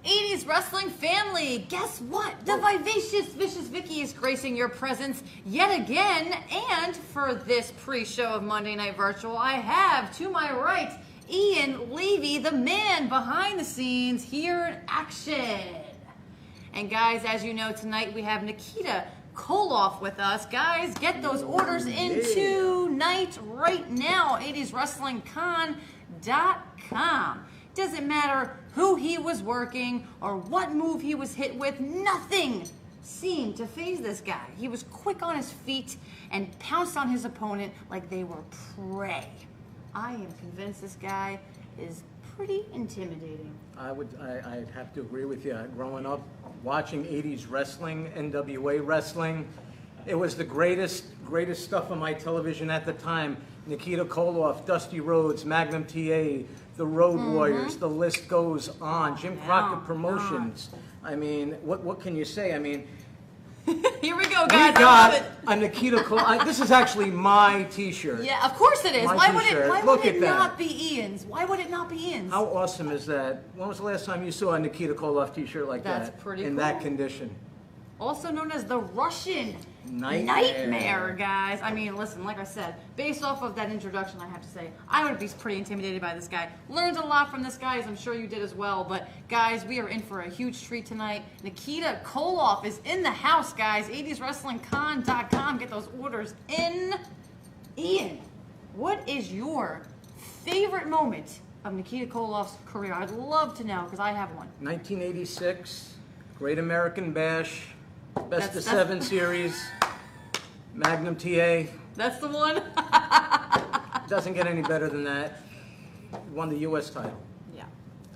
80s wrestling family, guess what? The vivacious, vicious Vicky is gracing your presence yet again. And for this pre-show of Monday Night Virtual, I have to my right, Ian Levy, the man behind the scenes here in action. And guys, as you know, tonight we have Nikita Koloff with us. Guys, get those orders in tonight, right now, 80swrestlingcon.com. Doesn't matter who he was working or what move he was hit with, nothing seemed to faze this guy. He was quick on his feet and pounced on his opponent like they were prey. I am convinced this guy is pretty intimidating. I'd have to agree with you. Growing up, watching 80s wrestling, NWA wrestling, it was the greatest stuff on my television at the time. Nikita Koloff, Dusty Rhodes, Magnum TA, the Road Warriors, the list goes on. Jim Crockett Promotions. I mean, what can you say? I mean, here we go, guys. We got a Nikita Koloff. This is actually my T-shirt. Yeah, of course it is. My Why would it that. not be Ian's? Why would it not be Ian's? How awesome is that? When was the last time you saw a Nikita Koloff T-shirt like that? That's pretty in cool. that condition. Also known as the Russian Nightmare, guys. I mean, listen, like I said, based off of that introduction, I have to say, I would be pretty intimidated by this guy. Learned a lot from this guy, as I'm sure you did as well. But, guys, we are in for a huge treat tonight. Nikita Koloff is in the house, guys. 80swrestlingcon.com. Get those orders in. Ian, what is your favorite moment of Nikita Koloff's career? I'd love to know, because I have one. 1986, Great American Bash. Best of 7 series, Magnum TA. That's the one? Doesn't get any better than that. Won the U.S. title. Yeah.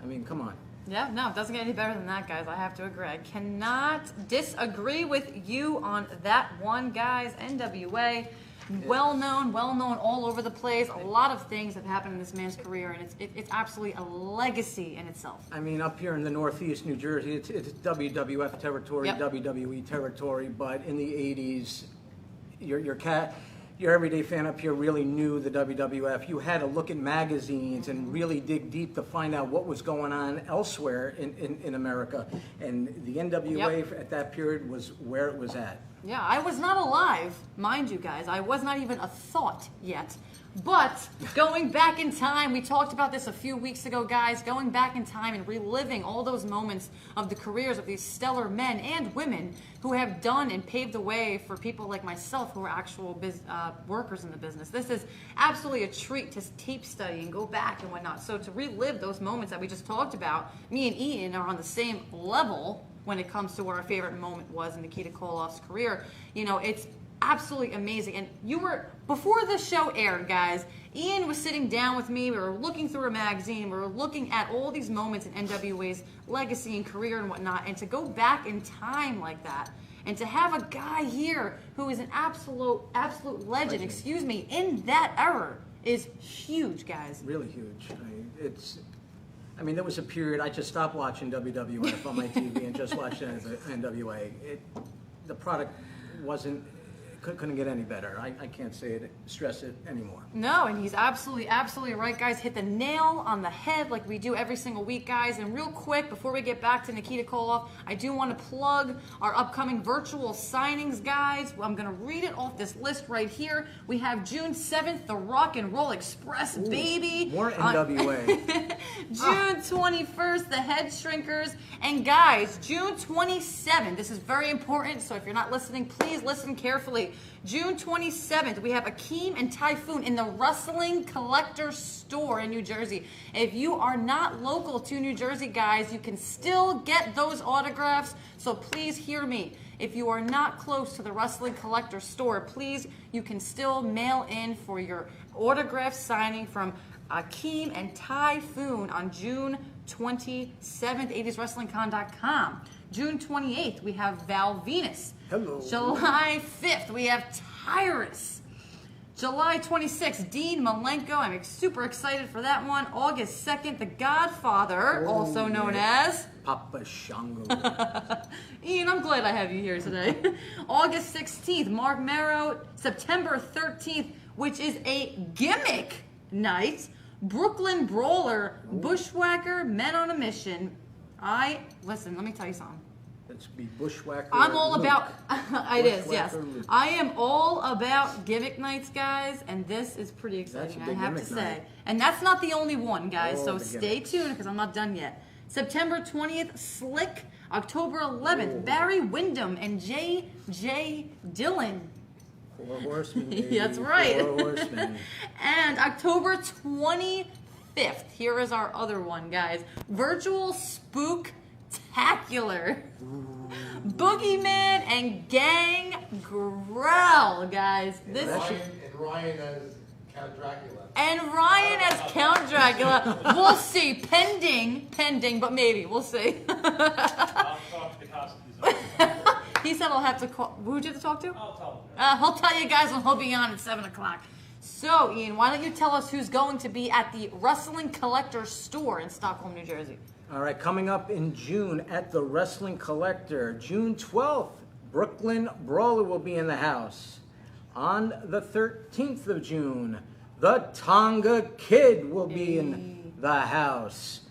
I mean, come on. Yeah, no, it doesn't get any better than that, guys. I have to agree. I cannot disagree with you on that one, guys. NWA, well-known all over the place. A lot of things have happened in this man's career, and it's absolutely a legacy in itself. I mean, up here in the Northeast New Jersey, it's WWF territory, WWE territory, but in the 80s, your everyday fan up here really knew the WWF. You had to look at magazines and really dig deep to find out what was going on elsewhere in America. And the NWA at that period was where it was at. Yeah, I was not alive, mind you guys. I was not even a thought yet. But going back in time, we talked about this a few weeks ago, guys, going back in time and reliving all those moments of the careers of these stellar men and women who have done and paved the way for people like myself who are actual workers in the business. This is absolutely a treat to tape study and go back and whatnot. So to relive those moments that we just talked about, me and Ian are on the same level when it comes to what our favorite moment was in Nikita Koloff's career. You know, it's absolutely amazing. And you were, before the show aired, guys, Ian was sitting down with me. We were looking through a magazine. We were looking at all these moments in NWA's legacy and career and whatnot. And to go back in time like that, and to have a guy here who is an absolute legend, in that era is huge, guys. Really huge. I mean, there was a period I just stopped watching WWF on my TV and just watched NWA. The product couldn't get any better. I can't stress it anymore. No, and he's absolutely right, guys. Hit the nail on the head like we do every single week, guys. And real quick, before we get back to Nikita Koloff, I do want to plug our upcoming virtual signings, guys. I'm going to read it off this list right here. We have June 7th, the Rock and Roll Express, baby. More NWA. June 21st, the Head Shrinkers. And guys, June 27th, this is very important, so if you're not listening, please listen carefully. June 27th, we have Akeem and Typhoon in the Wrestling Collector Store in New Jersey. If you are not local to New Jersey, guys, you can still get those autographs, so please hear me. If you are not close to the Wrestling Collector Store, please, you can still mail in for your autograph signing from Akeem and Typhoon on June 27th, 80swrestlingcon.com. June 28th, we have Val Venus. Hello. July 5th, we have Tyrus. July 26th, Dean Malenko. I'm super excited for that one. August 2nd, The Godfather, also known as Papa Shango. Ian, I'm glad I have you here today. August 16th, Mark Marrow. September 13th, which is a gimmick night, Brooklyn Brawler, Bushwhacker, Men on a Mission. Listen, let me tell you something. Let's be Bushwhacker. I'm all Luke. about, it is, yes. Bushwhacker Luke. I am all about gimmick nights, guys, and this is pretty exciting, That's a I big have to gimmick say. night. And that's not the only one, guys, Oh, so the stay gimmicks. tuned because I'm not done yet. September 20th, Slick. October 11th, Barry Windham and J.J. Dillon. 4 horsemen, baby. That's right. 4 horsemen. And October 25th, here is our other one, guys. Virtual Spooktacular. Boogeyman and Gang Growl, guys. This And Ryan as Count Dracula. and Ryan as Count Dracula. We'll see. Pending, but maybe. We'll see. I'll talk to the costumes. He said I'll have to call. Who'd you have to talk to? I'll tell them. He'll tell you guys when he'll be on at 7 o'clock. So, Ian, why don't you tell us who's going to be at the Wrestling Collector store in Stockholm, New Jersey? All right, coming up in June at the Wrestling Collector, June 12th, Brooklyn Brawler will be in the house. On the 13th of June, the Tonga Kid will be in the house.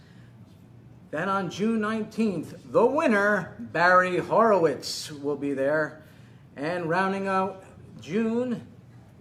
Then on June 19th, the winner, Barry Horowitz, will be there. And rounding out June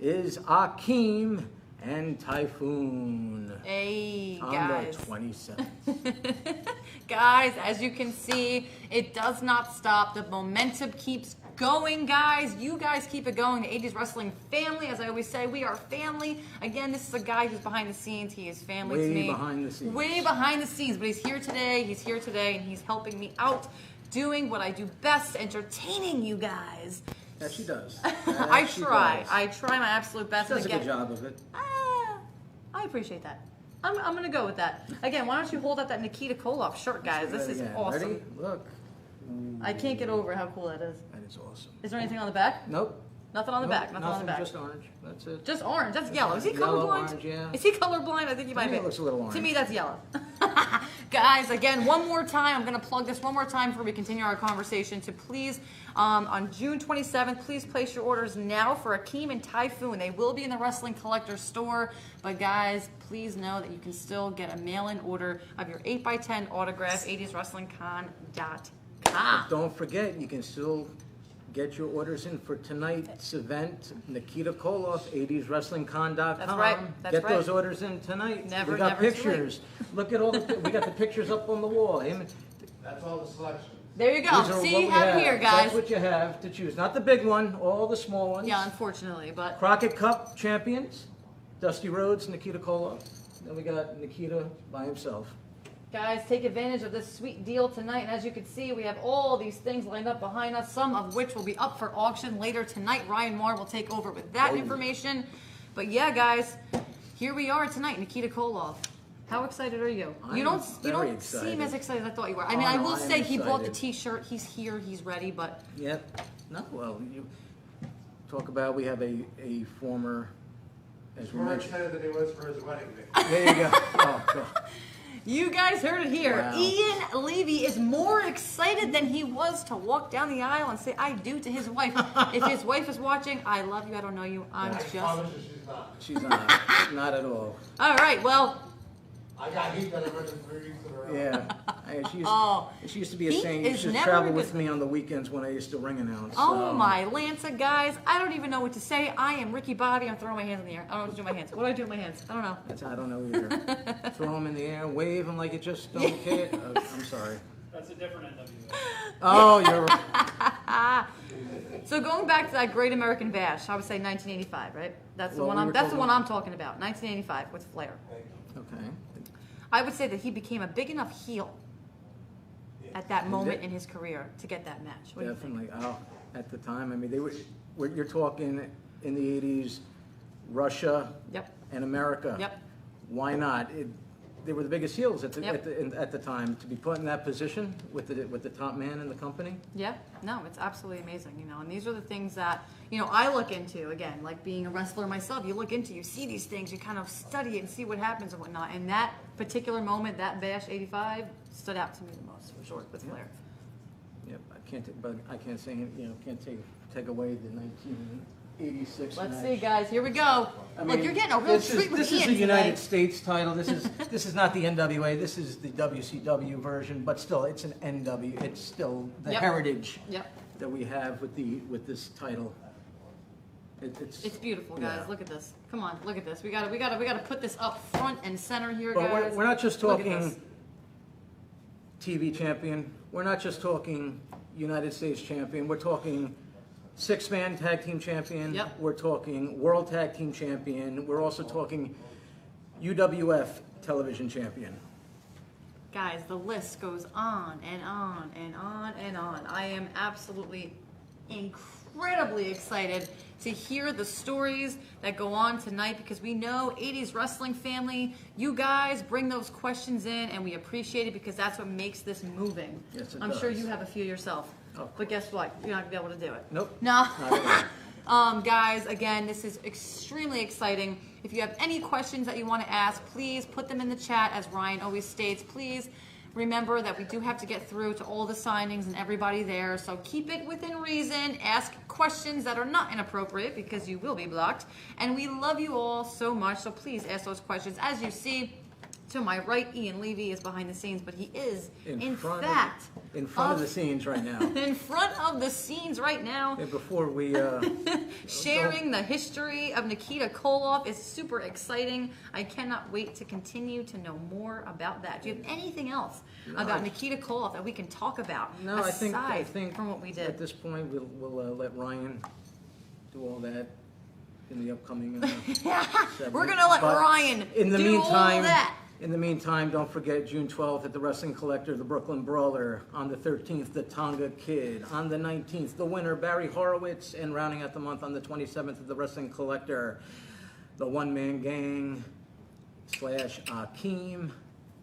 is Akeem and Typhoon. Hey, On guys. the 27th. Guys, as you can see, it does not stop. The momentum keeps going, guys. You guys keep it going. The 80s Wrestling family, as I always say, we are family. Again, this is a guy who's behind the scenes. He is family to Way me. behind the scenes. Way behind the scenes, but he's here today. He's here today, and he's helping me out, doing what I do best, entertaining you guys. That she does. I try. I try my absolute best. She does a And good job of it. I appreciate that. I'm going to go with that. Again, why don't you hold up that Nikita Koloff shirt, guys? This is Again. awesome. Ready? Look. I can't get over how cool that is. That is awesome. Is there anything on the back? Nope. Nothing on the Nope, back. Nothing on the back. Just orange. That's it. Just orange. That's yellow. Is he Yellow, colorblind? orange, yeah. Is he colorblind? I think he might me be. it looks a little orange. To me, that's yellow. Guys, again, one more time. I'm going to plug this one more time before we continue our conversation. To please, on June 27th, please place your orders now for Akeem and Typhoon. They will be in the Wrestling Collector store. But guys, please know that you can still get a mail-in order of your 8x10 autograph, 80swrestlingcon.com. Don't forget, you can still get your orders in for tonight's event. Nikita Koloff, 80swrestlingcon.com. That's right. That's get right. those orders in tonight. Never, we got never too pictures. Look at all the. We got the pictures up on the wall. That's all the selection. There you go. These are See, what you we have it here, guys. That's what you have to choose. Not the big one, all the small ones. Yeah, unfortunately, but Crockett Cup champions, Dusty Rhodes, Nikita Koloff. Then we got Nikita by himself. guys, take advantage of this sweet deal tonight. And as you can see, we have all these things lined up behind us, some of which will be up for auction later tonight. Ryan Moore will take over with that information. But yeah, guys, here we are tonight, Nikita Koloff. How excited are you? You don't seem as excited as I thought you were. I mean, I will say he bought the T-shirt. He's here. He's ready. But Yep. No, well, you talk about we have a former, as we More mentioned. excited than he was for his wedding. There you go. Oh, God. you guys heard it here. Wow. Ian Levy is more excited than he was to walk down the aisle and say "I do" to his wife. If his wife is watching, I love you. I don't know you. I'm I just. promise you she's not. She's not at all. All right. Well. I got heat that I read 3 weeks in a row. Yeah. She used to be a Heat saint. is She used to never travel good. with me on the weekends when I used to ring announce. Oh so. my Lanza, guys! I don't even know what to say. I am Ricky Bobby. I'm throwing my hands in the air. I don't know what to do with my hands. What do I do with my hands? I don't know. I don't know either. Throw them in the air, wave them like you just don't care. I'm sorry. That's a different NWA. Oh, you're right. So going back to that Great American Bash, I would say 1985, right? That's the Well, one. we were That's the talking- one I'm talking about. 1985 with Flair. Okay. I would say that he became a big enough heel at that moment in his career to get that match. What do you think? Definitely. Oh, at the time, I mean, you're talking in the 80s, Russia Yep. and America. Yep. Why not? They were the biggest heels at Yep. the time. To be put in that position with the top man in the company. Yeah, no, it's absolutely amazing, you know, and these are the things that, you know, I look into, again, like being a wrestler myself, you look into, you see these things, you kind of study it and see what happens and whatnot, and that particular moment, that Bash 85, stood out to me the most, for sure, with Flair. Yep. But I can't say, can't take away the 86 Let's match. see, guys. Here we go. I Look, mean, you're getting a real this treat with This is Ian the United today. States title. This is not the NWA. This is the WCW version, but still, it's an NW. It's still the Yep. heritage Yep. that we have with this title. It's beautiful, guys. yeah. Look at this. Come on, look at this. We gotta put this up front and center here, But guys. we're not just Look at talking this. TV champion. We're not just talking United States champion. We're talking six-man tag team champion. Yep. We're talking world tag team champion. We're also talking UWF television champion. Guys, the list goes on and on and on and on. I am absolutely incredibly excited to hear the stories that go on tonight because we know 80s wrestling family, you guys bring those questions in and we appreciate it because that's what makes this moving. Yes, it I'm sure does. you have a few yourself. Oh. But guess what? You're not going to be able to do it. Nope. No. Not really. Guys, again, this is extremely exciting. If you have any questions that you want to ask, please put them in the chat, as Ryan always states. Please remember that we do have to get through to all the signings and everybody there, so keep it within reason. Ask questions that are not inappropriate because you will be blocked. And we love you all so much, so please ask those questions. As you see, to my right, Ian Levy is behind the scenes, but he is, in fact, in front of the scenes right now. in front of the scenes right now. And before we Sharing the history of Nikita Koloff is super exciting. I cannot wait to continue to know more about that. Do you have anything else about Nikita Koloff that we can talk about no, aside I think from what we did? At this point, we'll let Ryan do all that in the upcoming. We're gonna let But Ryan in the do meantime, all that. In the meantime, don't forget June 12th at the Wrestling Collector, the Brooklyn Brawler. On the 13th, the Tonga Kid. On the 19th, the winner, Barry Horowitz. And rounding out the month on the 27th at the Wrestling Collector, the One Man Gang / Akeem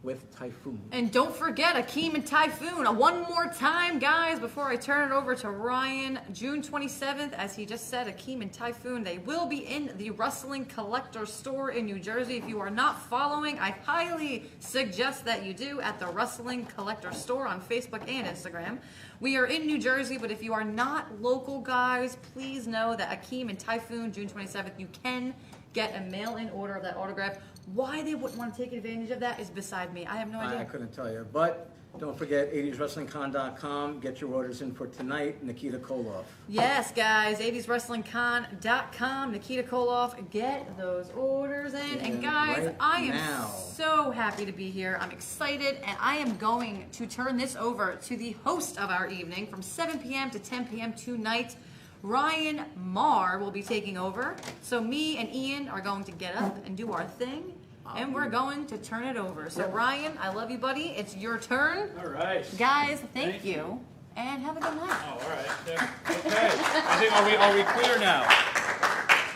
with Typhoon. And don't forget Akeem and Typhoon. One more time, guys, before I turn it over to Ryan. June 27th, as he just said, Akeem and Typhoon, they will be in the Wrestling Collector store in New Jersey. If you are not following, I highly suggest that you do at the Wrestling Collector store on Facebook and Instagram. We are in New Jersey, but if you are not local, guys, please know that Akeem and Typhoon, June 27th, you can get a mail-in order of that autograph. Why they wouldn't want to take advantage of that is beside me. I have no idea. I couldn't tell you. But don't forget 80swrestlingcon.com. Get your orders in for tonight. Nikita Koloff. Yes, guys, 80swrestlingcon.com. Nikita Koloff, get those orders in. And guys, right I am now. so happy to be here. I'm excited, and I am going to turn this over to the host of our evening from 7 p.m. to 10 p.m. tonight. Ryan Marr will be taking over. So me and Ian are going to get up and do our thing, and we're going to turn it over. So Ryan, I love you, buddy. It's your turn. All right. Guys, thank you, and have a good night. Oh, all right. Okay. I think are we clear now?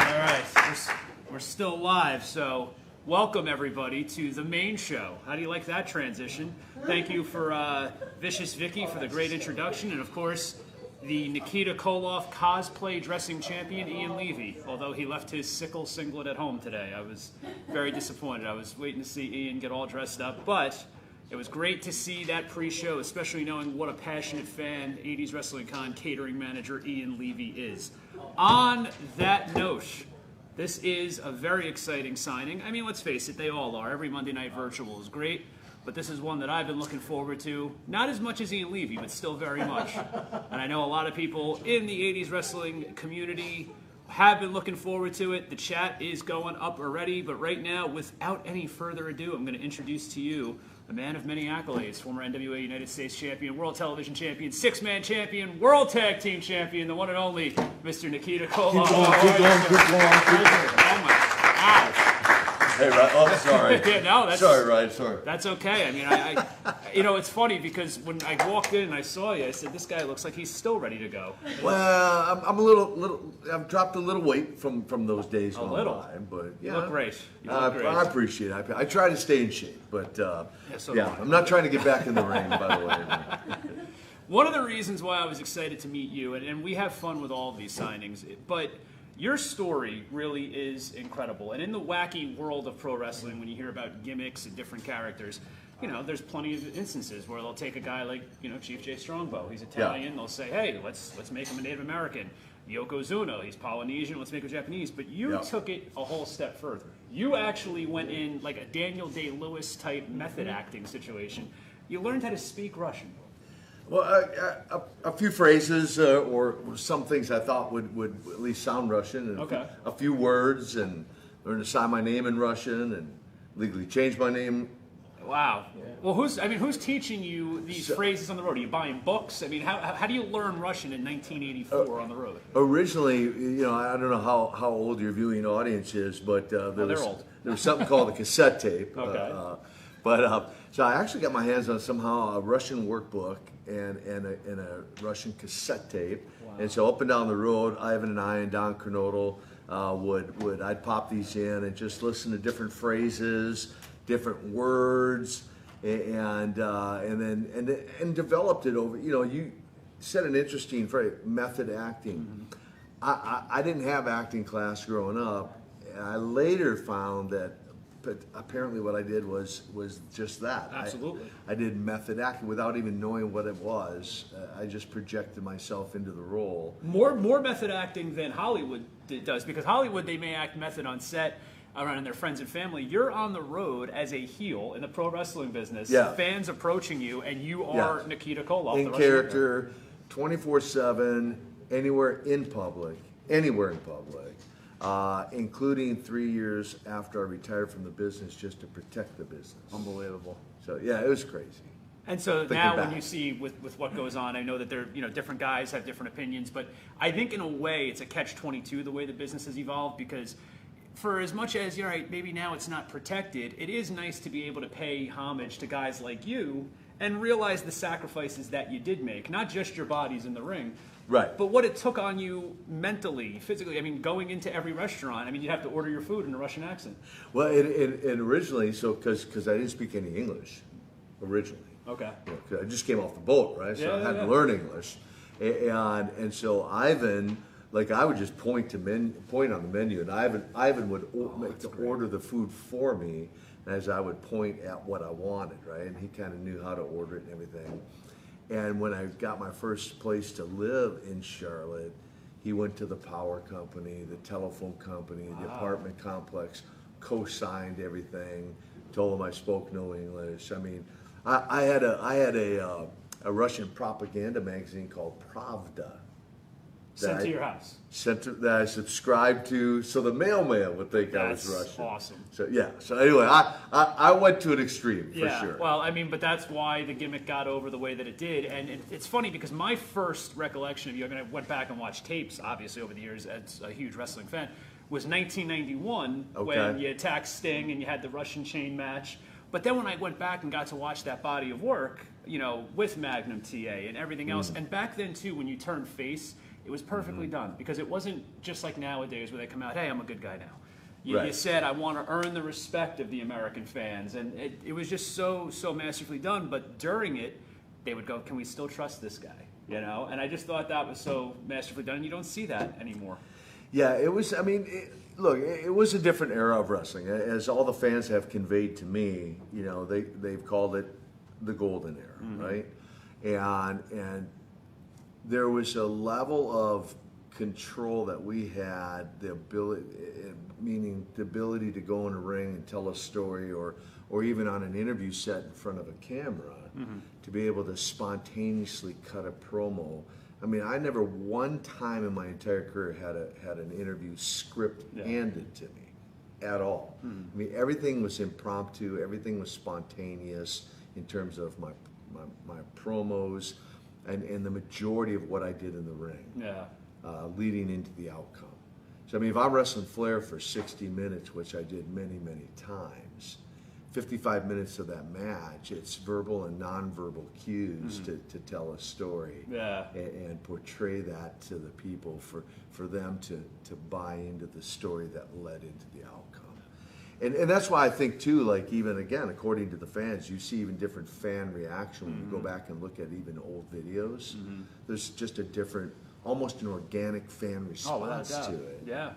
All right. We're still live, so welcome everybody to the main show. How do you like that transition? Thank you for Vicious Vicky for the great introduction, and of course, the Nikita Koloff cosplay dressing champion, Ian Levy, although he left his sickle singlet at home today. I was very disappointed. I was waiting to see Ian get all dressed up, but it was great to see that pre-show, especially knowing what a passionate fan 80s Wrestling Con catering manager Ian Levy is. On that note, this is a very exciting signing. I mean, let's face it, they all are. Every Monday Night Virtual is great. But this is one that I've been looking forward to, not as much as Ian Levy, but still very much. And I know a lot of people in the 80s wrestling community have been looking forward to it. The chat is going up already, but right now, without any further ado, I'm going to introduce to you a man of many accolades, former NWA United States Champion, World Television Champion, six-man champion, World Tag Team Champion, the one and only Mr. Nikita Koloff. Keep going. Oh my, ow. Hey, Ryan. Oh, sorry. Yeah, no, that's... Sorry, Ryan. Sorry. That's okay. I mean, I you know, it's funny because when I walked in and I saw you, I said, this guy looks like he's still ready to go. Well, I'm a little. I've dropped a little weight from those days. A little. By, but You yeah, look great. You look great. I appreciate it. I try to stay in shape, but so do I. I'm not trying to get back in the ring. By the way. One of the reasons why I was excited to meet you, and we have fun with all of these signings, but your story really is incredible. And in the wacky world of pro wrestling, when you hear about gimmicks and different characters, you know, there's plenty of instances where they'll take a guy like, you know, Chief Jay Strongbow. He's Italian. Yeah. They'll say, hey, let's make him a Native American. Yokozuna, he's Polynesian, let's make him Japanese. But you Yeah. took it a whole step further. You actually went in like a Daniel Day-Lewis type method acting situation. You learned how to speak Russian. Well, a few phrases or some things I thought would at least sound Russian, and Okay. a few words, and learned to sign my name in Russian and legally change my name. Wow. Well, who's teaching you these phrases on the road? Are you buying books? I mean, how do you learn Russian in 1984 on the road? Originally, I don't know how old your viewing audience is, but they're old. There was something called a cassette tape. Okay. So I actually got my hands on somehow a Russian workbook and a Russian cassette tape. Wow. And so up and down the road, Ivan and I and Don Kernodle I'd pop these in and just listen to different phrases, different words, and developed it over. You said an interesting phrase, method acting. Mm-hmm. I didn't have acting class growing up. I later found that, but apparently what I did was just that. Absolutely. I did method acting without even knowing what it was. I just projected myself into the role. More method acting than Hollywood does, because Hollywood, they may act method on set around their friends and family. You're on the road as a heel in the pro wrestling business. Yeah. Fans approaching you, and you are Nikita Koloff. In character, 24/7, anywhere in public, including 3 years after I retired from the business just to protect the business. Unbelievable. So yeah, it was crazy. And so Thinking now back. when you see with what goes on, I know that different guys have different opinions, but I think in a way it's a catch-22 the way the business has evolved, because for as much as you're right, maybe now it's not protected, it is nice to be able to pay homage to guys like you and realize the sacrifices that you did make, not just your bodies in the ring, Right. but what it took on you mentally, physically. I mean, going into every restaurant, I mean, you'd have to order your food in a Russian accent. Well, it originally, because I didn't speak any English originally. Okay. 'Cause I just came off the boat, right? So I had to learn English, and so Ivan, like I would just point on the menu, and Ivan would order the food for me, as I would point at what I wanted, right? And he kind of knew how to order it and everything. And when I got my first place to live in Charlotte, he went to the power company, the telephone company, the apartment complex, co-signed everything, told him I spoke no English. I mean, I had a Russian propaganda magazine called Pravda. Sent to your house. That I subscribed to, so the mailman would think I was That's Russian. awesome. So yeah. So anyway, I went to an extreme for sure. Well, I mean, but that's why the gimmick got over the way that it did. And it's funny because my first recollection of you, I mean, I went back and watched tapes, obviously, over the years as a huge wrestling fan, was 1991 when you attacked Sting and you had the Russian chain match. But then when I went back and got to watch that body of work, with Magnum TA and everything else, and back then too, when you turned face, it was perfectly done, because it wasn't just like nowadays where they come out, hey, I'm a good guy now. You said, I want to earn the respect of the American fans, and it was just so masterfully done. But during it, they would go, can we still trust this guy? And I just thought that was so masterfully done, and you don't see that anymore. Yeah, it was. I mean, it was a different era of wrestling, as all the fans have conveyed to me. They've called it the golden era, right? And there was a level of control that we had, the ability to go in a ring and tell a story, or even on an interview set in front of a camera, to be able to spontaneously cut a promo. I mean, I never one time in my entire career had an interview script handed to me at all. I mean, everything was impromptu, everything was spontaneous in terms of my promos. And the majority of what I did in the ring, leading into the outcome. So I mean, if I'm wrestling Flair for 60 minutes, which I did many, many times, 55 minutes of that match, it's verbal and nonverbal cues to tell a story and portray that to the people for them to buy into the story that led into the outcome. And that's why I think too, like even again, according to the fans, you see even different fan reaction when you go back and look at even old videos. There's just a different, almost an organic fan response to it. Yeah.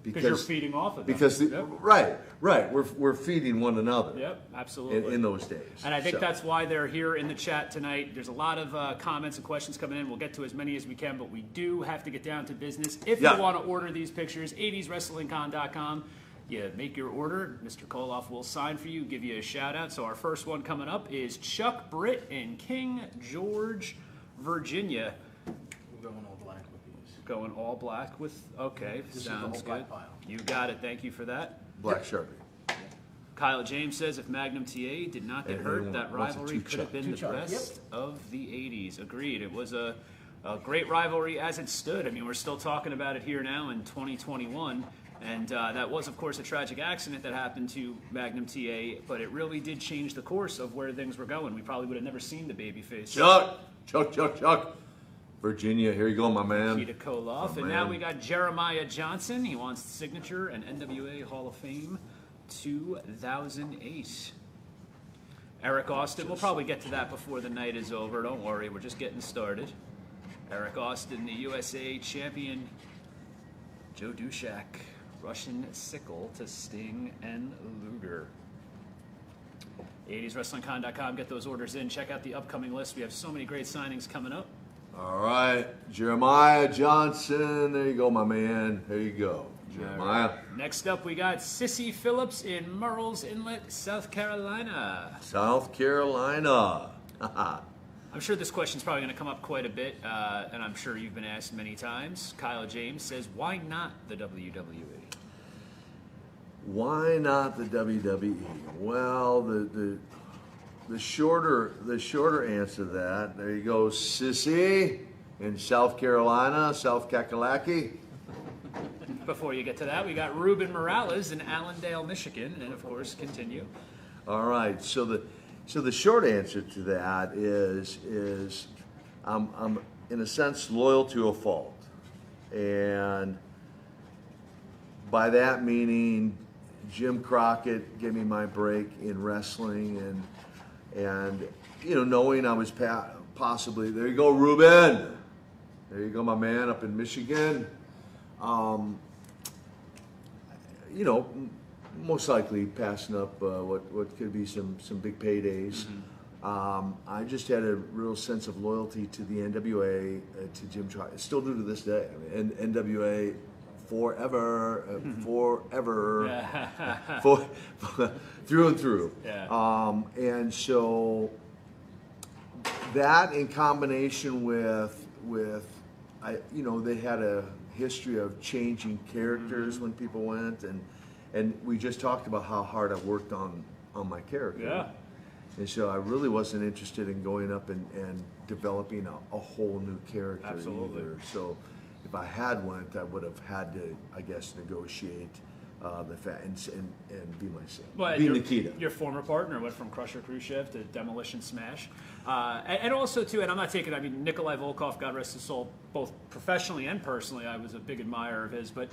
Because you're feeding off of them. Because Yep. right, we're feeding one another. Yep, absolutely. In those days. And I think So, that's why they're here in the chat tonight. There's a lot of comments and questions coming in. We'll get to as many as we can, but we do have to get down to business. If Yeah. you want to order these pictures, 80swrestlingcon.com. You make your order. Mr. Koloff will sign for you, give you a shout out. So our first one coming up is Chuck Britt in King George, Virginia. We're going all black with these. Going all black with, okay, This is the whole sounds black good. pile. You got it. Thank you for that. Black Sharpie. Kyle James says if Magnum TA did not get And hurt, everyone that wants a rivalry could have two-chuck. been the Two-chuck, best of the 80s. Agreed. It was a great rivalry as it stood. I mean, we're still talking about it here now in 2021. And that was, of course, a tragic accident that happened to Magnum TA, but it really did change the course of where things were going. We probably would have never seen the babyface. Chuck. Virginia, here you go, my man. Nikita Koloff. My And now man. we got Jeremiah Johnson. He wants the signature and NWA Hall of Fame 2008. Eric Austin. We'll probably get to that before the night is over. Don't worry, we're just getting started. Eric Austin, the USA champion. Joe Dushak, Russian sickle to Sting and Luger. 80swrestlingcon.com. Get those orders in. Check out the upcoming list. We have so many great signings coming up. All right, Jeremiah Johnson. There you go, my man. There you go, Jeremiah. Next up, we got Sissy Phillips in Murrells Inlet, South Carolina. South Carolina. I'm sure this question's probably going to come up quite a bit, and I'm sure you've been asked many times. Kyle James says, why not the WWE? Why not the WWE? Well, the shorter answer to that. There you go, Sissy in South Carolina, South Kakalaki. Before you get to that, we got Ruben Morales in Allendale, Michigan, and of course, continue. All right, so the short answer to that is I'm in a sense loyal to a fault, and by that meaning Jim Crockett gave me my break in wrestling, and knowing I was possibly, there you go, Ruben, there you go, my man, up in Michigan. Most likely passing up what could be some big paydays. I just had a real sense of loyalty to the NWA, to Jim Crockett. Still do to this day. I mean, NWA forever, through and through. Yeah. And so that, in combination with they had a history of changing characters when people went, and we just talked about how hard I worked on my character. Yeah. And so I really wasn't interested in going up and developing a whole new character. Absolutely. Either. So if I had went, I would have had to, I guess, negotiate the fact and be myself. Well, be Nikita. Your former partner went from Crusher Khrushchev to Demolition Smash. And also, too, and I'm not taking, Nikolai Volkov, God rest his soul, both professionally and personally, I was a big admirer of his, but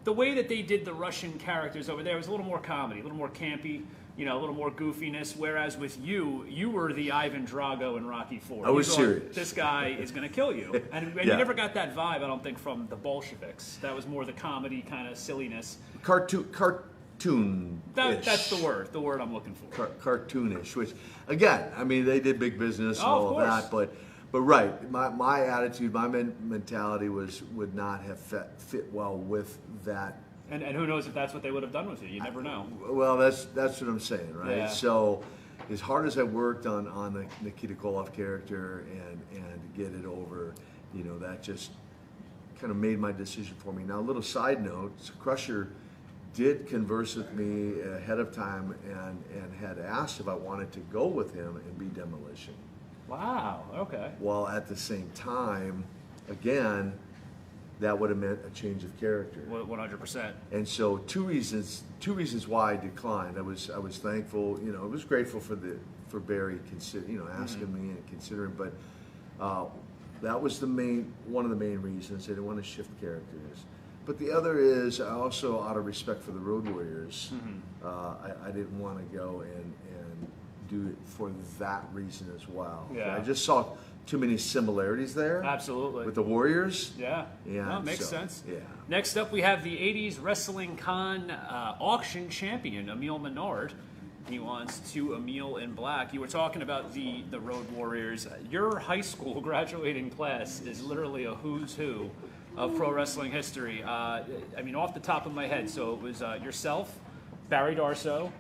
the way that they did the Russian characters over there was a little more comedy, a little more campy, a little more goofiness, whereas with you were the Ivan Drago in Rocky IV. I was You thought, serious. This guy is going to kill you. And Yeah. you never got that vibe, I don't think, from the Bolsheviks. That was more the comedy kind of silliness. Cartoon. That's the word I'm looking for. Cartoonish, which again, they did big business and Oh, of all of that, course. but right, my attitude, my mentality would not have fit well with that. And who knows if that's what they would have done with you? You never know. Well, that's what I'm saying, right? Yeah. So, as hard as I worked on the Nikita Koloff character and get it over, that just kind of made my decision for me. Now, a little side note: Crusher did converse with me ahead of time and had asked if I wanted to go with him and be Demolition. Wow. Okay. While at the same time, again, that would have meant a change of character. 100%. And so two reasons why I declined. I was thankful, I was grateful for Barry asking me and considering, but that was one of the main reasons. I didn't want to shift characters. But the other is also out of respect for the Road Warriors, I didn't want to go and do it for that reason as well. Yeah. I just saw too many similarities there. Absolutely. With the Warriors. Yeah. Yeah, No, makes so, sense. yeah. Next up, we have the 80s Wrestling Con auction champion, Emil Menard. He wants 2 Emil in black. You were talking about the Road Warriors. Your high school graduating class is literally a who's who of pro wrestling history. I mean, off the top of my head, so it was yourself, Barry Darso,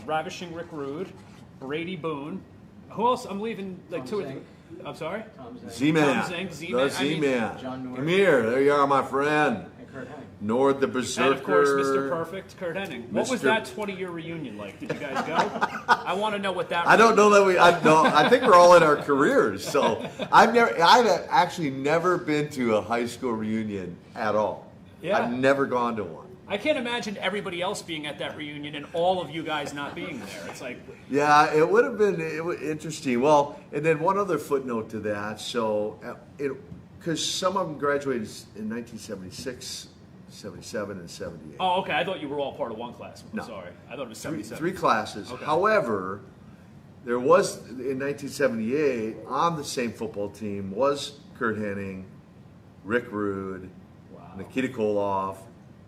Ravishing Rick Rude, Brady Boone. Who else? I'm leaving like Tom 2 or Zink. 3. I'm sorry? Z-Man. Tom Zink, The Z-Man. I mean, Z-Man. John Nord. Come here. There you are, my friend. And Kurt Hennig. Nord the Berserker. And of course, Mr. Perfect, Kurt Hennig. What was Mr. that 20-year reunion like? Did you guys go? I want to know what that. I don't know that we. I think we're all in our careers. So I've actually never been to a high school reunion at all. Yeah. I've never gone to one. I can't imagine everybody else being at that reunion and all of you guys not being there. It's like, Yeah, it would have been interesting. Well, and then one other footnote to that. So, because some of them graduated in 1976, 77, and 78. oh, okay. I thought you were all part of one class. I'm No. sorry. I thought it was Three 77. classes. Okay. However, there was in 1978 on the same football team was Kurt Hennig, Rick Rude, Nikita Koloff,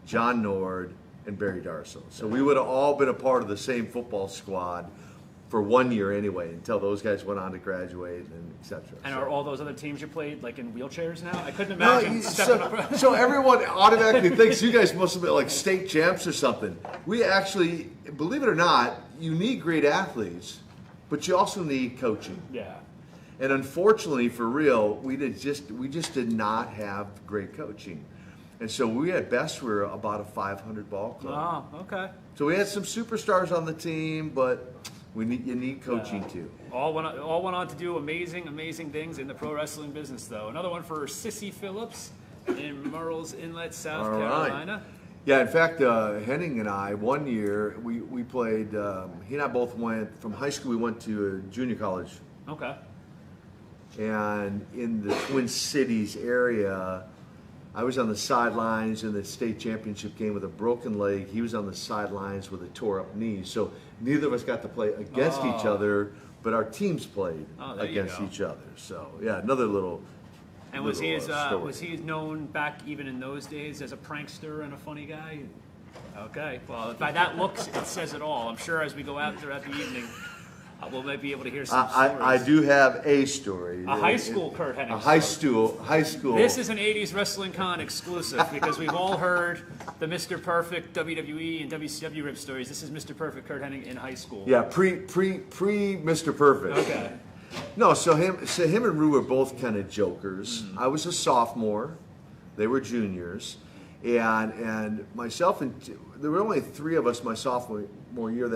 John Nord, and Barry Darso. So we would have all been a part of the same football squad for 1 year anyway, until those guys went on to graduate and et cetera. And So- are all those other teams you played like in wheelchairs now? I couldn't No, imagine stepping up. so everyone automatically thinks you guys must have been like state champs or something. We actually, believe it or not, you need great athletes, but you also need coaching. Yeah. And unfortunately, for real, we just did not have great coaching. And so we at best were about a 500 ball club. Oh, okay. So we had some superstars on the team, but you need coaching too. All went on to do amazing, amazing things in the pro wrestling business, though. Another one for Sissy Phillips in Murrells Inlet, South All right. Carolina. Yeah, in fact, Henning and I, one year, we played, he and I both went, from high school we went to a junior college. Okay. And in the Twin Cities area, I was on the sidelines in the state championship game with a broken leg. He was on the sidelines with a tore up knee. So neither of us got to play against each other, but our teams played there you against go. each other. So yeah, another little. And was he story. was he known back even in those days as a prankster and a funny guy? Okay, well by that looks it says it all. I'm sure as we go out throughout the evening, we'll maybe be able to hear some stories. I do have a story. A high school Kurt Hennig. A high story. school. This is an 80s Wrestling Con exclusive because we've all heard the Mr. Perfect WWE and WCW rip stories. This is Mr. Perfect Kurt Hennig in high school. Yeah, pre Mr. Perfect. Okay. No, so him and Rue were both kind of jokers. I was a sophomore, they were juniors, and myself and there were only 3 of us my sophomore year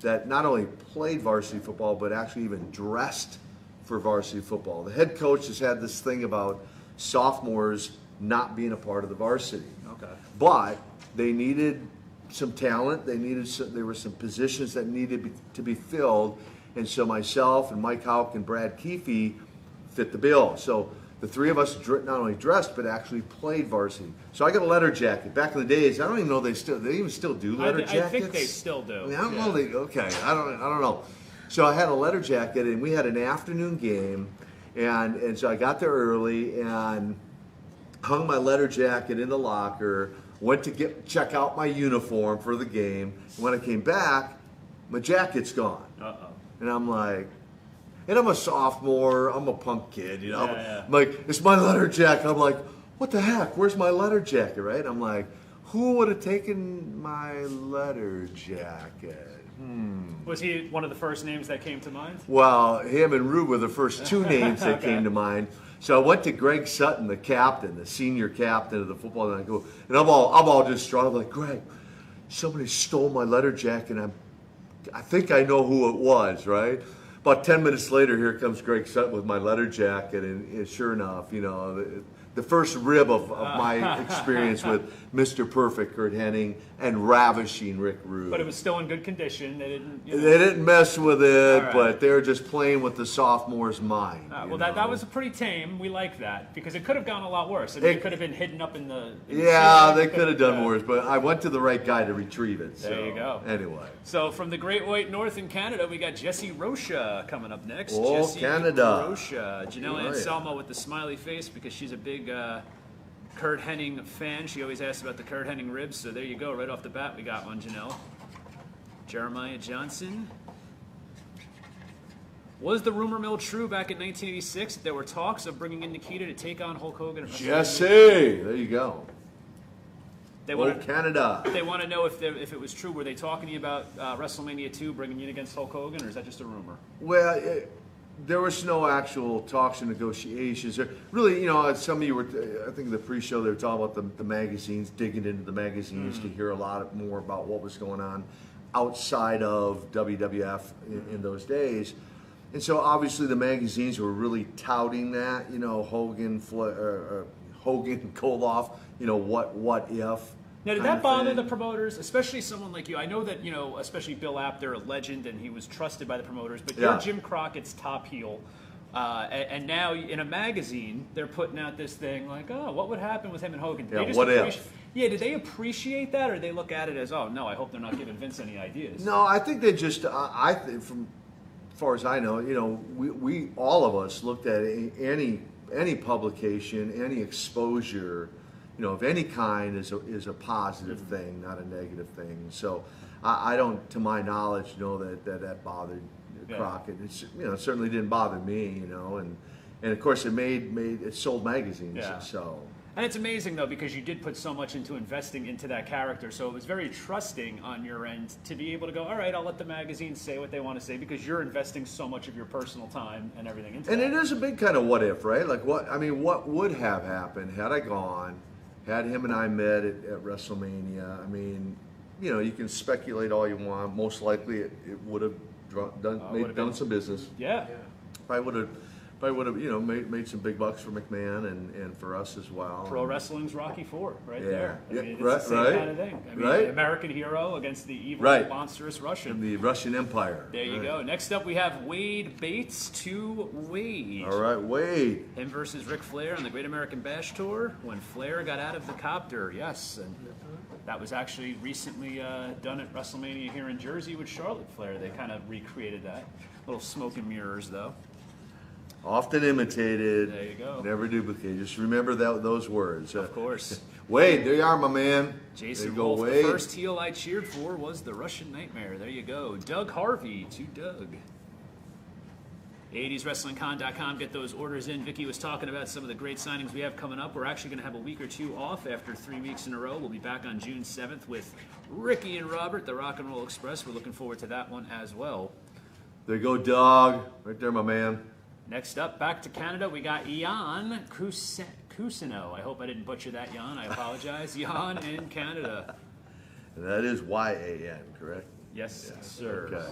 that not only played varsity football but actually even dressed for varsity football. The head coach has had this thing about sophomores not being a part of the varsity. Okay. But they needed some talent. There were some positions that needed to be filled, and so myself and Mike Houck and Brad Keefe fit the bill. So the 3 of us not only dressed but actually played varsity. So I got a letter jacket. Back in the days, I don't even know they even still do letter jackets. I think they still do. I mean, I don't know. Okay, I don't know. So I had a letter jacket, and we had an afternoon game, and so I got there early and hung my letter jacket in the locker. Went to check out my uniform for the game. And when I came back, my jacket's gone. Uh-oh. And I'm like, and I'm a sophomore, I'm a punk kid, you know. Yeah. I'm like, it's my letter jacket. I'm like, what the heck? Where's my letter jacket, right? I'm like, who would have taken my letter jacket? Was he one of the first names that came to mind? Well, him and Rube were the first 2 names that came to mind. So I went to Greg Sutton, the captain, the senior captain of the football, and I go, and I'm all distraught. I'm like, Greg, somebody stole my letter jacket, and I think I know who it was, right? About 10 minutes later, here comes Greg Sutton with my letter jacket, and sure enough, you know, the first rib of my experience with Mr. Perfect, Kurt Hennig, and ravishing Rick Rude. But it was still in good condition. They didn't. You know. They didn't mess with it, Right. but they were just playing with the sophomore's mind. Well, that was pretty tame. We like that because it could have gone a lot worse. I mean, it could have been hidden up in the. Yeah, they could have done worse, but I went to the right guy to retrieve it. So, There you go. Anyway. So from the Great White North in Canada, we got Jesse Rocha coming up next. Oh, Jesse Canada. Rocha. Janelle Oh, yeah. Anselmo with the smiley face because she's a big Kurt Hennig fan. She always asks about the Kurt Hennig ribs. So there you go. Right off the bat, we got one, Janelle. Jeremiah Johnson. Was the rumor mill true back in 1986 that there were talks of bringing in Nikita to take on Hulk Hogan? At WrestleMania? Jesse, there you go. They Oh, want to, Canada. they want to know if it was true. Were they talking to you about WrestleMania 2 bringing you in against Hulk Hogan, or is that just a rumor? Well, there was no actual talks or negotiations. Really, some of you were, I think in the pre-show they were talking about the magazines, digging into the magazines to hear a lot more about what was going on outside of WWF in those days. And so obviously the magazines were really touting that, Hogan, Hogan, Kolov, what if. Now, did kind that of bother thing. the promoters, especially someone like you? I know that, especially Bill Apter, a legend, and he was trusted by the promoters, but you're Yeah. Jim Crockett's top heel. And now in a magazine, they're putting out this thing like, oh, what would happen with him and Hogan? Yeah, what if? Yeah, do they appreciate that, or they look at it as, oh, no, I hope they're not giving Vince any ideas? No, I think they just, I think from as far as I know, we all of us looked at any publication, any exposure, of any kind is a positive thing, not a negative thing. So I don't, to my knowledge, know that bothered Crockett. It's, it certainly didn't bother me, and of course it sold magazines. Yeah. So. And it's amazing, though, because you did put so much into investing into that character. So it was very trusting on your end to be able to go, all right, I'll let the magazines say what they want to say because you're investing so much of your personal time and everything into And that. it is a big kind of what if, right? Like what would have happened had I gone, had him and I met at WrestleMania? I mean, you can speculate all you want. Most likely it would have done some business. Yeah. Probably would have, made some big bucks for McMahon and for us as well. Pro wrestling's Rocky IV, right there. I Yeah, mean, it's right, the same right, kind of thing. I mean, right. American hero against the evil, Right. monstrous Russian. In the Russian Empire. There you Right. go. Next up, we have Wade Bates to Wade. All right, Wade. Him versus Ric Flair on the Great American Bash Tour when Flair got out of the copter. Yes, and that was actually recently done at WrestleMania here in Jersey with Charlotte Flair. They kind of recreated that. Little smoke and mirrors, though. Often imitated. There you go. Never duplicated. Just remember those words. Of course. Wade, there you are, my man. Jason there you go, Wolf, Wade. the first heel I cheered for was the Russian Nightmare. There you go. Doug Harvey to Doug. 80swrestlingcon.com. Get those orders in. Vicky was talking about some of the great signings we have coming up. We're actually going to have a week or two off after 3 weeks in a row. We'll be back on June 7th with Ricky and Robert, the Rock and Roll Express. We're looking forward to that one as well. There you go, Doug. Right there, my man. Next up, back to Canada, we got Jan Cousineau. I hope I didn't butcher that, Jan. I apologize. Jan in Canada. And that is YAN, correct? Yes, sir. Okay.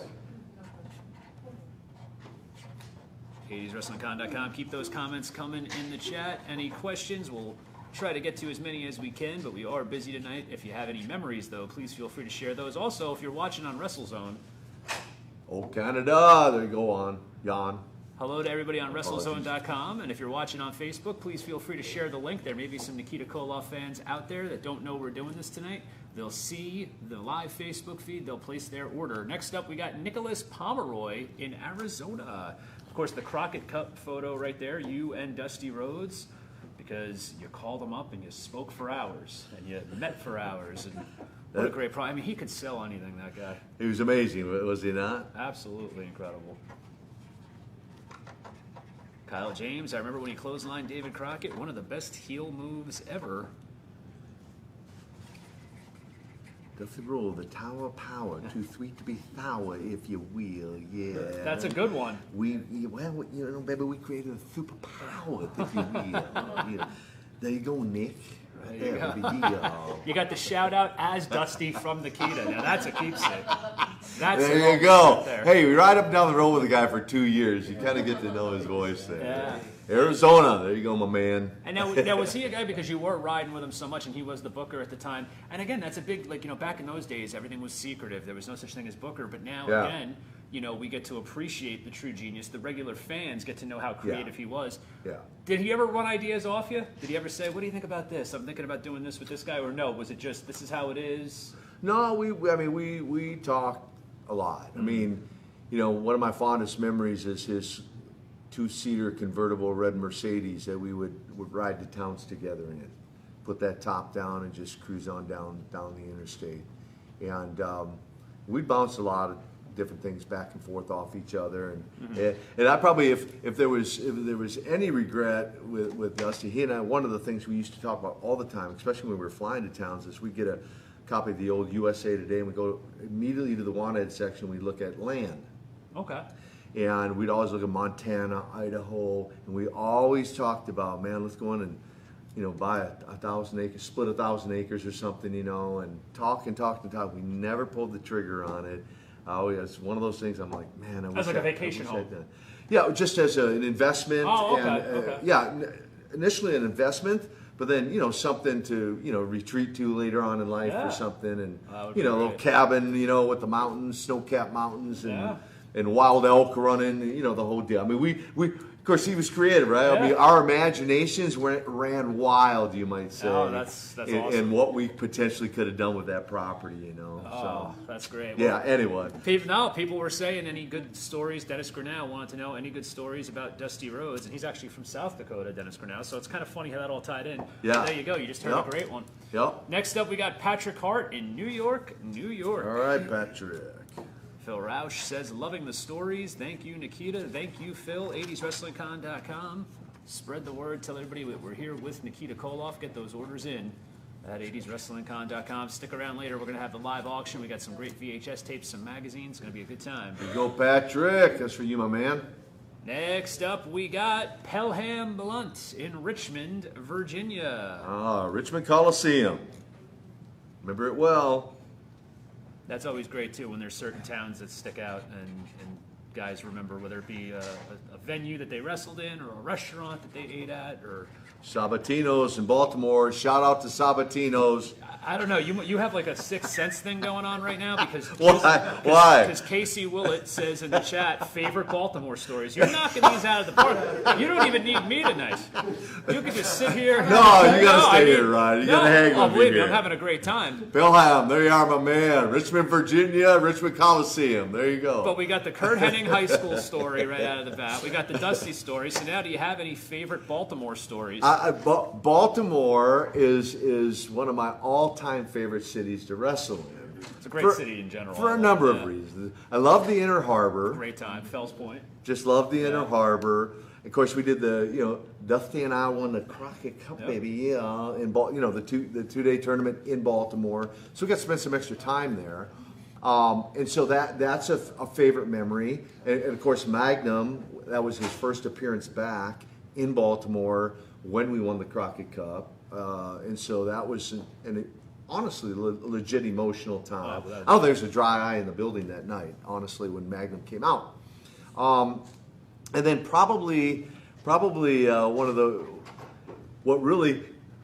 80swrestlingcon.com. Keep those comments coming in the chat. Any questions, we'll try to get to as many as we can, but we are busy tonight. If you have any memories, though, please feel free to share those. Also, if you're watching on WrestleZone, Oh, Canada. There you go, on. Jan. hello to everybody on WrestleZone.com. And if you're watching on Facebook, please feel free to share the link. There may be some Nikita Koloff fans out there that don't know we're doing this tonight. They'll see the live Facebook feed. They'll place their order. Next up, we got Nicholas Pomeroy in Arizona. Of course, the Crockett Cup photo right there, you and Dusty Rhodes, because you called him up and you spoke for hours and you met for hours. And what a great I mean, he could sell anything, that guy. He was amazing, was he not? Absolutely incredible. Kyle James, I remember when he clotheslined David Crockett, one of the best heel moves ever. Dusty Rule, the Tower of Power, too sweet to be sour, if you will. Yeah. That's a good one. Baby, we created a superpower, if you will. Yeah. There you go, Nick. Right There you there, go. baby. Yeah. You got the shout out as Dusty from Nikita. Now that's a keepsake. That's a There you moment go. right there. Hey, we ride up and down the road with a guy for 2 years. You kind of get to know his voice there. Yeah. Arizona. There you go, my man. And now was he a guy, because you were riding with him so much, and he was the booker at the time. And again, that's a big, like, back in those days, everything was secretive. There was no such thing as booker. But now, again, we get to appreciate the true genius. The regular fans get to know how creative he was. Yeah. Did he ever run ideas off you? Did he ever say, what do you think about this? I'm thinking about doing this with this guy. Or no, was it just, this is how it is? No, we talked a lot. I mean, one of my fondest memories is his 2-seater convertible red Mercedes that we would ride to towns together in. Put that top down and just cruise on down the interstate. And we'd bounce a lot of different things back and forth off each other. And I probably, if there was any regret with Dusty, he and I, one of the things we used to talk about all the time, especially when we were flying to towns, is we'd get a copy of the old USA Today and we go immediately to the wanted section. We look at land. Okay. And we'd always look at Montana, Idaho, and we always talked about, man, let's go in and, buy 1,000 acres, split 1,000 acres or something, and talk. We never pulled the trigger on it. It's one of those things I'm like, man, I wish As like a vacation home. Yeah, just as an investment. Oh, okay. And, yeah, initially an investment, but then, something to, retreat to later on in life or something. And, a little cabin, with the mountains, snow-capped mountains, and wild elk running, the whole deal. I mean, we of course, he was creative, right? Yeah. I mean, our imaginations ran wild, you might say. Oh, that's awesome. And what we potentially could have done with that property, Oh, so. that's great. Yeah, anyway. People were saying any good stories. Dennis Grinnell wanted to know any good stories about Dusty Rhodes, and he's actually from South Dakota, Dennis Grinnell, so it's kind of funny how that all tied in. Yeah. There you go. You just heard a great one. Yep. Next up, we got Patrick Hart in New York. All right, Patrick. Phil Roush says, loving the stories. Thank you, Nikita. Thank you, Phil. 80swrestlingcon.com. Spread the word. Tell everybody we're here with Nikita Koloff. Get those orders in at 80swrestlingcon.com. Stick around later. We're going to have the live auction. We got some great VHS tapes, some magazines. It's going to be a good time. Here you go, Patrick. That's for you, my man. Next up, we got Pelham Blunt in Richmond, Virginia. Richmond Coliseum. Remember it well. That's always great, too, when there's certain towns that stick out and guys remember, whether it be a venue that they wrestled in or a restaurant that they ate at or... Sabatino's in Baltimore. Shout out to Sabatino's. I don't know. You have like a Sixth Sense thing going on right now because Why? Because Casey Willett says in the chat, favorite Baltimore stories. You're knocking these out of the park. You don't even need me tonight. You can just sit here. No, you gotta stay here, Ryan. You gotta hang with me believe me, here. I'm having a great time. Pelham, there you are, my man. Richmond, Virginia, Richmond Coliseum. There you go. But we got the Kurt Hennig High School story right out of the bat. We got the Dusty story. So now, do you have any favorite Baltimore stories? Baltimore is one of my all-time favorite cities to wrestle in. It's a great city in general. For a number of reasons. I love the Inner Harbor. Great time. Fells Point. Just love the Inner Harbor. Of course, we did Dusty and I won the Crockett Cup, maybe, in the two-day tournament in Baltimore. So we got to spend some extra time there. And so that's a favorite memory. And of course, Magnum, that was his first appearance back in Baltimore when we won the Crockett Cup. And so that was honestly a legit emotional time. I don't think there's a dry eye in the building that night, honestly, when Magnum came out. And then probably one of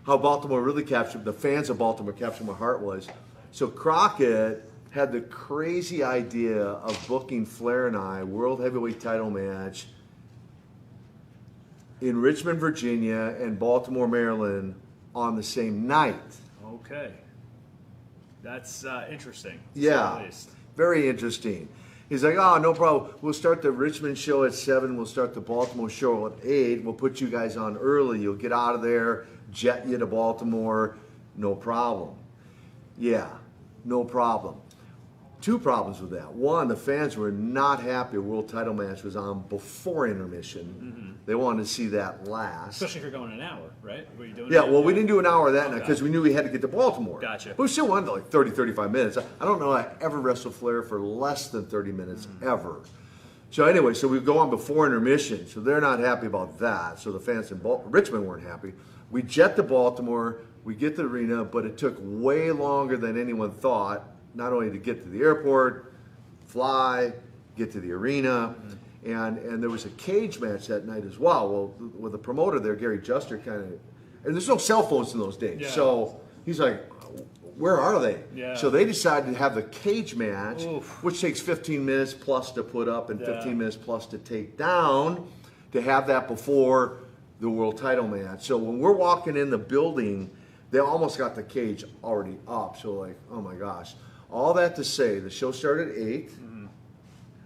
how Baltimore really captured, the fans of Baltimore captured my heart was, so Crockett had the crazy idea of booking Flair and I World Heavyweight title match in Richmond, Virginia and Baltimore, Maryland on the same night. Okay. That's interesting. Yeah, very interesting. He's like, oh, no problem. We'll start the Richmond show at 7. We'll start the Baltimore show at 8. We'll put you guys on early. You'll get out of there, jet you to Baltimore. No problem. Yeah, no problem. Two problems with that. One, the fans were not happy a world title match was on before intermission. Mm-hmm. They wanted to see that last. Especially if you're going an hour, right? Were you doing we didn't do an hour that night because we knew we had to get to Baltimore. Gotcha. But we still wanted like 30, 35 minutes. I don't know I ever wrestled Flair for less than 30 minutes ever. So anyway, so we go on before intermission. So they're not happy about that. So the fans in Richmond weren't happy. We jet to Baltimore. We get to the arena, but it took way longer than anyone thought. Not only to get to the airport, fly, get to the arena. and there was a cage match that night as well. Well, with the promoter there, Gary Juster, kind of, and there's no cell phones in those days, Yeah. so he's like, where are they? Yeah. So they decided to have the cage match, Oof. which takes 15 minutes plus to put up and Yeah. 15 minutes plus to take down, to have that before the world title match. So when we're walking in the building, they almost got the cage already up. So like, oh my gosh. All that to say, the show started at 8.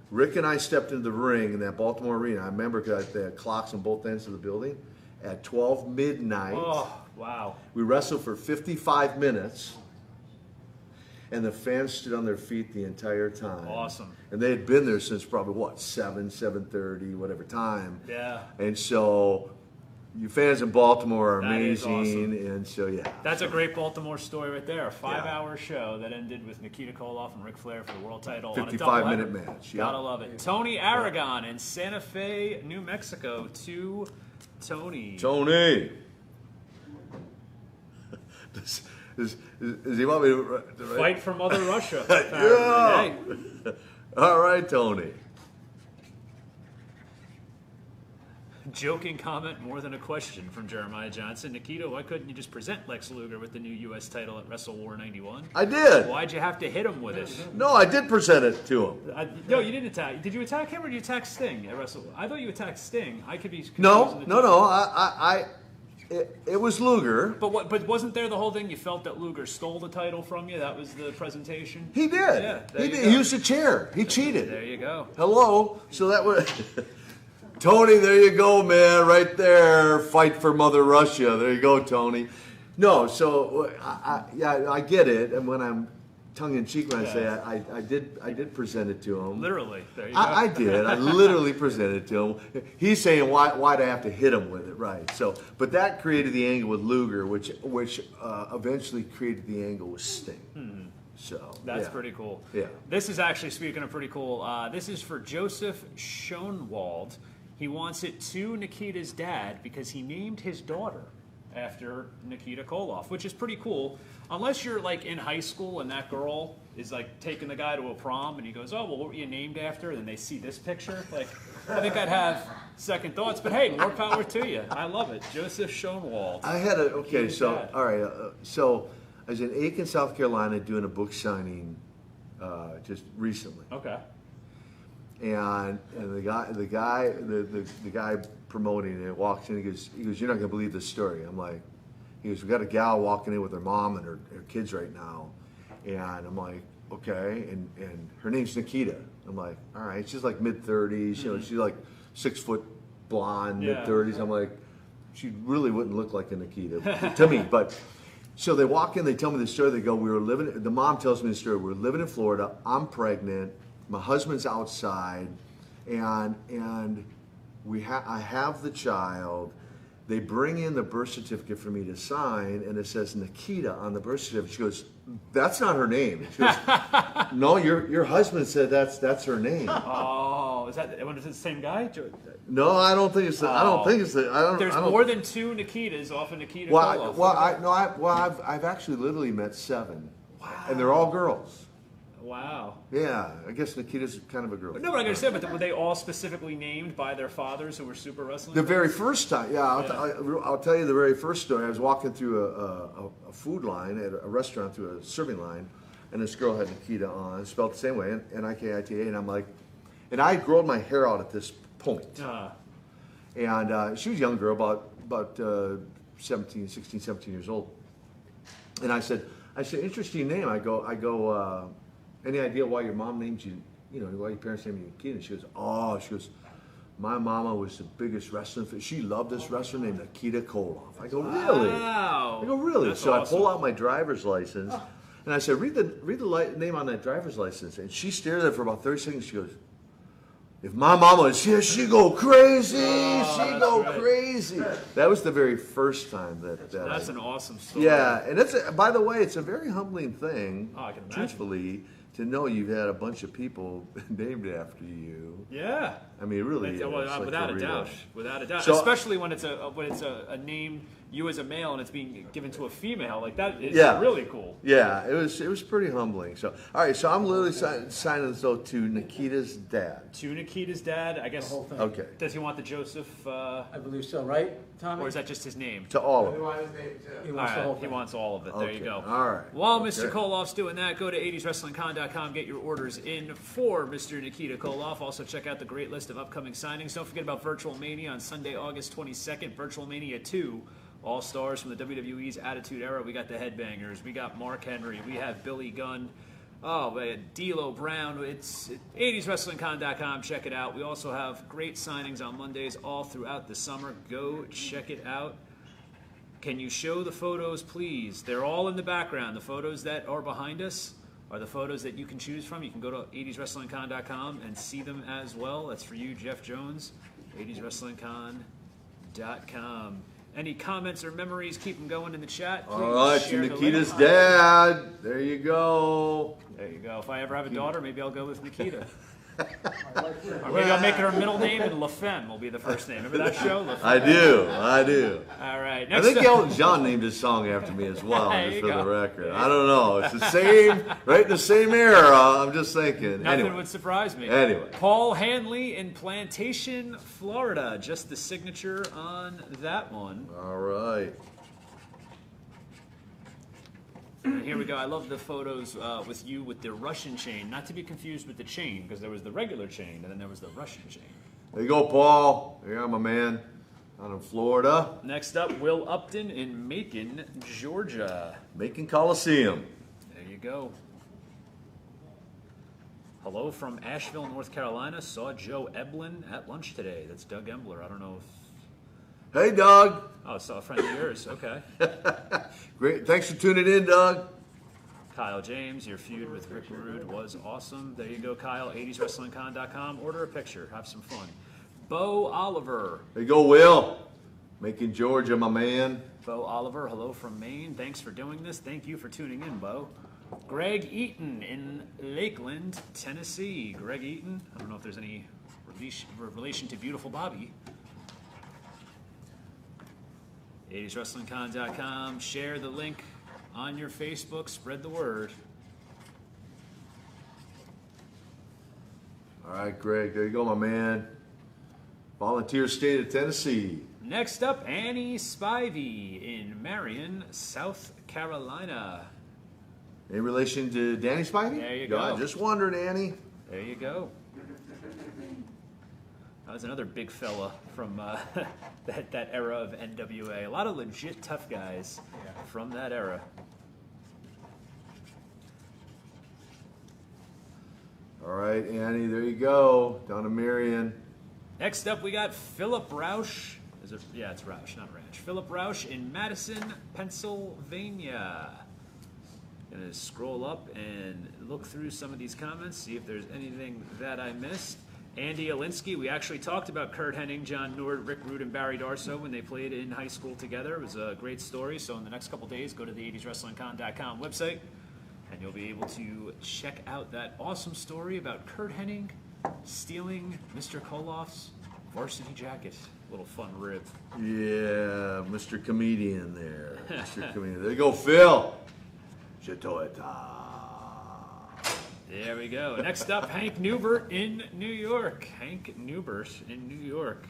Rick and I stepped into the ring in that Baltimore arena. I remember because they had clocks on both ends of the building. At 12 midnight, Oh, wow. we wrestled for 55 minutes. And the fans stood on their feet the entire time. Awesome. And they had been there since probably, 7:30, whatever time. Yeah. And so, you fans in Baltimore are That is amazing. awesome. And so, yeah. That's a great Baltimore story right there. A 5-hour show that ended with Nikita Koloff and Ric Flair for the world title on a 55-minute doubleheader. match. Yeah. Gotta love it. Tony Aragon in Santa Fe, New Mexico to Tony. Tony! Does he want me to write? Fight for Mother Russia. Yeah. Hey. All right, Tony. Joking comment more than a question from Jeremiah Johnson. Nikita, why couldn't you just present Lex Luger with the new U.S. title at Wrestle War 91? I did. Why'd you have to hit him with it? No, I did present it to him. No, you didn't attack. Did you attack him or did you attack Sting at Wrestle? I thought you attacked Sting. I could be confusing No. the two. It was Luger. But wasn't there the whole thing? You felt that Luger stole the title from you. That was the presentation. He did. Yeah, there He you did. go. He used a chair. He cheated. There you go. Hello. So that was Tony. There you go, man. Right there. Fight for Mother Russia. There you go, Tony. No. So I get it. And when I'm tongue in cheek when I say I did present it to him. Literally. There you go. I did. I literally presented it to him. He's saying why'd I have to hit him with it, right? So, but that created the angle with Luger, which eventually created the angle with Sting. So That's yeah. pretty cool. Yeah. This is actually, speaking of pretty cool, this is for Joseph Schoenwald. He wants it to Nikita's dad because he named his daughter after Nikita Koloff, which is pretty cool. Unless you're like in high school and that girl is like taking the guy to a prom and he goes, oh, well, what were you named after? And then they see this picture. Like, I think I'd have second thoughts. But hey, more power to you. I love it. Joseph Schoenwald. I had a okay. Huge So dad. all right. So I was in Aiken, South Carolina, doing a book signing just recently. Okay. And the guy promoting it walks in. He goes, you're not gonna believe this story. I'm like, he goes, we got a gal walking in with her mom and her kids right now, and I'm like, okay, and her name's Nikita. I'm like, all right, she's like mid-30s. You know, she's like 6 foot blonde, Yeah. mid-30s. I'm like, she really wouldn't look like a Nikita to me, but. So they walk in, they tell me the story. They go, the mom tells me the story. We're living in Florida. I'm pregnant. My husband's outside, and I have the child. They bring in the birth certificate for me to sign, and it says Nikita on the birth certificate. She goes, "That's not her name." She goes, "No, your husband said that's her name." Oh, is it the same guy? No, I don't think it's. I don't think it's. There's more than 2 Nikitas off of Nikita Koloff. I've actually literally met 7, and they're all girls. Wow. Yeah, I guess Nikita's kind of a girl. No, but I understand. But were they all specifically named by their fathers who were super wrestling? The very first time, I'll tell you the very first story. I was walking through a food line at a restaurant through a serving line, and this girl had Nikita on, spelled the same way, Nikita, and I'm like, and I had grown my hair out at this point. And she was a young girl, about 16, 17 years old. And I said, interesting name. I go, any idea why your mom named you, why your parents named you Nikita? She goes, my mama was the biggest wrestling fan. She loved this wrestler named Nikita Koloff. I go, really? Wow. I go, really? That's So awesome. I pull out my driver's license, and I said, read the name on that driver's license. And she stared at it for about 30 seconds. She goes, if my mama is here, she go crazy. She go crazy. That was the very first time that. That's an awesome story. Yeah, and by the way, it's a very humbling thing. Oh, I can imagine. Truthfully, to know you've had a bunch of people named after you. Yeah. I mean, it really is. Well, without a doubt. Without a doubt. So, especially when it's a name, you as a male, and it's being given to a female. Like, that is really cool. Yeah, it was pretty humbling. So, all right, so I'm literally signing this though to Nikita's dad. To Nikita's dad, I guess. The whole thing. Okay. Does he want the Joseph, I believe so, right, Tommy? or is that just his name? To all You of them. want his name He too. wants the All whole right, he thing. wants all of it. There you Okay, go. all right. While Mr. Okay. Koloff's doing that, go to 80swrestlingcon.com, get your orders in for Mr. Nikita Koloff. Also, check out the great list of upcoming signings. Don't forget about Virtual Mania on Sunday, August 22nd. Virtual Mania 2. All stars from the WWE's Attitude Era. We got the Headbangers. We got Mark Henry. We have Billy Gunn. Oh, man, D'Lo Brown. It's 80swrestlingcon.com. Check it out. We also have great signings on Mondays all throughout the summer. Go check it out. Can you show the photos, please? They're all in the background. The photos that are behind us are the photos that you can choose from. You can go to 80swrestlingcon.com and see them as well. That's for you, Jeff Jones. 80swrestlingcon.com. Any comments or memories, keep them going in the chat. Please All right, to share the Nikita's link. dad. There you go. There you go. If I ever have a daughter, maybe I'll go with Nikita. Or maybe I'll make her middle name, and La Femme will be the first name. Remember that show? La Femme? I do. All right. I Next think up- Elton John named his song after me as well, There just you for the go. record. I don't know. It's the same, right in the same era. I'm just thinking. Nothing Anyway. would surprise me. Anyway. Paul Hanley in Plantation, Florida. Just the signature on that one. All right. And here we go. I love the photos with you with the Russian chain. Not to be confused with the chain, because there was the regular chain, and then there was the Russian chain. There you go, Paul. There you are, my man. Out in Florida. Next up, Will Upton in Macon, Georgia. Macon Coliseum. There you go. Hello from Asheville, North Carolina. Saw Joe Eblin at lunch today. That's Doug Embler. I don't know if... Hey, Doug. Oh, saw a friend of yours. Okay. Great. Thanks for tuning in, Doug. Kyle James, your feud with Rick Rude was awesome. There you go, Kyle. 80swrestlingcon.com. Order a picture. Have some fun. Bo Oliver. There you go, Will. Macon, Georgia, my man. Bo Oliver, hello from Maine. Thanks for doing this. Thank you for tuning in, Bo. Greg Eaton in Lakeland, Tennessee. Greg Eaton. I don't know if there's any relation to Beautiful Bobby. 80swrestlingcon.com. Share the link on your Facebook. Spread the word. All right, Greg. There you go, my man. Volunteer state of Tennessee. Next up, Annie Spivey in Marion, South Carolina. In relation to Danny Spivey? There you Yeah, go. just wondered, Annie. There you go. That was another big fella from that era of NWA. A lot of legit tough guys from that era. All right, Annie, there you go. Down to Marion. Next up, we got Phillip Roush. Is it? Yeah, it's Roush, not Ranch. Phillip Roush in Madison, Pennsylvania. Gonna scroll up and look through some of these comments, see if there's anything that I missed. Andy Alinsky, we actually talked about Kurt Hennig, John Nord, Rick Rude, and Barry Darso when they played in high school together. It was a great story. So in the next couple days, go to the 80swrestlingcon.com website, and you'll be able to check out that awesome story about Kurt Hennig stealing Mr. Koloff's varsity jacket. Little fun rib. Yeah, Mr. Comedian there. Mr. Comedian. There you go, Phil. Chitoeta. There we go. Next up, Hank Newbert in New York. Hank Newbert in New York.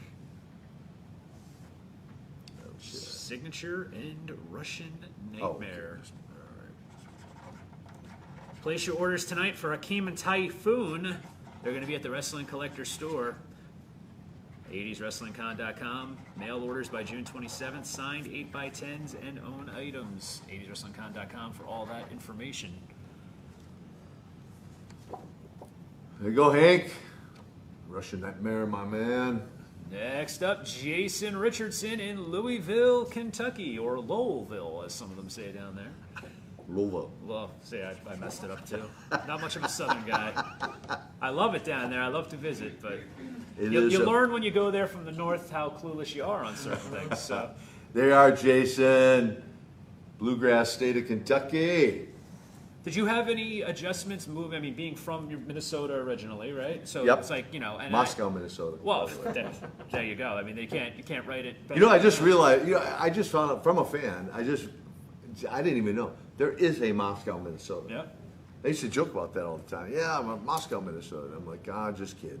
Signature and Russian Nightmare. All right. Place your orders tonight for Hakeem and Typhoon. They're going to be at the Wrestling Collector store. 80swrestlingcon.com. Mail orders by June 27th. Signed 8x10s and own items. 80swrestlingcon.com for all that information. There you go, Hank. Russian Nightmare, my man. Next up, Jason Richardson in Louisville, Kentucky, or Lowellville, as some of them say down there. Louisville. Well, see, I messed it up too. Not much of a Southern guy. I love it down there. I love to visit, but you learn when you go there from the north how clueless you are on certain things. So. There you are, Jason. Bluegrass state of Kentucky. Did you have any adjustments moving? I mean, being from Minnesota originally, right? So Yep. it's like, you know, and Moscow, Minnesota. well, there you go. I mean, you can't write it. You know, I just realized. You know, I just found out from a fan. I didn't even know there is a Moscow, Minnesota. Yeah. They used to joke about that all the time. Yeah, I'm a Moscow, Minnesota. I'm like, just kidding.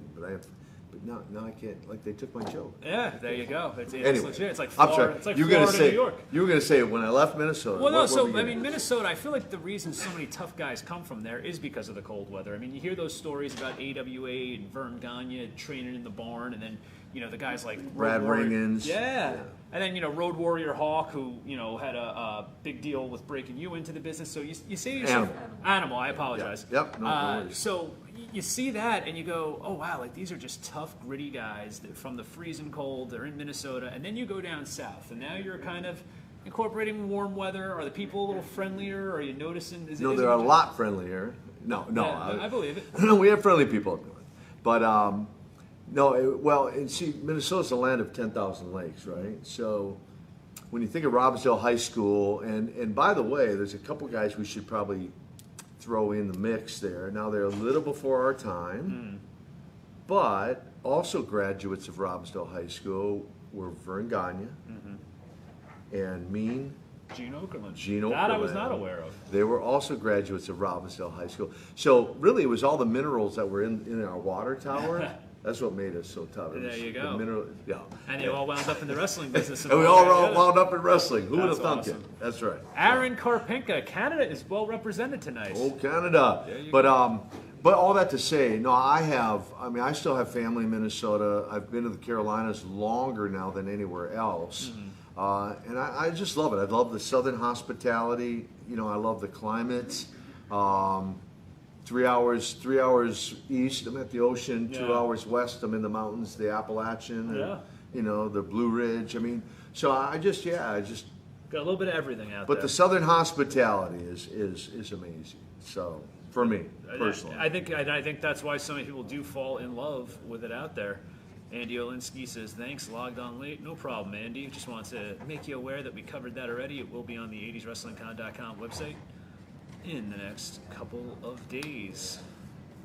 But no, I can't. Like, they took my joke. Yeah, there you go. It's Anyway, legit. It's like I'm Florida. sorry. It's like You were Florida, gonna say New York. you were going to say when I left Minnesota. Well, no. what So were we I gonna- mean, Minnesota. I feel like the reason so many tough guys come from there is because of the cold weather. I mean, you hear those stories about AWA and Vern Gagne training in the barn, and then you know the guys like Brad Road Warrior- Ringens. Yeah. And then, you know, Road Warrior Hawk, who, you know, had a big deal with breaking you into the business. So you say to yourself, Animal, I apologize. Yep, no worries. So you see that and you go, oh, wow, like these are just tough, gritty guys that from the freezing cold. They're in Minnesota. And then you go down south, and now you're kind of incorporating warm weather. Are the people a little friendlier? Are you noticing? No, they're a lot friendlier. No. Yeah, I believe it. No, we have friendly people up north. But, and see, Minnesota's a land of 10,000 lakes, right? So when you think of Robbinsdale High School, and by the way, there's a couple guys we should probably throw in the mix there. Now, they're a little before our time, but also graduates of Robbinsdale High School were Vern Gagne and Mean Gene Okerlund. Gene That I was Okerlund. not aware of. They were also graduates of Robbinsdale High School. So really, it was all the minerals that were in our water tower. That's what made us so tough. It There was you the go. yeah. And you all wound up in the wrestling business. And we all wound up in wrestling. Who would have That's thunk awesome. it? That's right. Aaron Karpenka, Canada is well represented tonight. Oh, Canada. There you But all that to say, no, I still have family in Minnesota. I've been to the Carolinas longer now than anywhere else. And I just love it. I love the southern hospitality. You know, I love the climate. 3 hours east, I'm at the ocean. 2 Yeah. hours west, I'm in the mountains, the Appalachian. Yeah. You know, the Blue Ridge. I mean, so I just Got a little bit of everything out but there. the southern hospitality is amazing. So for me personally, I think that's why so many people do fall in love with it out there. Andy Olinsky says, thanks, logged on late. No problem, Andy. Just wants to make you aware that we covered that already. It will be on the 80swrestlingcon.com website in the next couple of days.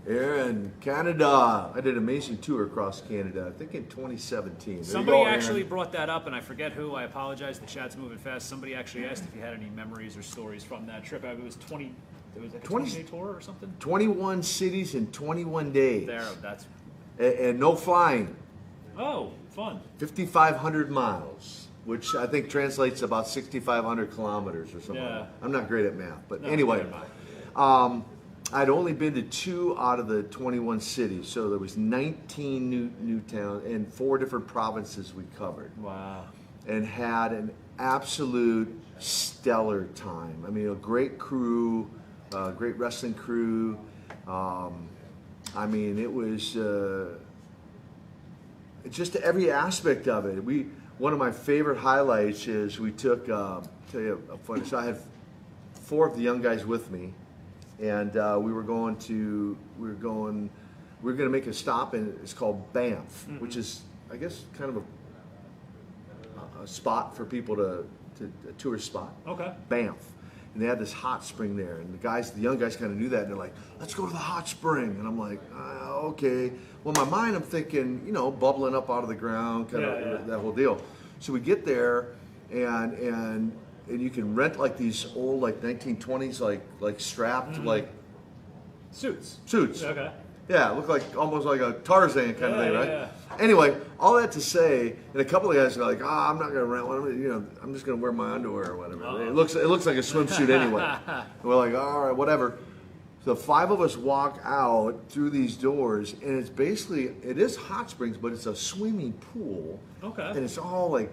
here in Canada, I did an amazing tour across Canada. I think in 2017. There you Somebody go, Aaron. actually brought that up, and I forget who. I apologize. The chat's moving fast. Somebody actually asked if you had any memories or stories from that trip. It was 20. It was like a 20-day tour or something. 21 cities in 21 days. There, that's. And no flying. Oh, fun. 5,500 miles, which I think translates to about 6,500 kilometers or something. Yeah. I'm not great at math, but No, anyway. neither am I'd only been to 2 out of the 21 cities, so there was 19 new towns and 4 different provinces we covered, Wow. and had an absolute stellar time. I mean, a great crew, great wrestling crew. I mean, it was just every aspect of it. One of my favorite highlights is we took. Tell you a funny. So I had 4 of the young guys with me, and we were going to make a stop, and it's called Banff, which is, I guess, kind of a spot for people to a tourist spot. Okay. Banff. And they had this hot spring there, and the young guys kind of knew that, and they're like, "Let's go to the hot spring." And I'm like, "Okay." Well, in my mind, I'm thinking, bubbling up out of the ground, kind of that whole deal. So we get there, and you can rent like these old 1920s like strapped like Suits. Okay. Yeah, it looked like almost like a Tarzan kind of thing, right? Yeah. Anyway, all that to say, and a couple of guys are like, I'm not gonna rent one. I'm just gonna wear my underwear or whatever. It looks like a swimsuit anyway. And we're like, all right, whatever. So 5 of us walk out through these doors, and it is hot springs, but it's a swimming pool. Okay. And it's all like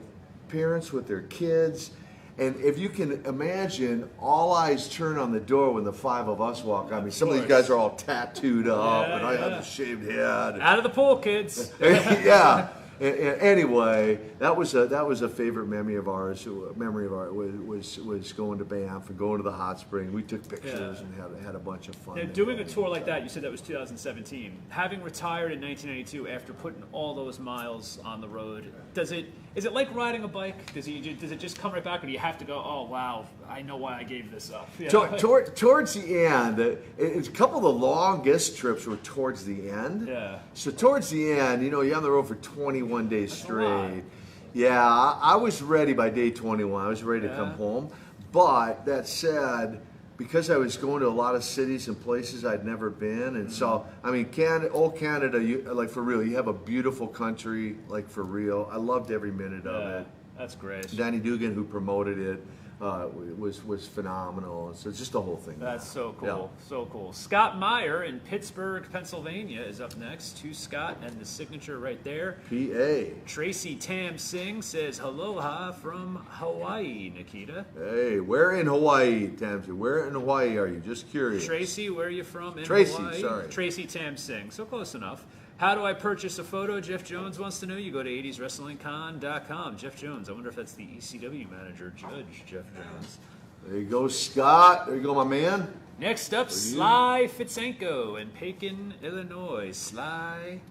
parents with their kids. And if you can imagine, all eyes turn on the door when the 5 of us walk. I mean, some of these guys are all tattooed up, and I have a shaved head. Out of the pool, kids. Yeah. Anyway, that was a favorite memory of ours. Was going to Banff and going to the hot spring. We took pictures and had a bunch of fun. Now, doing a tour like that, you said that was 2017. Having retired in 1992 after putting all those miles on the road, is it like riding a bike? Does it just come right back, or do you have to go, oh wow, I know why I gave this up? Towards the end, a couple of the longest trips were towards the end. Yeah. So towards the end, you're on the road for 21 days straight. Yeah, I was ready by day 21. I was ready to come home. But that said, because I was going to a lot of cities and places I'd never been, and so I mean, Canada, like for real, you have a beautiful country, like for real. I loved every minute of it. That's great. Danny Dugan, who promoted it, was phenomenal. So it's just the whole thing. That's so cool. Yeah. So cool. Scott Meyer in Pittsburgh, Pennsylvania is up next. To Scott and the signature right there. PA. Tracy Tam Singh says, aloha from Hawaii, Nikita. Hey, where in Hawaii, Tamsi? Where in Hawaii are you? Just curious. Tracy, where are you from in Tracy, Hawaii? sorry. Tracy Tam Singh. So close enough. How do I purchase a photo? Jeff Jones wants to know. You go to 80swrestlingcon.com. Jeff Jones. I wonder if that's the ECW manager, Judge Jeff Jones. There you go, Scott. There you go, my man. Next up, Sly Fitzenko in Pekin, Illinois. Sly.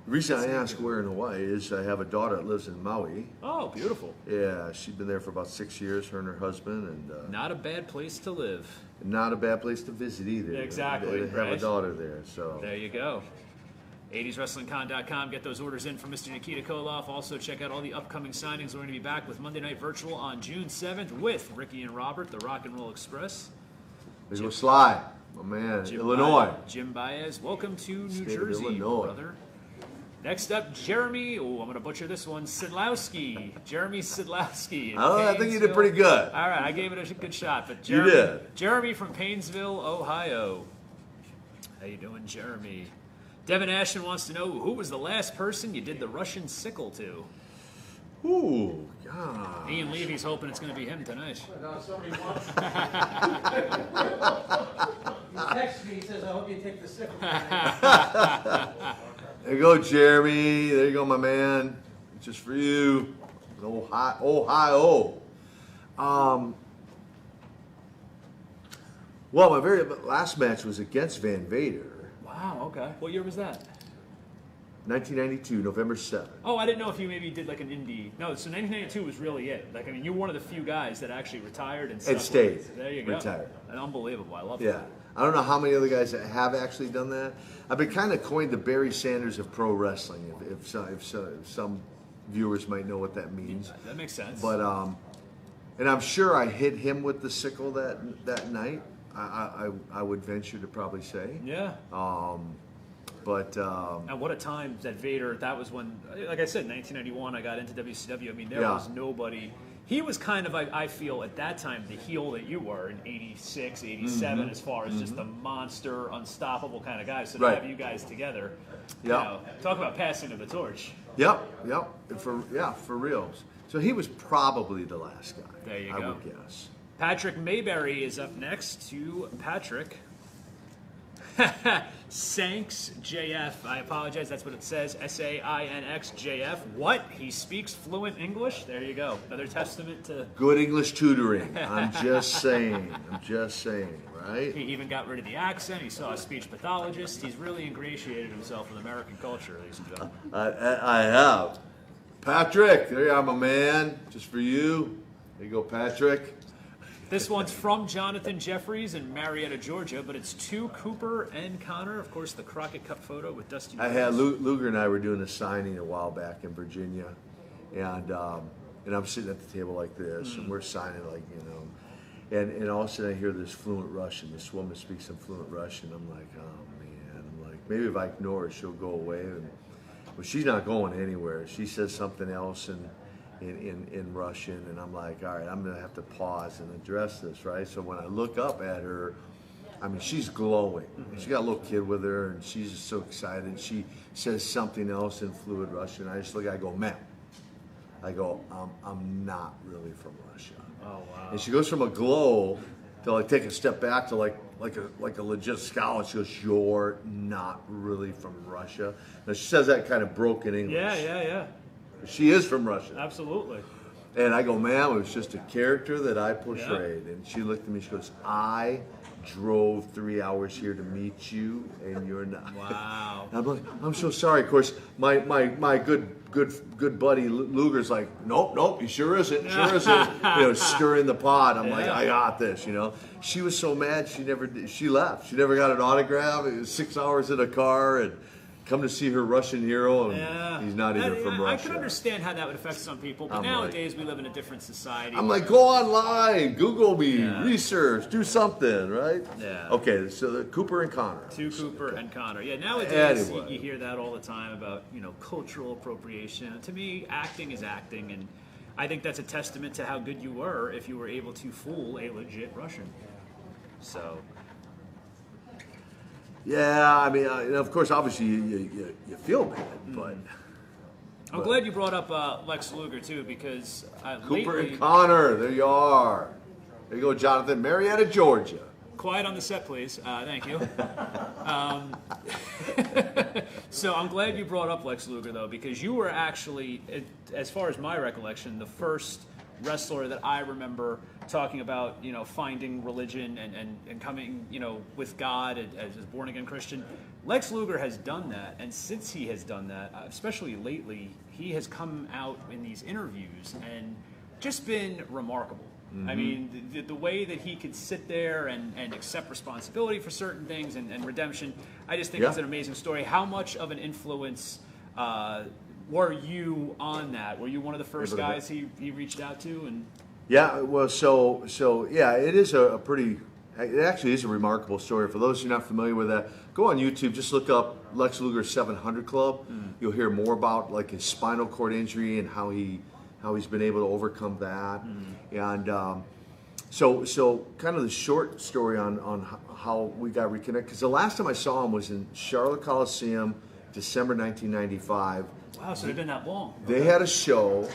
The reason I ask where in Hawaii is I have a daughter that lives in Maui. Oh, beautiful. Yeah, she's been there for about 6 years, her and her husband. And Not a bad place to live. not a bad place to visit either. Exactly, They have right. a daughter there, so. There you go. 80swrestlingcon.com. Get those orders in from Mr. Nikita Koloff. Also, check out all the upcoming signings. We're going to be back with Monday Night Virtual on June 7th with Ricky and Robert, the Rock and Roll Express. There you go, Sly, my man, Illinois. Jim Baez, welcome to New State of Jersey, Illinois. brother. Next up, Jeremy. Oh, I'm going to butcher this one. Sidlowski. Jeremy Sidlowski. I think you did pretty good. All right, I gave it a good shot. But You Jeremy, did. Jeremy from Painesville, Ohio. How you doing, Jeremy? Devin Ashton wants to know, who was the last person you did the Russian sickle to? Ooh, God. Ian Levy's hoping it's going to be him tonight. No, somebody wants. He texts me, he says, I hope you take the sickle. There you go, Jeremy. There you go, my man. Just for you. Ohio. Well, my very last match was against Van Vader. Wow, okay. What year was that? 1992, November 7th. Oh, I didn't know if you maybe did like an indie. No, so 1992 was really it. Like, I mean, you're one of the few guys that actually retired and stuck with stayed. it. There you go. Retired. Unbelievable. I love Yeah. that. I don't know how many other guys that have actually done that. I've been kind of coined the Barry Sanders of pro wrestling, if some viewers might know what that means. That makes sense. But and I'm sure I hit him with the sickle that night. I would venture to probably say. Yeah. But And what a time that Vader, that was when, like I said, 1991, I got into WCW. I mean, there was nobody. He was kind of, I feel, at that time, the heel that you were in 86, 87, as far as just the monster, unstoppable kind of guy. So to have you guys together, you know, talk about passing of the torch. Yep. For real. So he was probably the last guy. There you I go. would guess. Patrick Mayberry is up next. To Patrick. Sanks JF. I apologize. That's what it says. SAINX JF. What? He speaks fluent English? There you go. Another testament to. Good English tutoring. I'm just saying, right? He even got rid of the accent. He saw a speech pathologist. He's really ingratiated himself with American culture, ladies and gentlemen. I have. Patrick, there you are, my man. Just for you. There you go, Patrick. This one's from Jonathan Jeffries in Marietta, Georgia, but it's to Cooper and Connor. Of course, the Crockett Cup photo with Dusty. I had Luger and I were doing a signing a while back in Virginia, and I'm sitting at the table like this, and we're signing like, and all of a sudden I hear this fluent Russian. This woman speaks some fluent Russian. I'm like, oh man. I'm like, maybe if I ignore her, she'll go away. But she's not going anywhere. She says something else in Russian, and I'm like, all right, I'm gonna have to pause and address this, right? So when I look up at her, I mean, she's glowing. She got a little kid with her, and she's just so excited. She says something else in fluid Russian. I just look, I go, ma'am. I go, I'm not really from Russia. Oh wow! And she goes from a glow to like take a step back to like a legit scowl. She goes, you're not really from Russia. Now she says that kind of broken English. Yeah. She is from Russia. Absolutely. And I go, ma'am, it was just a character that I portrayed. And she looked at me, she goes, I drove 3 hours here to meet you, and you're not. Wow. And I'm like, I'm so sorry. Of course, my good buddy Luger's like, nope, he sure isn't, stirring the pot. I'm like, I got this, She was so mad, she left. She never got an autograph. It was 6 hours in a car, and come to see her Russian hero, and he's not even from Russia. I can understand how that would affect some people, but nowadays we live in a different society. I'm like, go online, Google me, research, do something, right? Yeah. Okay, so Cooper and Connor. Cooper and Connor. Yeah, nowadays Anyway. you hear that all the time about, cultural appropriation. To me, acting is acting, and I think that's a testament to how good you were if you were able to fool a legit Russian. So... Yeah, I mean, of course, obviously you feel bad, but... I'm glad you brought up Lex Luger, too, because Cooper lately... and Connor, there you are. There you go, Jonathan. Marietta, Georgia. Quiet on the set, please. Thank you. So I'm glad you brought up Lex Luger, though, because you were actually, as far as my recollection, the first wrestler that I remember talking about, finding religion and coming, with God as a born-again Christian. Lex Luger has done that, and since he has done that, especially lately, he has come out in these interviews and just been remarkable. Mm-hmm. I mean, the way that he could sit there and accept responsibility for certain things and redemption, I just think it's an amazing story. How much of an influence were you on that? Were you one of the first guys he reached out to? And yeah, well, so yeah, it is it actually is a remarkable story. For those who are not familiar with that, go on YouTube, just look up Lex Luger 700 Club. You'll hear more about like his spinal cord injury and how he's been able to overcome that. And so kind of the short story on how we got reconnected, because the last time I saw him was in Charlotte Coliseum, December 1995. Wow, so they've been that long. They had a show,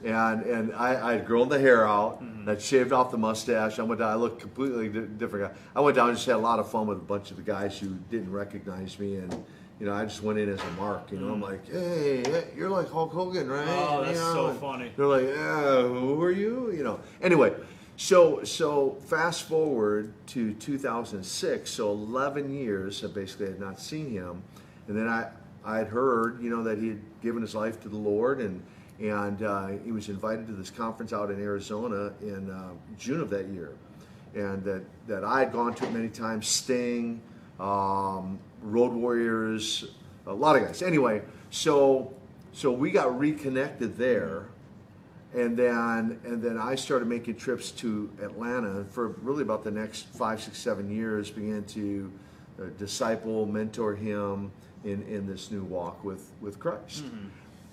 and I had grown the hair out, and I'd shaved off the mustache. I went down, I looked completely different guy. I went down and just had a lot of fun with a bunch of the guys who didn't recognize me, and I just went in as a mark. I'm like, hey, you're like Hulk Hogan, right? Oh, that's so funny. They're like, yeah, who are you? Anyway, so fast forward to 2006. So 11 years I basically had not seen him, and then I had heard, that he had given his life to the Lord, and he was invited to this conference out in Arizona in June of that year, and that I had gone to it many times. Sting, Road Warriors, a lot of guys. Anyway, so we got reconnected there, and then I started making trips to Atlanta for really about the next 5, 6, 7 years. Began to disciple, mentor him in this new walk with Christ.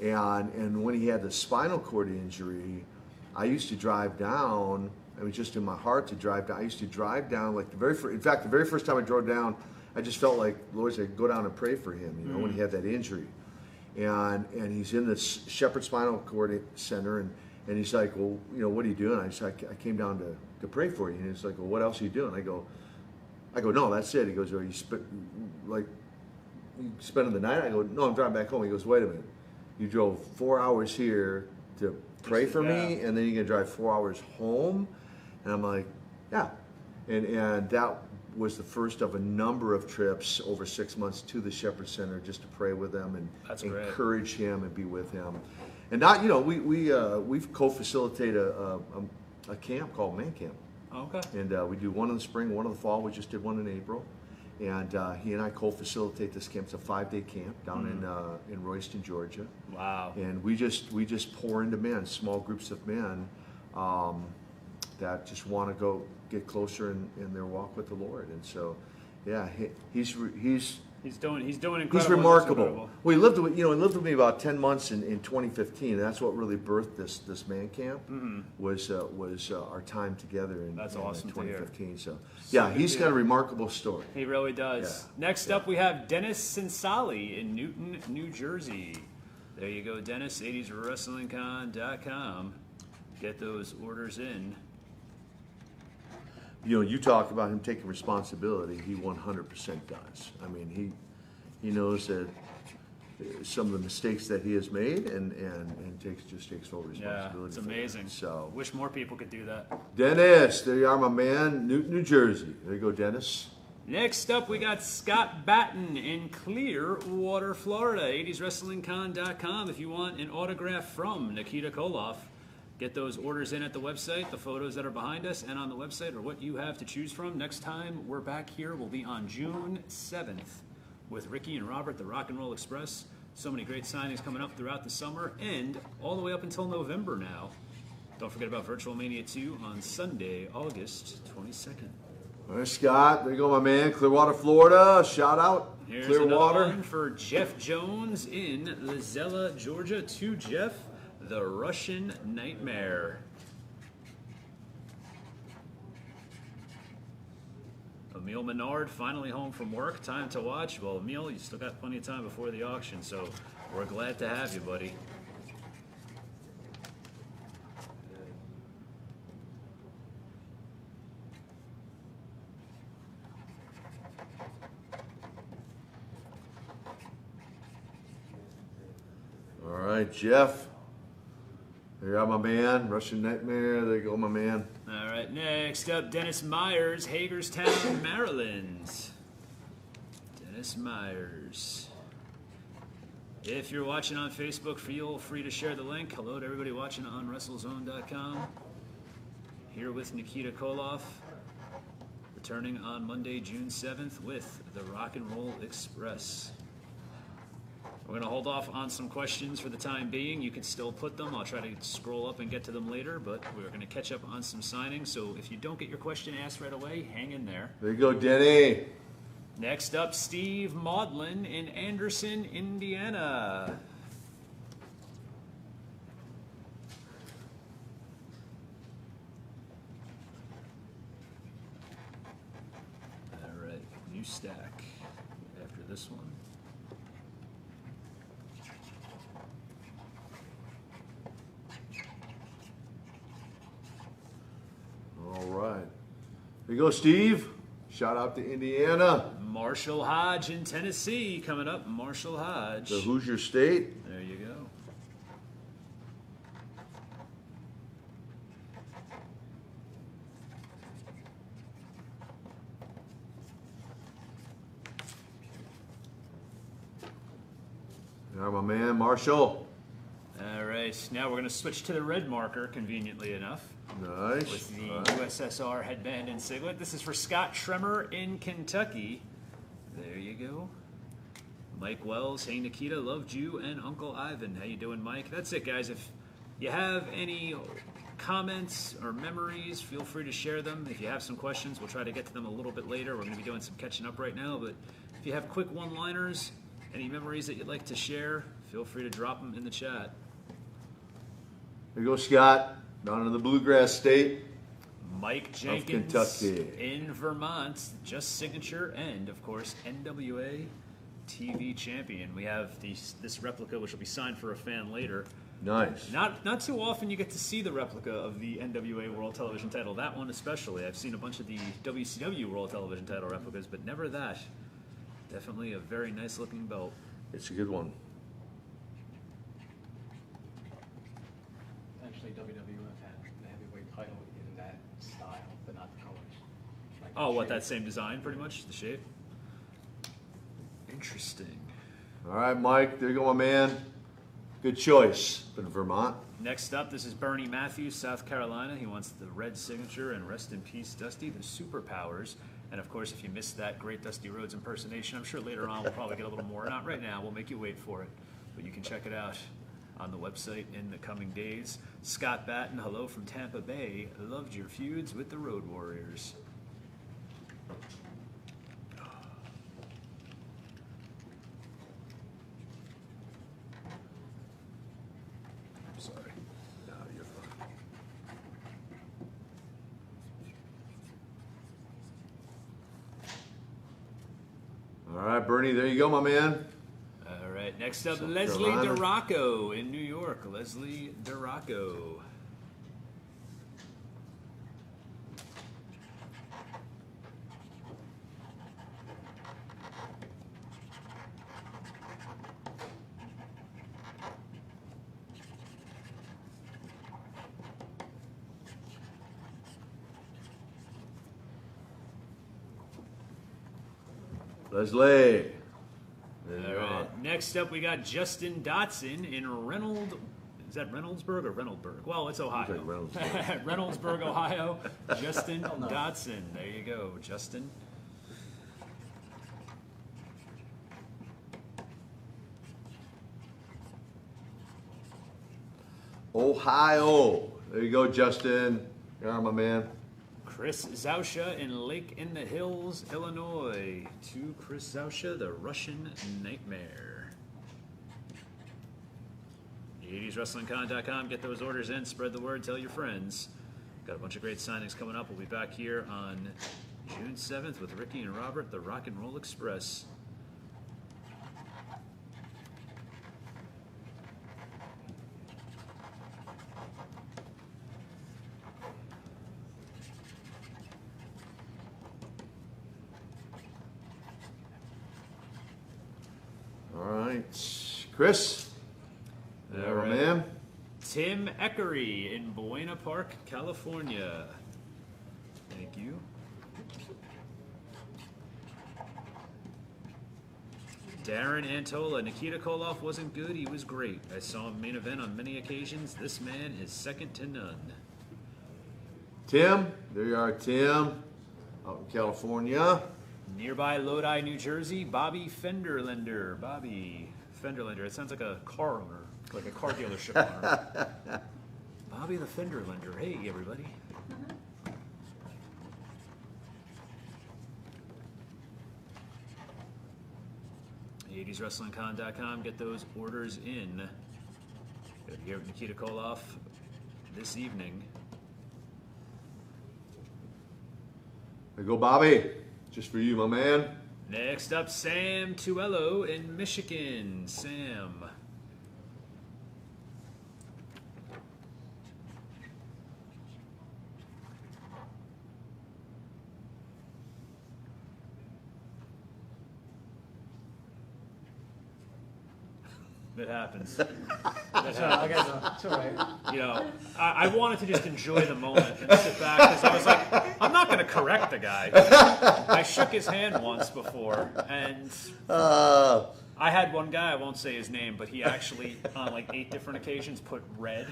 And when he had the spinal cord injury, I used to drive down. It was just in my heart to drive down. I used to drive down like the very first time I drove down, I just felt like the Lord said, go down and pray for him, when he had that injury. And he's in this Shepherd Spinal Cord Center, and he's like, well, what are you doing? I said, I came down to pray for you. And he's like, well, what else are you doing? I go, no, that's it. He goes, are you spending the night? I go, no, I'm driving back home. He goes, wait a minute. You drove 4 hours here to pray for me, and then you're going to drive 4 hours home? And I'm like, yeah. And that was the first of a number of trips over 6 months to the Shepherd Center just to pray with them and encourage him and be with him. And not, we've co-facilitated a camp called Man Camp. Okay. And we do one in the spring, one in the fall. We just did one in April. And he and I co-facilitate this camp. It's a 5-day camp down in Royston, Georgia. Wow. And we just pour into men, small groups of men that just want to go get closer in their walk with the Lord. And so, yeah, he's doing incredible. He's remarkable. Well, he lived with me about 10 months in 2015. And that's what really birthed this Man Camp. Was our time together in awesome 2015. So yeah, he's got a remarkable story. He really does. Yeah. Next up, we have Dennis Sinsali in Newton, New Jersey. There you go, Dennis. 80swrestlingcon.com. Get those orders in. You talk about him taking responsibility. He 100% does. I mean, he knows that some of the mistakes that he has made and takes full responsibility. Yeah, it's for amazing. that. So, wish more people could do that. Dennis, there you are, my man, Newton, New Jersey. There you go, Dennis. Next up, we got Scott Batten in Clearwater, Florida. 80swrestlingcon.com if you want an autograph from Nikita Koloff. Get those orders in at the website. The photos that are behind us and on the website are what you have to choose from. Next time we're back here will be on June 7th with Ricky and Robert, the Rock and Roll Express. So many great signings coming up throughout the summer and all the way up until November now. Don't forget about Virtual Mania 2 on Sunday, August 22nd. All right, Scott, there you go, my man. Clearwater, Florida. Shout out. Here's Clearwater. another one for Jeff Jones in Lizella, Georgia. To Jeff, the Russian Nightmare. Emil Menard finally home from work. Time to watch. Well, Emil, you still got plenty of time before the auction, so we're glad to have you, buddy. All right, Jeff. There you are, my man. Russian Nightmare. There you go, my man. All right, next up, Dennis Myers, Hagerstown, Maryland. Dennis Myers. If you're watching on Facebook, feel free to share the link. Hello to everybody watching on WrestleZone.com. Here with Nikita Koloff, returning on Monday, June 7th with the Rock and Roll Express. We're going to hold off on some questions for the time being. You can still put them. I'll try to scroll up and get to them later, but we're going to catch up on some signings. So if you don't get your question asked right away, hang in there. There you go, Denny. Next up, Steve Maudlin in Anderson, Indiana. All right, new stack after this one. All right. There you go, Steve. Shout out to Indiana. Marshall Hodge in Tennessee coming up. Marshall Hodge. The Hoosier State. There you go. There, my man, Marshall. All right, now we're going to switch to the red marker, conveniently enough, Nice. with the All right. USSR headband and siglet. This is for Scott Tremor in Kentucky. There you go. Mike Wells, hey Nikita, loved you, and Uncle Ivan. How you doing, Mike? That's it, guys. If you have any comments or memories, feel free to share them. If you have some questions, we'll try to get to them a little bit later. We're going to be doing some catching up right now, but if you have quick one-liners, any memories that you'd like to share, feel free to drop them in the chat. There you go, Scott. Down in the Bluegrass State. Mike Jenkins Kentucky. in Vermont, just signature, and of course NWA TV champion. We have this replica, which will be signed for a fan later. Nice. Not too often you get to see the replica of the NWA World Television title. That one especially. I've seen a bunch of the WCW World Television title replicas, but never that. Definitely a very nice looking belt. It's a good one. Actually, WWF had the heavyweight title in that style, but not the colors. Like Oh, the what, shape. that same design pretty much? The shape? Interesting. All right, Mike. There you go, my man. Good choice. Been in Vermont. Next up, this is Bernie Matthews, South Carolina. He wants the red signature and rest in peace, Dusty, the superpowers. And of course, if you missed that great Dusty Rhodes impersonation, I'm sure later on we'll probably get a little more. Not right now, we'll make you wait for it. But you can check it out on the website in the coming days. Scott Batten, hello from Tampa Bay. Loved your feuds with the Road Warriors. Sorry. No, you're fine. All right, Bernie. There you go, my man. All right, next up, South Leslie Carolina. DeRocco in New York. Leslie DeRocco. Leslie. There All you are. right. Next up, we got Justin Dotson in Is that Reynoldsburg or Reynoldburg? Well, it's Ohio. Looks like Reynoldsburg. Reynoldsburg, Ohio. Justin Dotson. There you go, Justin. Ohio. There you go, Justin. You are my man. Chris Zausha in Lake in the Hills, Illinois. To Chris Zausha, the Russian Nightmare. 80swrestlingcon.com. Get those orders in. Spread the word. Tell your friends. Got a bunch of great signings coming up. We'll be back here on June 7th with Ricky and Robert, the Rock and Roll Express. All right. Chris. There, my man. Tim Eckery in Buena Park, California. Thank you. Darren Antola. Nikita Koloff wasn't good. He was great. I saw him main event on many occasions. This man is second to none. Tim. There you are, Tim. Out in California. Nearby Lodi, New Jersey, Bobby Fenderlender. Bobby Fenderlender. It sounds like a car owner, like a car dealership owner. Bobby the Fenderlender. Hey, everybody. #80swrestlingcon.com. Get those orders in. Gonna be here with Nikita Koloff this evening. There you go, Bobby. Just for you, my man. Next up, Sam Tuello in Michigan. Sam. It happens. It's all right. You know, I wanted to just enjoy the moment and sit back because I was like, I'm not going to correct the guy. I shook his hand once before, and I had one guy, I won't say his name, but he actually, on like 8 different occasions, put red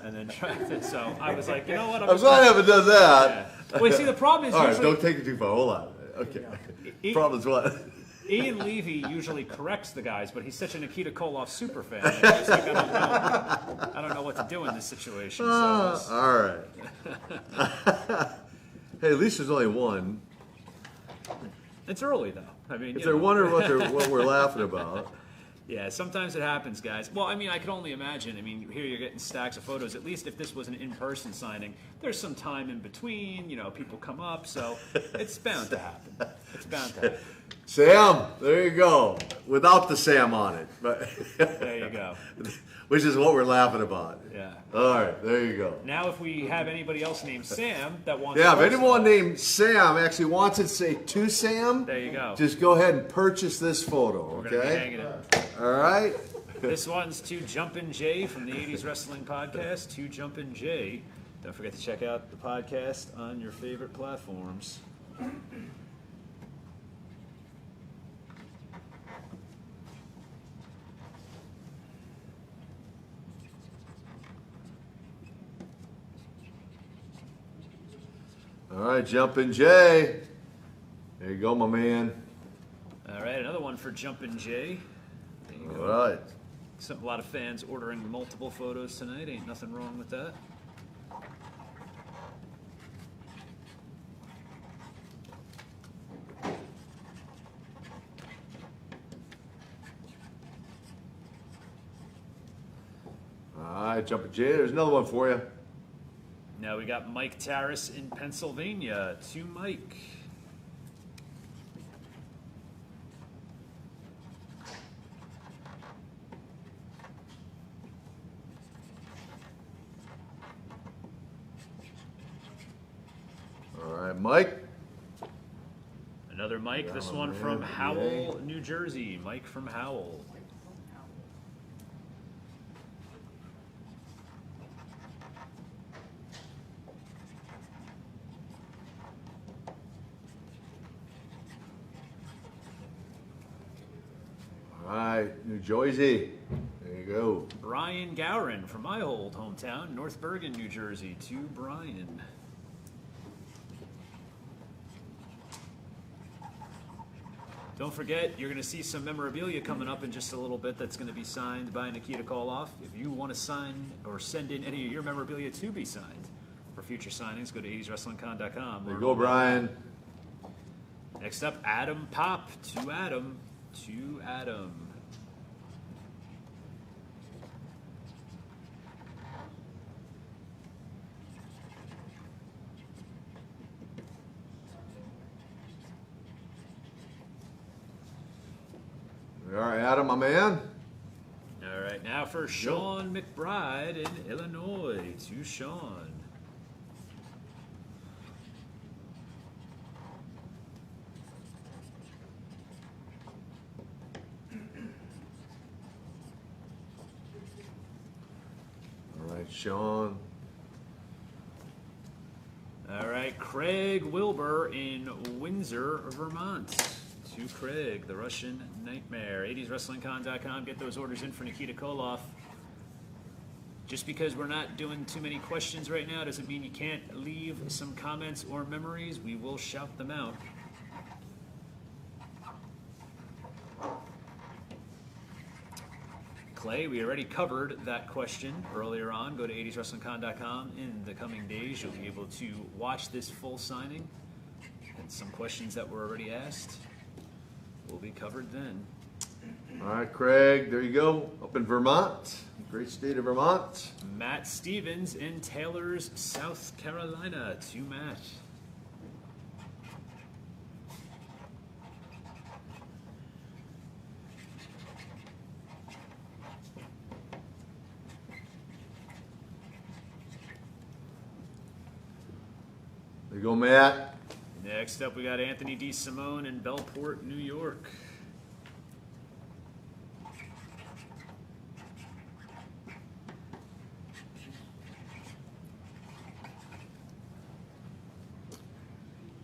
and then tried it. So I was like, you know what? I'm glad I haven't done that. Yeah. Well, you see, the problem is All right, usually don't take it too far. Hold on. Okay. Problem's what? Ian Levy usually corrects the guys, but he's such a Nikita Koloff super fan. It's like, I don't know what to do in this situation. So All right. Hey, at least there's only one. it's early, though. I mean, If you they're know. wondering what we're laughing about. Yeah, sometimes it happens, guys. Well, I mean, I can only imagine. I mean, here you're getting stacks of photos. At least if this was an in-person signing, there's some time in between. You know, people come up, so it's bound to happen. It's bound to happen. Sam, there you go. Without the Sam on it. But There you go. which is what we're laughing about. Yeah. All right, there you go. Now, if we have anybody else named Sam that wants Yeah, to if post anyone it, named Sam actually wants it to say to Sam, there you go. just go ahead and purchase this photo, We're going to be okay? hanging it. All right? This one's to Jumpin' Jay from the 80s Wrestling Podcast. To Jumpin' Jay. Don't forget to check out the podcast on your favorite platforms. All right, Jumpin' Jay. There you go, my man. All right, another one for Jumpin' Jay. There you All go. right. A lot of fans ordering multiple photos tonight. Ain't nothing wrong with that. All right, Jumpin' Jay. There's another one for you. Now we got Mike Tarras in Pennsylvania. To Mike. All right, Mike. Another Mike. This Yeah, one man. from Howell, Yay. New Jersey. Mike from Howell. All right, New Jersey. There you go. Brian Gowron from my old hometown, North Bergen, New Jersey, to Brian. Don't forget, you're going to see some memorabilia coming up in just a little bit that's going to be signed by Nikita Koloff. If you want to sign or send in any of your memorabilia to be signed for future signings, go to 80swrestlingcon.com. There you go, Brian. Next up, Adam Pop to Adam. To Adam. All right, Adam, my man. All right, now for Sean McBride in Illinois. To Sean. All right, Sean. All right, Craig Wilbur in Windsor, Vermont. To Craig, the Russian Nightmare. 80swrestlingcon.com. Get those orders in for Nikita Koloff. Just because we're not doing too many questions right now doesn't mean you can't leave some comments or memories. We will shout them out. Clay, we already covered that question earlier on. Go to 80swrestlingcon.com. In the coming days, you'll be able to watch this full signing. And some questions that were already asked will be covered then. All right, Craig, there you go. Up in Vermont. Great state of Vermont. Matt Stevens in Taylors, South Carolina. To Matt. There you go, Matt. Next up, we got Anthony DeSimone in Bellport, New York.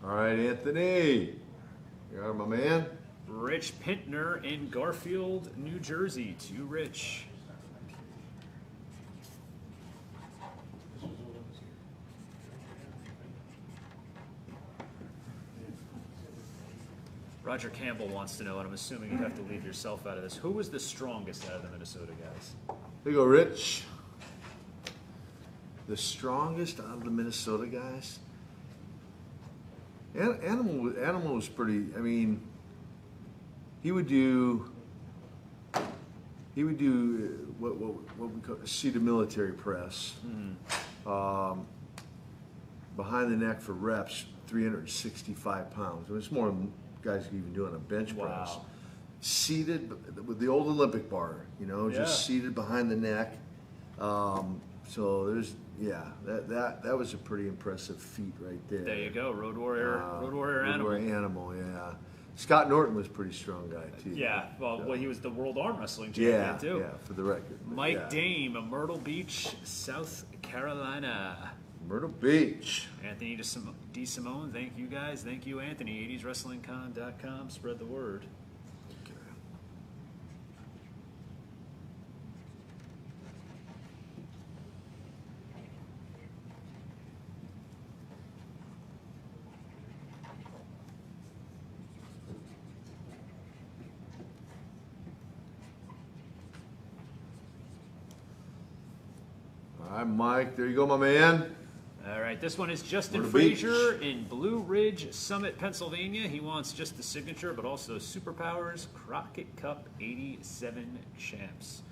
All right, Anthony. You are my man. Rich Pintner in Garfield, New Jersey. To Rich. Roger Campbell wants to know, and I'm assuming you'd have to leave yourself out of this. Who was the strongest out of the Minnesota guys? There you go, Rich. The strongest out of the Minnesota guys? Animal was pretty, I mean, he would do what we call a seated military press. Behind the neck for reps, 365 pounds. It was more than guys could even do on a bench press. Wow. Seated with the old Olympic bar, just seated behind the neck. So there's, that was a pretty impressive feat right there. There you go, Road Warrior Animal. Yeah. Scott Norton was a pretty strong guy too. Yeah, well, he was the World Arm Wrestling Champion too. Yeah, for the record. Mike Dame, Myrtle Beach, South Carolina. Myrtle Beach. Anthony DeSimone, thank you guys. Thank you, Anthony. 80swrestlingcon.com. Spread the word. All right, Mike. There you go, my man. All right, this one is Justin Myrtle Frazier in Blue Ridge Summit, Pennsylvania. He wants just the signature, but also Superpowers Crockett Cup 87 champs.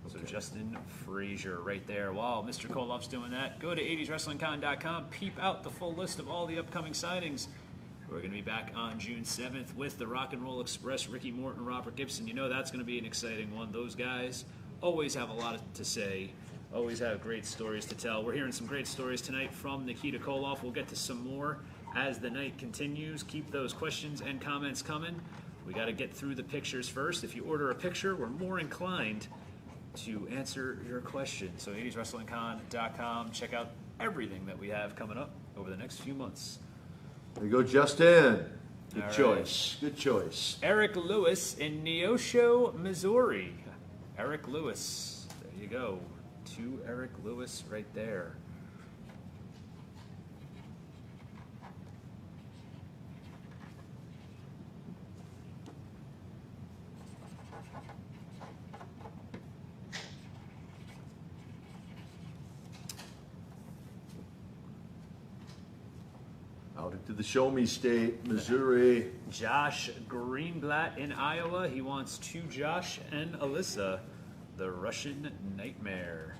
So Justin Frazier right there. While Mr. Koloff's doing that, go to 80swrestlingcon.com. Peep out the full list of all the upcoming signings. We're going to be back on June 7th with the Rock and Roll Express, Ricky Morton, Robert Gibson. You know that's going to be an exciting one. Those guys always have a lot to say. Always have great stories to tell. We're hearing some great stories tonight from Nikita Koloff. We'll get to some more as the night continues. Keep those questions and comments coming. We got to get through the pictures first. If you order a picture, we're more inclined to answer your question. So 80swrestlingcon.com. Check out everything that we have coming up over the next few months. There you go, Justin. Good All choice. Good choice. Eric Lewis in Neosho, Missouri. Eric Lewis. There you go. 2 Eric Lewis right there. Out into the Show Me State, Missouri. Josh Greenblatt in Iowa. He wants 2 Josh and Alyssa, the Russian Nightmare.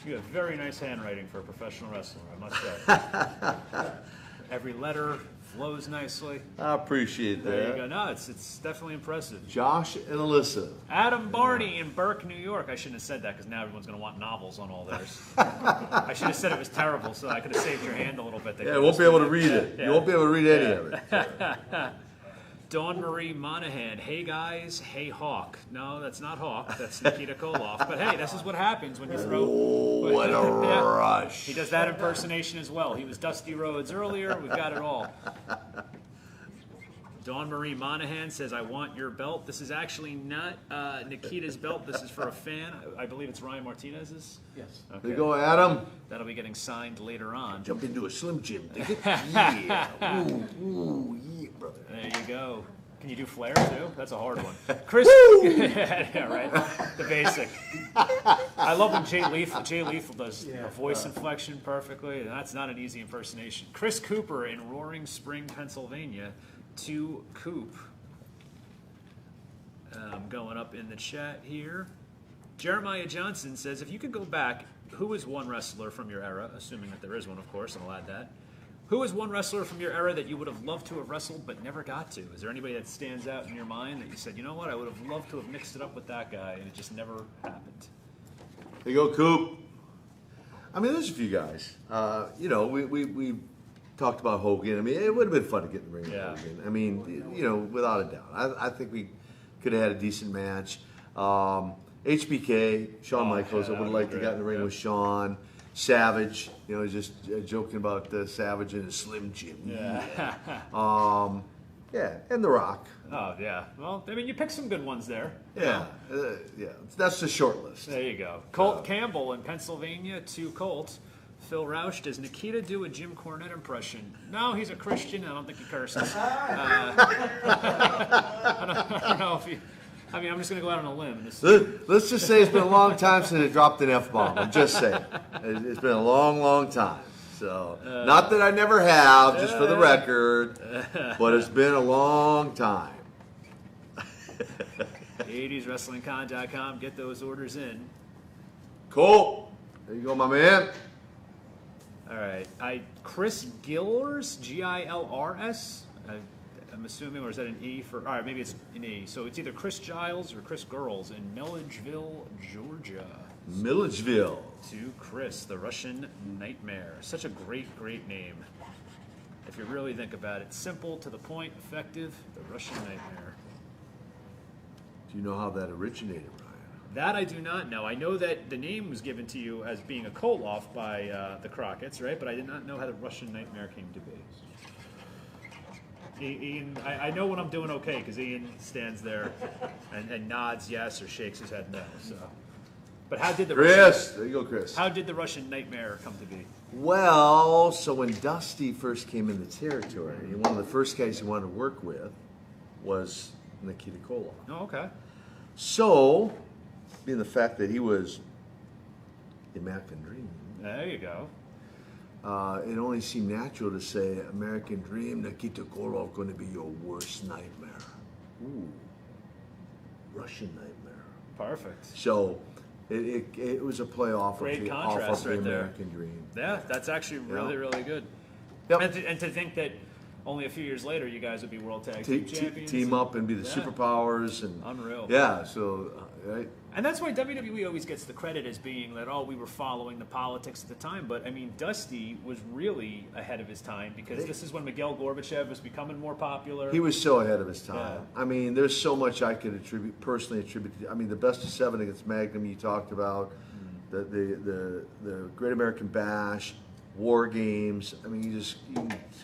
You have very nice handwriting for a professional wrestler, I must say. Every letter flows nicely. I appreciate that. There you go. No, it's definitely impressive. Josh and Alyssa. Adam Barney in Burke, New York. I shouldn't have said that because now everyone's going to want novels on all theirs. I should have said it was terrible so I could have saved your hand a little bit. Yeah, you won't be able to read it. Yeah. You won't be able to read any of it. Dawn Marie Monahan. Hey guys, hey Hawk. No, that's not Hawk. That's Nikita Koloff. But hey, this is what happens when you throw. What a rush. He does that impersonation as well. He was Dusty Rhodes earlier. We've got it all. Dawn Marie Monahan says, I want your belt. This is actually not Nikita's belt. This is for a fan. I believe it's Ryan Martinez's. Yes. Okay. There you go, Adam. That'll be getting signed later on. Jump into a Slim Jim. Yeah. Ooh, yeah, brother. There you go. Can you do Flair too? That's a hard one. Chris, yeah, right. The basic. I love when Jay Lethal does a voice inflection perfectly. That's not an easy impersonation. Chris Cooper in Roaring Spring, Pennsylvania, to Coop. Going up in the chat here. Jeremiah Johnson says, if you could go back, who is one wrestler from your era, assuming that there is one, of course, and I'll add that. Who is one wrestler from your era that you would have loved to have wrestled but never got to? Is there anybody that stands out in your mind that you said, you know what, I would have loved to have mixed it up with that guy, and it just never happened? There you go, Coop. I mean, there's a few guys. You know, we talked about Hogan. I mean, it would have been fun to get in the ring with Hogan. I mean, you know, without a doubt. I think we could have had a decent match. HBK, Shawn Michaels, I would have liked to get in the ring with Shawn. Savage, you know, just joking about Savage and his Slim Jim. Yeah. Yeah, and The Rock. Oh, yeah. Well, I mean, you picked some good ones there. Yeah, yeah. That's the short list. There you go. Colt Campbell in Pennsylvania to Colt. Phil Roush, does Nikita do a Jim Cornette impression? No, he's a Christian. I don't think he curses. I don't know if he... I mean, I'm just going to go out on a limb. Let's just say it's been a long time since it dropped an F-bomb. I'm just saying. It's been a long, long time. So, not that I never have, just for the record, but it's been a long time. 80swrestlingcon.com. Get those orders in. Cool. There you go, my man. All right. Chris Gillers, Gilrs. I'm assuming, or is that an E for? All right, maybe it's an E. So it's either Chris Giles or Chris Girls in Milledgeville, Georgia. Milledgeville. To Chris, the Russian Nightmare. Such a great, great name. If you really think about it, simple, to the point, effective. The Russian Nightmare. Do you know how that originated, Ryan? That I do not know. I know that the name was given to you as being a Koloff by the Crockett's, right? But I did not know how the Russian Nightmare came to be. Ian, I know when I'm doing okay because Ian stands there and nods yes or shakes his head no. So, but how did the there you go, Chris. How did the Russian Nightmare come to be? Well, so when Dusty first came into territory, one of the first guys he wanted to work with was Nikita Koloff. Oh, okay. So, being the fact that he was American Dream, There you go. it only seemed natural to say, American Dream, Nikita Koloff going to be your worst nightmare. Ooh, Russian Nightmare. Perfect. So, it was a play off Great of the, contrast off of the right there. American Dream. Yeah, that's actually really, really good. Yep. And to think that only a few years later, you guys would be World Tag Team Champions. Team up and be the Yeah. superpowers. And Unreal. Yeah, so, right. And that's why WWE always gets the credit as being that, we were following the politics at the time. But, I mean, Dusty was really ahead of his time because this is when Miguel Gorbachev was becoming more popular. He was so ahead of his time. Yeah. I mean, there's so much I could personally attribute. I mean, the best of 7 against Magnum you talked about, the Great American Bash, War Games. I mean, you can just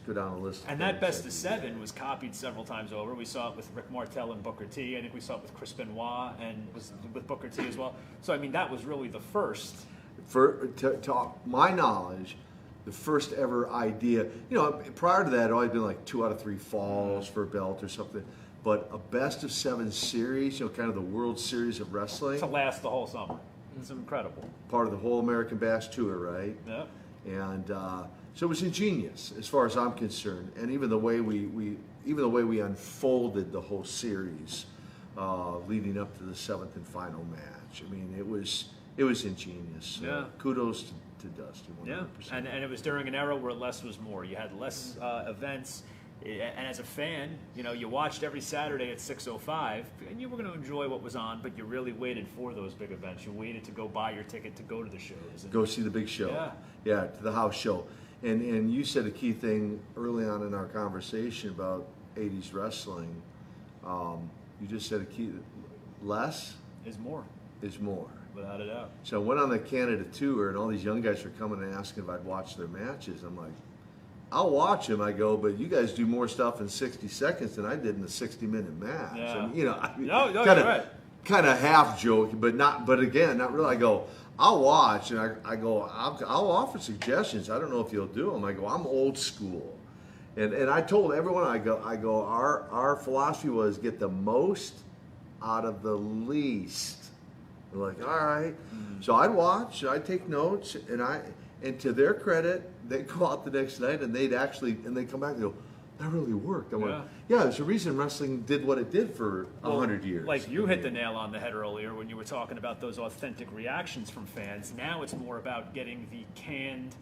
go down the list. And that best of 7 was copied several times over. We saw it with Rick Martel and Booker T. I think we saw it with Chris Benoit and was with Booker T as well. So, I mean, that was really the first. To my knowledge, the first ever idea. Prior to that, it always been like 2 out of 3 falls for a belt or something. But a best of 7 series, kind of the World Series of Wrestling. To last the whole summer. It's incredible. Part of the whole American Bash Tour, right? Yeah. And so it was ingenious, as far as I'm concerned, and even the way we unfolded the whole series, leading up to the 7th and final match. I mean, it was ingenious. Yeah. Kudos to Dusty. 100%. Yeah, and it was during an era where less was more. You had less events, and as a fan, you watched every Saturday at 6:05, and you were going to enjoy what was on, but you really waited for those big events. You waited to go buy your ticket to go to the shows. Go see the big show. Yeah, to the house show. And you said a key thing early on in our conversation about 80s wrestling. You just said a key, less Is more, is more. without a doubt. So I went on the Canada tour, and all these young guys were coming and asking if I'd watch their matches. I'm like, I'll watch them. I go, but you guys do more stuff in 60 seconds than I did in a 60-minute match. Yeah. And, No, you're right. Kind of half joking, but again, not really. I go, I'll watch, and I go, I'll offer suggestions. I don't know if you'll do them. I go, I'm old school, and I told everyone, I go, our philosophy was get the most out of the least. They're like, all right. So I'd watch, I'd take notes, and to their credit, they'd go out the next night and they'd come back and go, that really worked. I'm like, yeah, there's a reason wrestling did what it did for 100 years. Like you hit the nail on the head earlier when you were talking about those authentic reactions from fans. Now it's more about getting the canned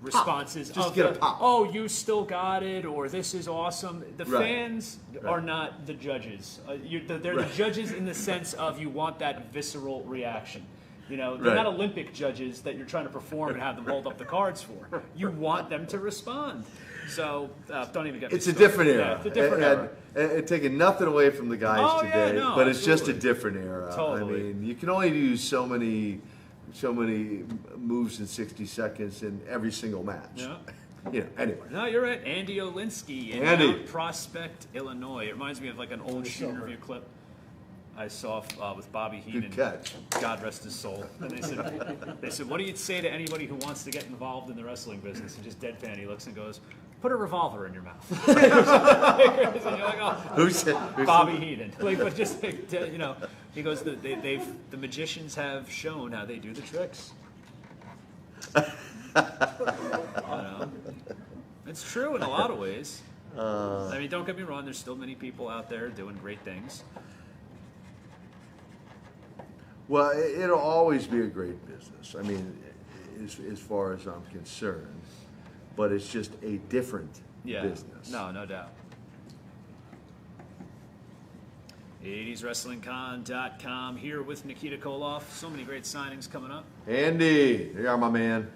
responses Just of get a pop. oh, you still got it, or this is awesome. The Right. fans are not the judges. They're Right. the judges in the sense of you want that visceral reaction. They're Right. not Olympic judges that you're trying to perform and have them hold up the cards for. You want them to respond. So don't even get me It's a started. different era. Yeah, it's a different era. And taking nothing away from the guys Oh, yeah, today, no, but it's just a absolutely. different era. Totally. I mean, you can only do so many moves in 60 seconds in every single match. Yeah. Anyway. No, you're right. Andy Olinsky in Andy. Mount Prospect, Illinois. It reminds me of like an old shoot interview clip I saw with Bobby Heenan. Good catch. God rest his soul. And they said, what do you say to anybody who wants to get involved in the wrestling business? And just deadpan, he looks and goes, put a revolver in your mouth. And you're like, oh. Who said? Bobby Heenan. But just, he goes, the magicians have shown how they do the tricks. It's true in a lot of ways. I mean, don't get me wrong, there's still many people out there doing great things. Well, it'll always be a great business. I mean, as far as I'm concerned, but it's just a different business. No doubt. 80swrestlingcon.com here with Nikita Koloff. So many great signings coming up. Andy, there you are, my man.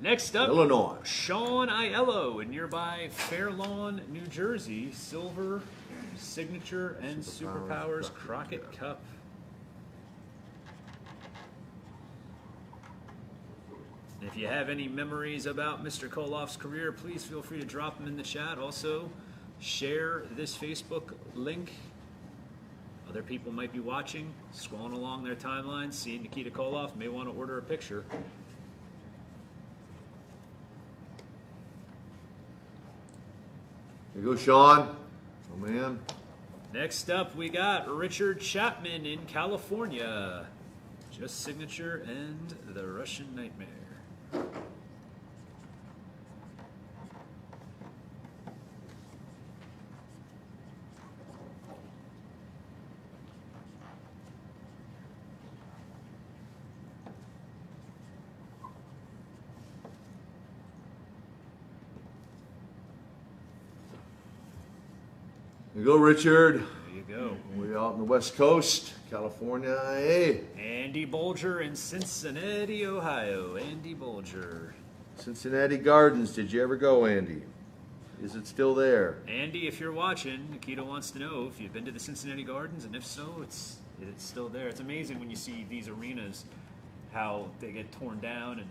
Next up, Illinois. Sean Aiello in nearby Fair Lawn, New Jersey. Silver, Signature, and Superpowers Crockett Cup. If you have any memories about Mr. Koloff's career, please feel free to drop them in the chat. Also, share this Facebook link. Other people might be watching, scrolling along their timelines, seeing Nikita Koloff, may want to order a picture. There you go, Sean. Oh, man. Next up, we got Richard Chapman in California. Just Signature and the Russian Nightmare. you go, Richard. There you go. Way out on the West Coast, California. Hey, Andy Bolger in Cincinnati, Ohio. Andy Bolger. Cincinnati Gardens. Did you ever go, Andy? Is it still there? Andy, if you're watching, Nikita wants to know if you've been to the Cincinnati Gardens, and if so, it's still there. It's amazing when you see these arenas, how they get torn down and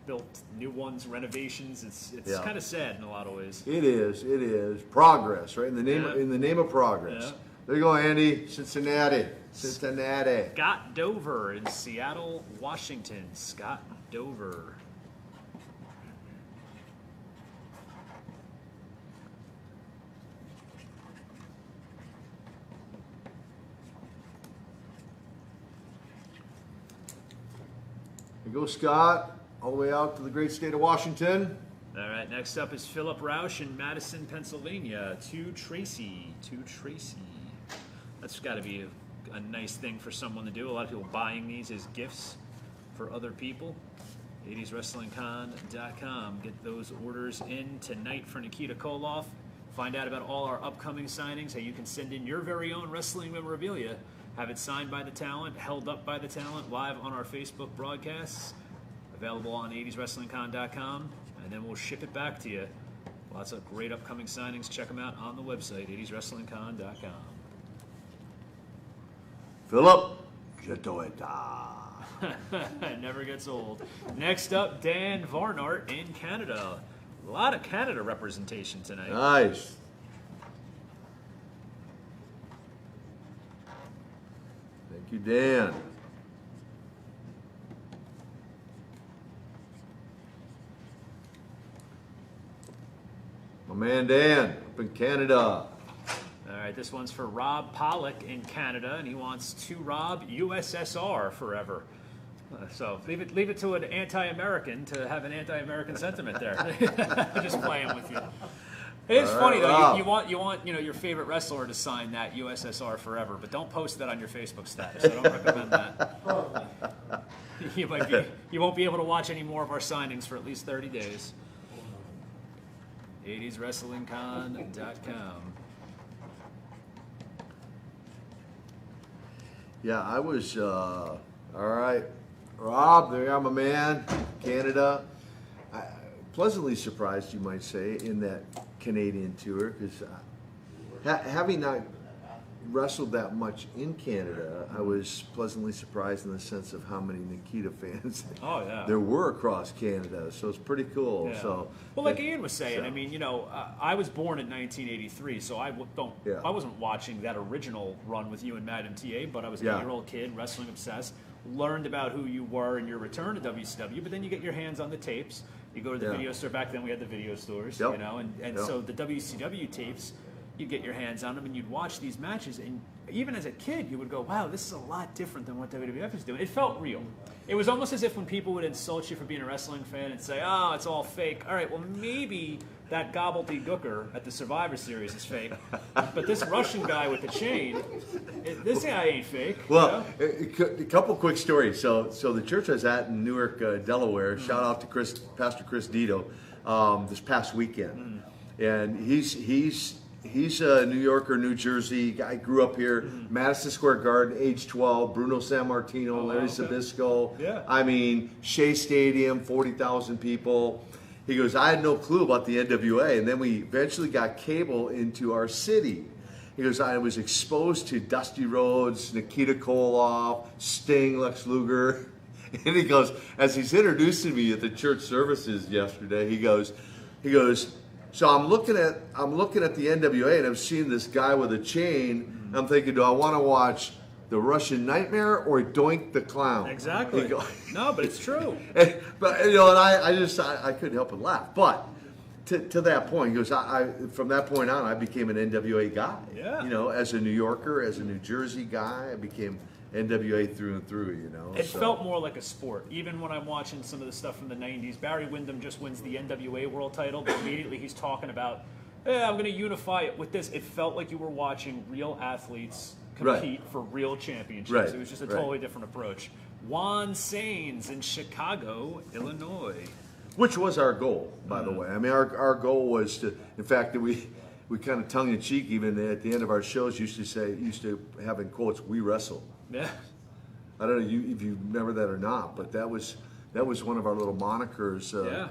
built new ones, renovations. It's kind of sad in a lot of ways. It is progress, right? In the name of progress. Yeah. There you go, Andy. Cincinnati. Scott Dover in Seattle, Washington. Scott Dover. There you go, Scott. All the way out to the great state of Washington. All right, next up is Phillip Roush in Madison, Pennsylvania. To Tracy. That's got to be a nice thing for someone to do. A lot of people buying these as gifts for other people. 80swrestlingcon.com. Get those orders in tonight for Nikita Koloff. Find out about all our upcoming signings, how you can send in your very own wrestling memorabilia. Have it signed by the talent, held up by the talent, live on our Facebook broadcasts. Available on 80swrestlingcon.com, and then we'll ship it back to you. Lots of great upcoming signings. Check them out on the website, 80swrestlingcon.com. Phillip, je dois. It never gets old. Next up, Dan Varnart in Canada. A lot of Canada representation tonight. Nice. Thank you, Dan. My man Dan up in Canada. All right, this one's for Rob Pollock in Canada, and he wants to Rob USSR forever. So leave it to an anti-American to have an anti-American sentiment there. Just playing with you. It is funny though. Rob. You want your favorite wrestler to sign that USSR forever, but don't post that on your Facebook status. I don't recommend that. You won't be able to watch any more of our signings for at least 30 days. 80swrestlingcon.com. Yeah, I was, all right. Rob, there you are, my man, Canada. Pleasantly surprised, you might say, in that Canadian tour, because having not wrestled that much in Canada, I was pleasantly surprised in the sense of how many Nikita fans there were across Canada. So it's pretty cool. Yeah. So, well, like Ian was saying, I mean, I was born in 1983, so I wasn't watching that original run with you and Matt MTA, but I was an 8-year-old kid, wrestling obsessed, learned about who you were and your return to WCW, but then you get your hands on the tapes. You go to the video store. Back then we had the video stores, so the WCW tapes, you'd get your hands on them and you'd watch these matches, and even as a kid you would go, wow, this is a lot different than what WWF is doing. It felt real. It was almost as if when people would insult you for being a wrestling fan and say, oh, it's all fake. All right, well, maybe that gobbledygooker at the Survivor Series is fake, but this Russian guy with the chain, this guy ain't fake. Well, a couple quick stories. So the church I was at in Newark, Delaware, shout out to Pastor Chris Dito, this past weekend. And he's a New Yorker, New Jersey guy, grew up here, Madison Square Garden, age 12, Bruno Sammartino, Larry Zbyszko. Yeah. I mean, Shea Stadium, 40,000 people. He goes, I had no clue about the NWA, and then we eventually got cable into our city. He goes, I was exposed to Dusty Rhodes, Nikita Koloff, Sting, Lex Luger. And he goes, as he's introducing me at the church services yesterday, he goes, so I'm looking at the NWA, and I'm seeing this guy with a chain. And I'm thinking, do I want to watch the Russian Nightmare or Doink the Clown? Exactly. No, but it's true. But I couldn't help but laugh. But to that point, he goes, from that point on, I became an NWA guy. Yeah. As a New Yorker, as a New Jersey guy, I became NWA through and through, It felt more like a sport. Even when I'm watching some of the stuff from the 90s, Barry Windham just wins the NWA World title, but immediately he's talking about, I'm going to unify it with this. It felt like you were watching real athletes compete for real championships. Right. It was just a totally different approach. Juan Sainz in Chicago, Illinois. Which was our goal, by the way. I mean, our goal was to, in fact, that we we kind of tongue in cheek, even at the end of our shows, used to have in quotes, "We wrestle." Yeah. I don't know if you remember that or not, but that was one of our little monikers. Yeah.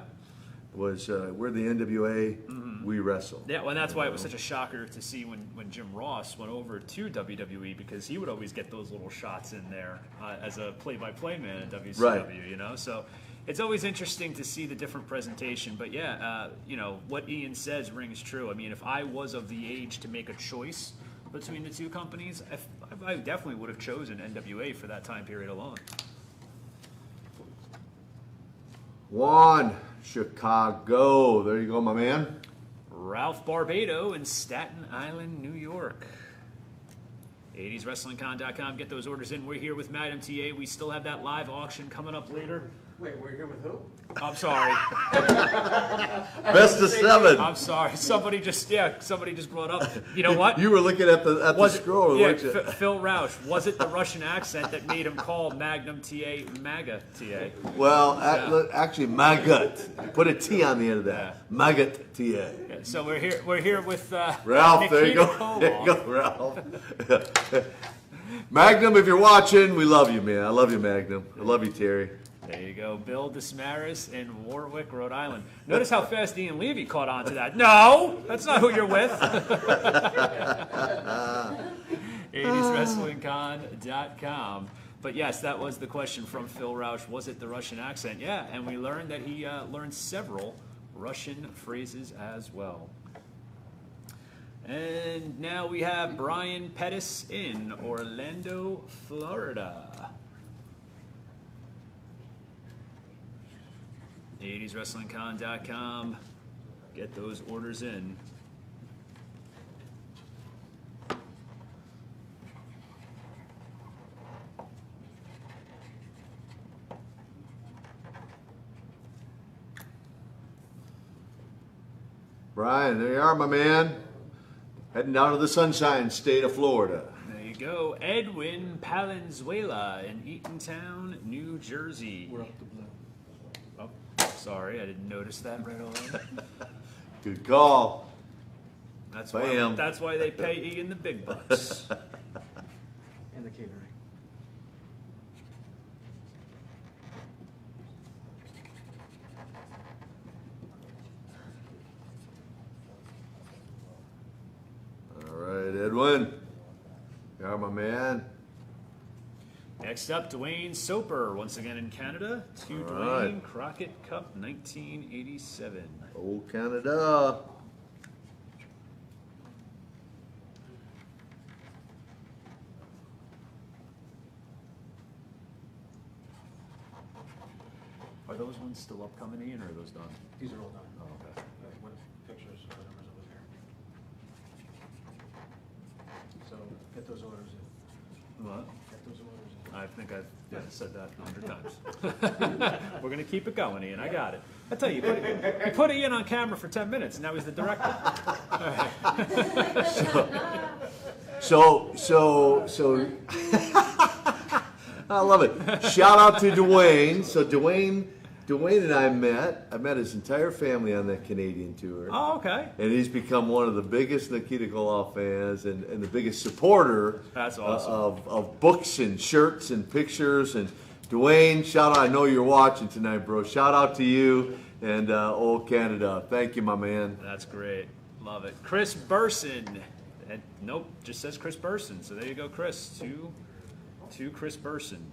Was we're the NWA, we wrestle. Yeah, well, and that's why it was such a shocker to see when Jim Ross went over to WWE, because he would always get those little shots in there as a play-by-play man at WCW, Right. you know? So it's always interesting to see the different presentation. But yeah, you know, what Ian says rings true. I mean, if I was of the age to make a choice between the two companies, I definitely would have chosen NWA for that time period alone. Juan, Chicago. There you go, my man. Ralph Barbado in Staten Island, New York. 80swrestlingcon.com. Get those orders in. We're here with Madam TA. We still have that live auction coming up later. Wait, we're here with who? I'm sorry. Best of 7. I'm sorry. Somebody just brought up. You know what? You were looking at the scroll, Yeah, weren't you? Phil Roush. Was it the Russian accent that made him call Magnum TA MAGA TA? Well, actually, Magut. Put a T on the end of that. Magut TA. Yeah, so we're here with Ralph, Nikita there you go. Koloff. There you go, Ralph. Magnum, if you're watching, we love you, man. I love you, Magnum. I love you, Terry. There you go, Bill Desmaris in Warwick, Rhode Island. Notice how fast Ian Levy caught on to that. No, that's not who you're with. 80swrestlingcon.com. But yes, that was the question from Phil Roush. Was it the Russian accent? Yeah, and we learned that he learned several Russian phrases as well. And now we have Brian Pettis in Orlando, Florida. 80swrestlingcon.com. Get those orders in. Brian, there you are, my man. Heading down to the Sunshine State of Florida. There you go. Edwin Palenzuela in Eatontown, New Jersey. We're up to blue. Oh, sorry, I didn't notice that right away. Good call. That's Bam. why they pay Ian the big bucks. And the catering. All right, Edwin. You are my man. Next up, Dwayne Soper, once again in Canada, to All Dwayne right. Crockett Cup 1987. Old Canada. Are those ones still upcoming, Ian, or are those done? These are all done. Oh, okay. With pictures of the numbers over there. So get those orders in. What? Get those orders in. I think I've said that 100 times. We're going to keep it going, Ian. I got it. I tell you, you put Ian on camera for 10 minutes, and now he's the director. So I love it. Shout out to Dwayne. So Dwayne and I met his entire family on that Canadian tour. Oh, okay. And he's become one of the biggest Nikita Koloff fans and the biggest supporter That's awesome. of books and shirts and pictures. And Dwayne, shout out. I know you're watching tonight, bro. Shout out to you and old Canada. Thank you, my man. That's great. Love it. Chris Burson. And, nope, just says Chris Burson. So there you go, Chris. To Chris Burson.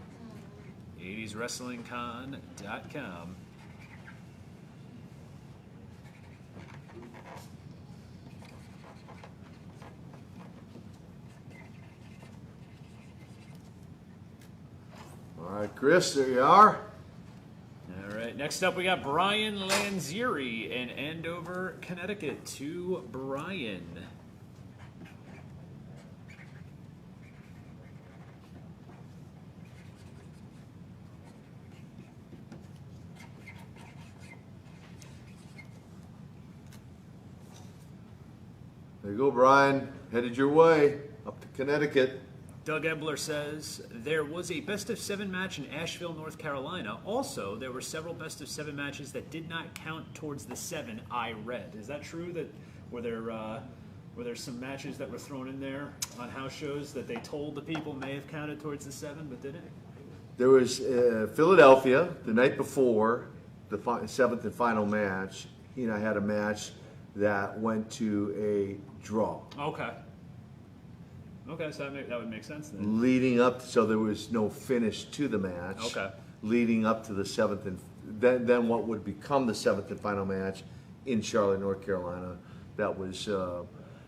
80swrestlingcon.com. All right, Chris, there you are. All right, next up we got Brian Lanzieri in Andover, Connecticut. To Brian. There you go, Brian. Headed your way up to Connecticut. Doug Ebler says, there was a best-of-7 match in Asheville, North Carolina. Also, there were several best-of-7 matches that did not count towards the 7 I read. Is that true? Were there Were there some matches that were thrown in there on house shows that they told the people may have counted towards the 7, but didn't? There was Philadelphia the night before the 7th and final match. He and I had a match that went to a draw. Okay. Okay, so that would make sense then. Leading up, so there was no finish to the match. Okay. Leading up to the 7th and then what would become the 7th and final match in Charlotte, North Carolina, that was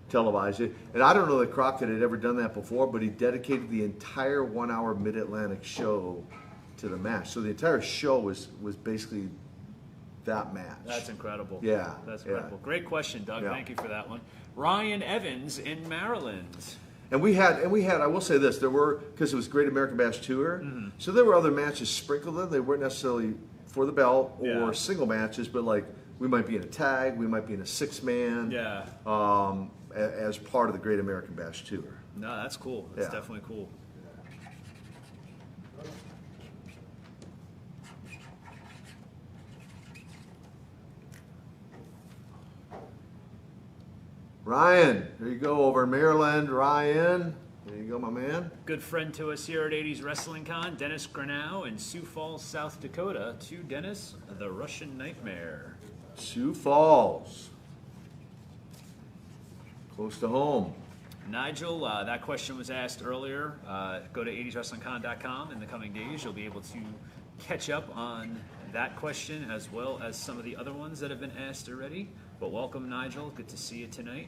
televised. And I don't know that Crockett had ever done that before, but he dedicated the entire 1-hour Mid-Atlantic show to the match. So the entire show was basically that match. That's incredible. Yeah. That's incredible. Yeah. Great question, Doug. Yeah. Thank you for that one. Ryan Evans in Maryland. And we had, I will say this, there were, because it was Great American Bash Tour, so there were other matches sprinkled in. They weren't necessarily for the belt or Yeah. single matches, but like we might be in a tag, we might be in a 6-man, Yeah. as part of the Great American Bash Tour. No, that's cool. That's Yeah. definitely cool. Ryan, there you go, over in Maryland, Ryan. There you go, my man. Good friend to us here at 80s Wrestling Con, Dennis Granow in Sioux Falls, South Dakota. To Dennis, the Russian Nightmare. Sioux Falls. Close to home. Nigel, that question was asked earlier. Go to 80swrestlingcon.com in the coming days. You'll be able to catch up on that question as well as some of the other ones that have been asked already. But welcome, Nigel. Good to see you tonight.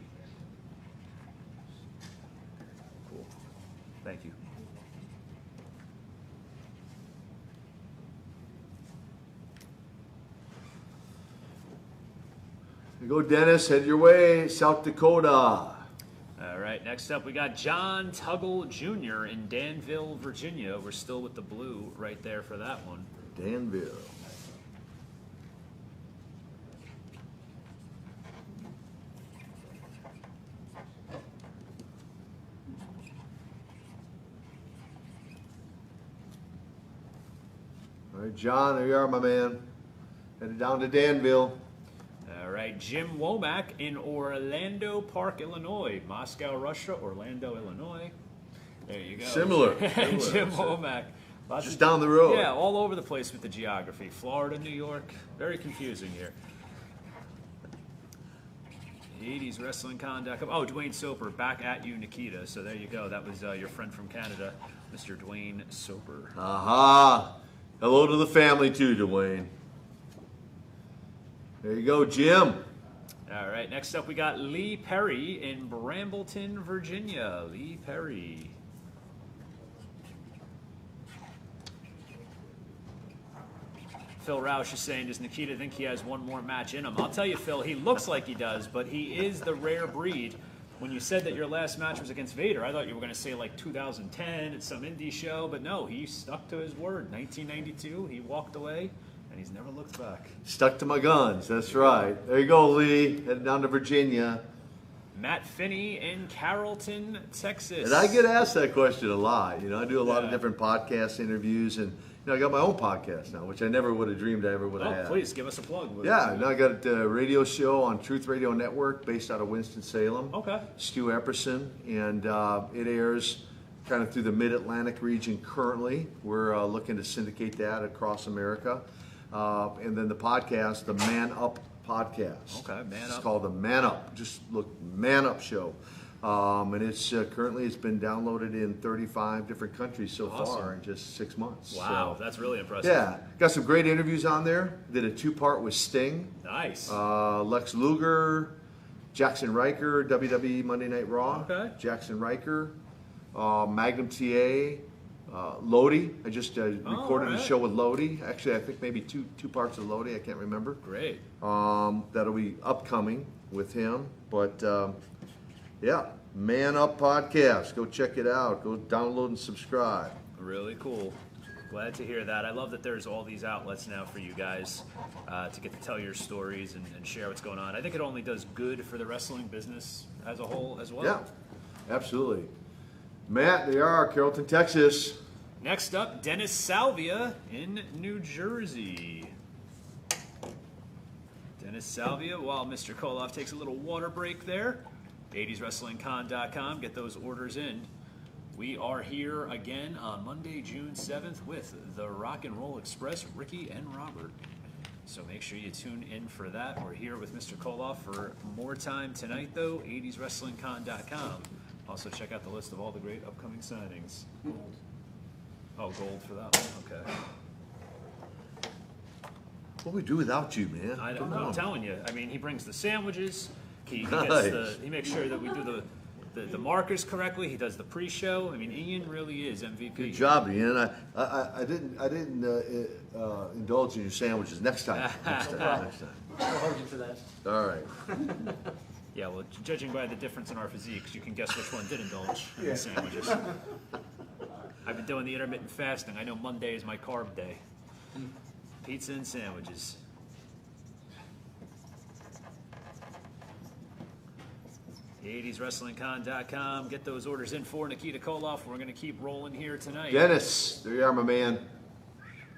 Cool. Thank you. There you go, Dennis. Head your way, South Dakota. All right, next up we got John Tuggle Jr. in Danville, Virginia. We're still with the blue right there for that one. Danville. All right, John, there you are, my man. Headed down to Danville. All right, Jim Womack in Orlando Park, Illinois. Moscow, Russia, Orlando, Illinois. There you go. Similar. Jim Womack. Lots Just of- down the road. Yeah, all over the place with the geography. Florida, New York. Very confusing here. 80swrestlingcon.com. Oh, Dwayne Soper, back at you, Nikita. So there you go. That was your friend from Canada, Mr. Dwayne Soper. Aha. Hello to the family, too, Dwayne. There you go, Jim. All right, next up we got Lee Perry in Brambleton, Virginia. Lee Perry. Phil Roush is saying, does Nikita think he has one more match in him? I'll tell you, Phil, he looks like he does, but he is the rare breed. When you said that your last match was against Vader, I thought you were going to say like 2010 at some indie show, but no, he stuck to his word. 1992, he walked away, and he's never looked back. Stuck to my guns. That's right. There you go, Lee. Headed down to Virginia. Matt Finney in Carrollton, Texas. And I get asked that question a lot. You know, I do a lot of Yeah. different podcast interviews, and you know, I got my own podcast now, which I never would have dreamed I ever would have Oh, had. please give us a plug. Yeah, now I got a radio show on Truth Radio Network based out of Winston-Salem. Okay. Stu Epperson, and it airs kind of through the Mid-Atlantic region currently. We're looking to syndicate that across America. And then the podcast, the Man Up Podcast. Okay, Man It's Up. called the Man Up. Just look, Man Up Show. And it's currently it's been downloaded in 35 different countries so Awesome. far in just 6 months. Wow, So, that's really impressive. yeah, got some great interviews on there. Did a 2-part with Sting, Nice. Lex Luger, Jackson Riker, WWE Monday Night Raw. Okay. Jackson Riker, Magnum TA, Lodi. I just recorded a alright. show with Lodi. Actually, I think maybe two parts of Lodi. I can't remember. Great. That'll be upcoming with him. But yeah, Man Up Podcast. Go check it out. Go download and subscribe. Really cool. Glad to hear that. I love that there's all these outlets now for you guys to get to tell your stories and share what's going on. I think it only does good for the wrestling business as a whole as well. Yeah, absolutely. Matt, they are Carrollton, Texas. Next up, Dennis Salvia in New Jersey. Dennis Salvia, while Mr. Kolov takes a little water break there. 80swrestlingcon.com. Get those orders in. We are here again on Monday, June 7th with the Rock and Roll Express, Ricky and Robert. So make sure you tune in for that. We're here with Mr. Koloff for more time tonight, though. 80swrestlingcon.com. Also, check out the list of all the great upcoming signings. Oh, gold for that one. Okay. What do we do without you, man? I'm telling you. I mean, he brings the sandwiches. He Nice. he makes sure that we do the markers correctly. He does the pre-show. I mean, Ian really is MVP. Good job, Ian. I didn't indulge in your sandwiches. Next time. Next time. I'll hold you to that. All right. Yeah, well, judging by the difference in our physiques, you can guess which one did indulge in the sandwiches. I've been doing the intermittent fasting. I know Monday is my carb day. Pizza and sandwiches. The 80swrestlingcon.com. Get those orders in for Nikita Koloff. We're going to keep rolling here tonight. Dennis, there you are, my man.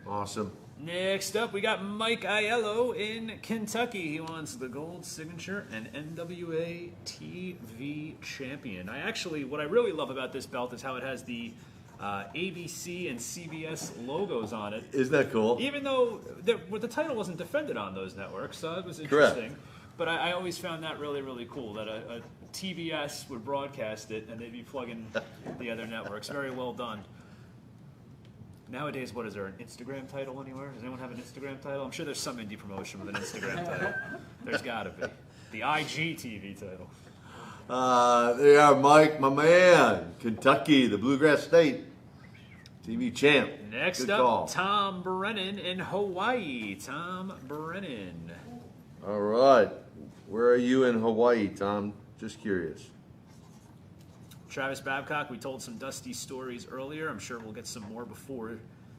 Awesome. Next up, we got Mike Aiello in Kentucky. He wants the gold signature and NWA TV champion. What I really love about this belt is how it has the ABC and CBS logos on it. Isn't that cool? Even though the title wasn't defended on those networks, so that was interesting. Correct. But I always found that really, really cool that a TBS would broadcast it and they'd be plugging the other networks. Very well done. Nowadays, what is there, an Instagram title anywhere? Does anyone have an Instagram title? I'm sure there's some indie promotion with an Instagram title. There's got to be. The IGTV title. There you are, Mike, my man. Kentucky, the Bluegrass State. TV champ. Next Good up, call. Tom Brennan in Hawaii. Tom Brennan. All right. Where are you in Hawaii, Tom? Just curious. Travis Babcock, we told some dusty stories earlier. I'm sure we'll get some more before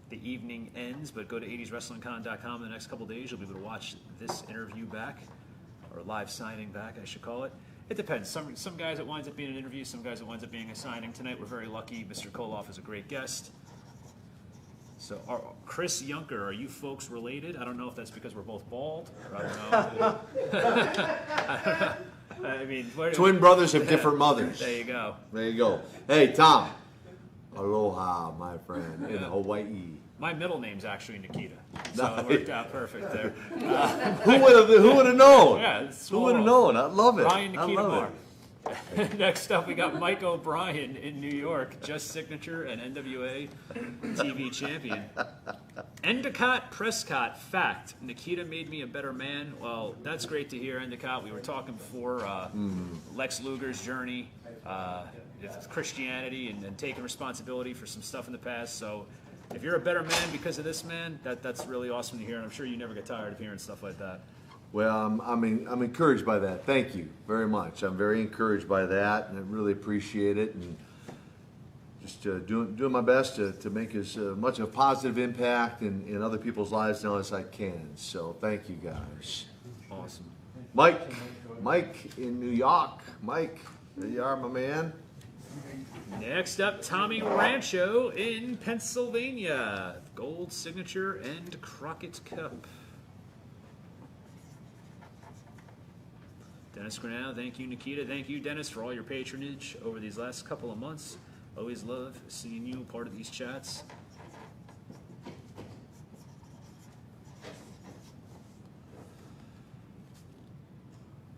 the evening ends, but go to 80swrestlingcon.com in the next couple days. You'll be able to watch this interview back, or live signing back, I should call it. It depends. Some guys it winds up being an interview, some guys it winds up being a signing. Tonight we're very lucky. Mr. Koloff is a great guest. So, Chris Yunker, are you folks related? I don't know if that's because we're both bald. Or I don't know. I mean, Twin brothers have different mothers. There you go. There you go. Hey, Tom. Aloha, my friend, in Hawaii. My middle name's actually Nikita, so Nice. it worked out perfect there. Who would have known? Yeah, it's Who would have small. known? I love it. Ryan I Nikita love Moore. it. Next up, we got Mike O'Brien in New York, just signature and NWA TV champion. Endicott Prescott, fact, Nikita made me a better man. Well, that's great to hear, Endicott. We were talking before Lex Luger's journey with Christianity and taking responsibility for some stuff in the past. So if you're a better man because of this, man, that's really awesome to hear. And I'm sure you never get tired of hearing stuff like that. Well, I'm encouraged by that. Thank you very much. I'm very encouraged by that, and I really appreciate it. And just doing my best to make as much of a positive impact in other people's lives now as I can. So thank you, guys. Awesome. Mike in New York. Mike, there you are, my man. Next up, Tommy Rancho in Pennsylvania. Gold signature and Crockett Cup. Dennis Granado, thank you, Nikita. Thank you, Dennis, for all your patronage over these last couple of months. Always love seeing you part of these chats.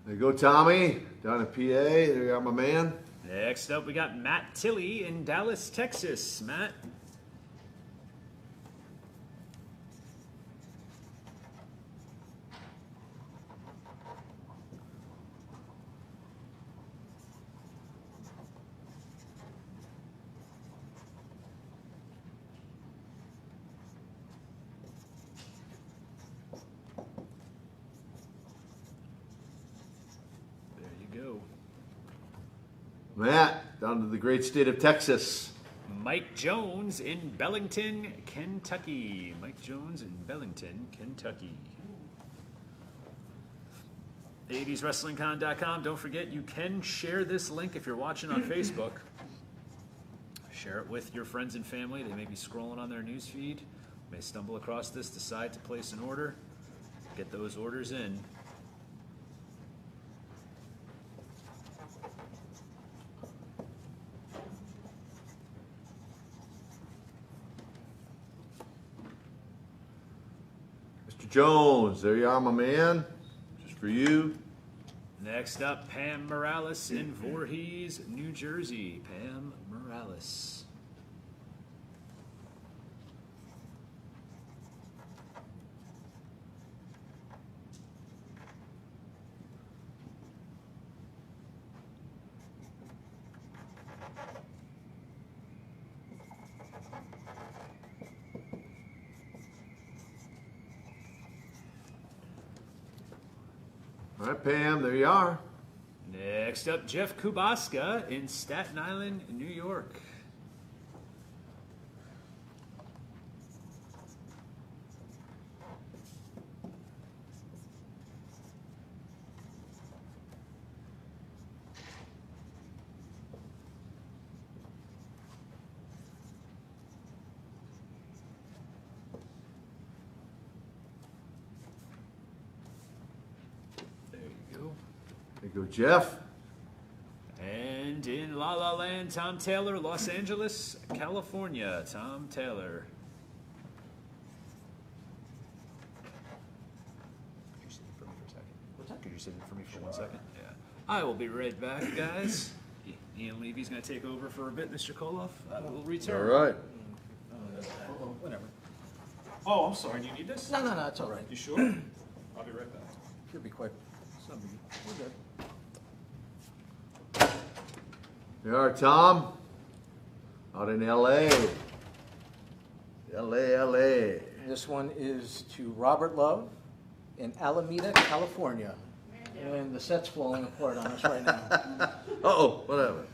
There you go, Tommy, down in PA. There you are, my man. Next up, we got Matt Tilley in Dallas, Texas. Matt. Matt, down to the great state of Texas. Mike Jones in Bellington, Kentucky. Mike Jones in Bellington, Kentucky. 80swrestlingcon.com. Don't forget, you can share this link if you're watching on Facebook. Share it with your friends and family. They may be scrolling on their news feed, may stumble across this, decide to place an order. Get those orders in. Jones, there you are, my man. Just for you. Next up, Pam Morales in Voorhees, New Jersey. Pam Morales. All right, Pam, there you are. Next up, Jeff Kubaska in Staten Island, New York. There you go, Jeff. And in La La Land, Tom Taylor, Los Angeles, California. Tom Taylor. Could you sit in for me for a second? What's that? Could you sit in for me for 1 second? Yeah. I will be right back, guys. Ian Levy's going to take over for a bit, Mr. Koloff. I will return. All right. Whatever. Oh, I'm sorry. Do you need this? No, it's all right. You sure? I'll be right back. Should be quick. We're good. There you are, Tom. Out in L.A. L.A. This one is to Robert Love in Alameda, California. And the set's falling apart on us right now. Uh-oh, whatever.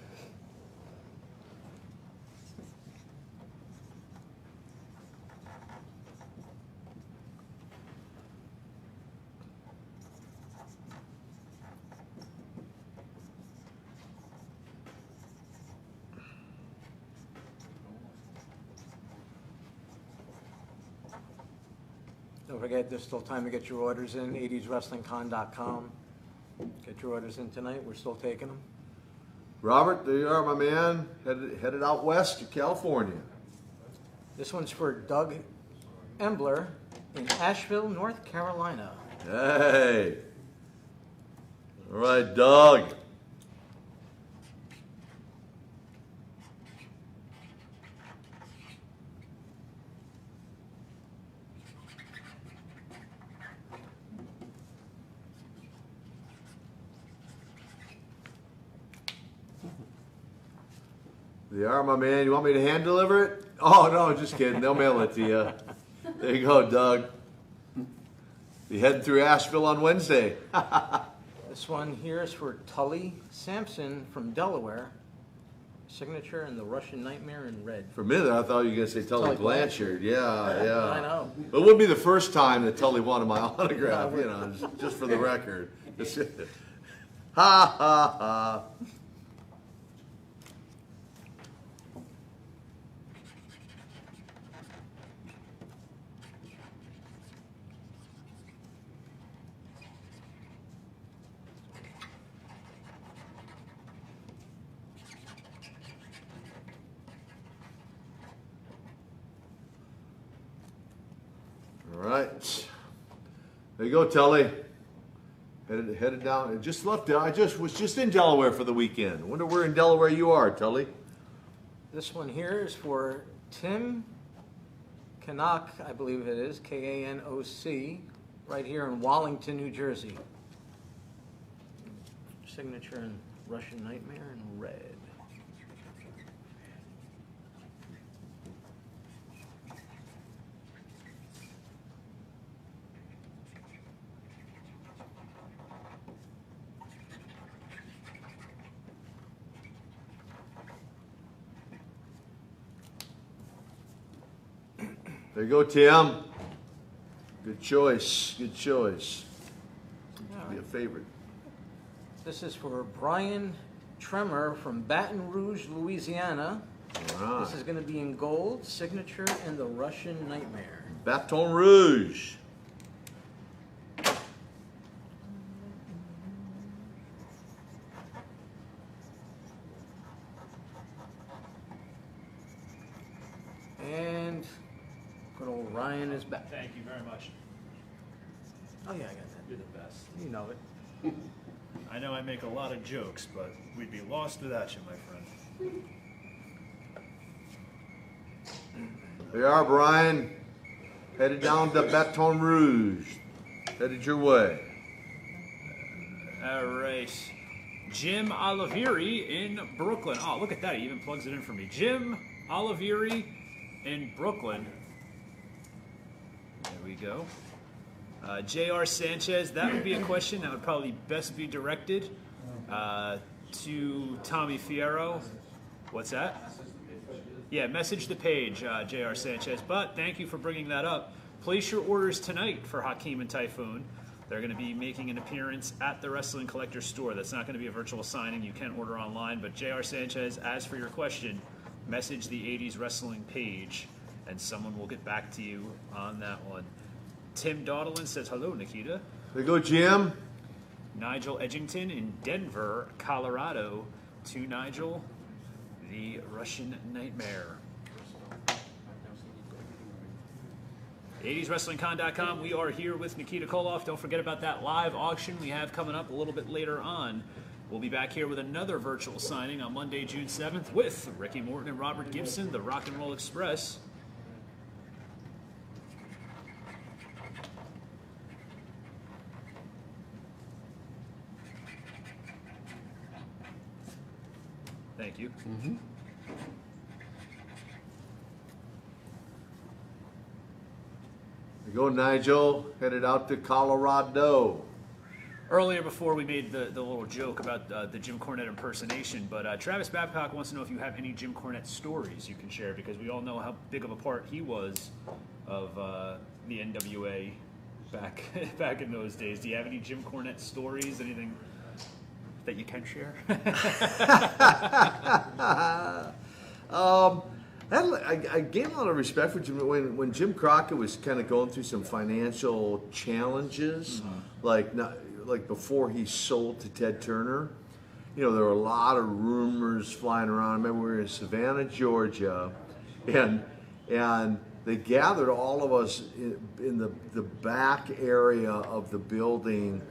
Don't forget, there's still time to get your orders in, 80swrestlingcon.com. Get your orders in tonight. We're still taking them. Robert, there you are, my man. Headed out west to California. This one's for Doug Embler in Asheville, North Carolina. Hey. All right, Doug. There you are, my man. You want me to hand deliver it? Oh, no, just kidding. They'll mail it to you. There you go, Doug. You heading through Asheville on Wednesday. This one here is for Tully Sampson from Delaware. Signature in the Russian Nightmare in red. For a minute, I thought you were going to say Tully Tully Blanchard. Yeah. I know. But it wouldn't be the first time that Tully wanted my autograph, you know, just for the record. Ha, ha, ha. All right. There you go, Tully. Headed down. I just left. I was just in Delaware for the weekend. I wonder where in Delaware you are, Tully. This one here is for Tim Kanoc, I believe it is, K-A-N-O-C, right here in Wallington, New Jersey. Signature in Russian Nightmare in red. There you go, Tim. Good choice. Good choice. Be a favorite. This is for Brian Tremor from Baton Rouge, Louisiana. All right. This is going to be in gold, signature in the Russian Nightmare. Baton Rouge. And good old Ryan is back. Thank you very much. Oh yeah, I got that. You're the best. You know it. I know I make a lot of jokes, but we'd be lost without you, my friend. There you are, Brian. Headed down to Baton Rouge. Headed your way. All right. Jim Olivieri in Brooklyn. Oh, look at that. He even plugs it in for me. Jim Olivieri in Brooklyn. There we go. J.R. Sanchez, that would be a question that would probably best be directed to Tommy Fierro. What's that? Yeah, message the page, J.R. Sanchez. But thank you for bringing that up. Place your orders tonight for Hakeem and Typhoon. They're going to be making an appearance at the Wrestling Collector store. That's not going to be a virtual signing. You can order online. But J.R. Sanchez, as for your question, message the 80s Wrestling page, and someone will get back to you on that one. Tim Daudelin says, hello, Nikita. There you go, Jim. Nigel Edgington in Denver, Colorado. To Nigel, the Russian Nightmare. 80swrestlingcon.com. We are here with Nikita Koloff. Don't forget about that live auction we have coming up a little bit later on. We'll be back here with another virtual signing on Monday, June 7th with Ricky Morton and Robert Gibson, the Rock and Roll Express. Thank you. There you go, Nigel. Headed out to Colorado. Earlier, before we made the little joke about the Jim Cornette impersonation, but Travis Babcock wants to know if you have any Jim Cornette stories you can share, because we all know how big of a part he was of the NWA back in those days. Do you have any Jim Cornette stories? Anything that you can share? I gained a lot of respect for Jim when Jim Crockett was kind of going through some financial challenges, like before he sold to Ted Turner. You know, there were a lot of rumors flying around. I remember we were in Savannah, Georgia, and they gathered all of us in the back area of the building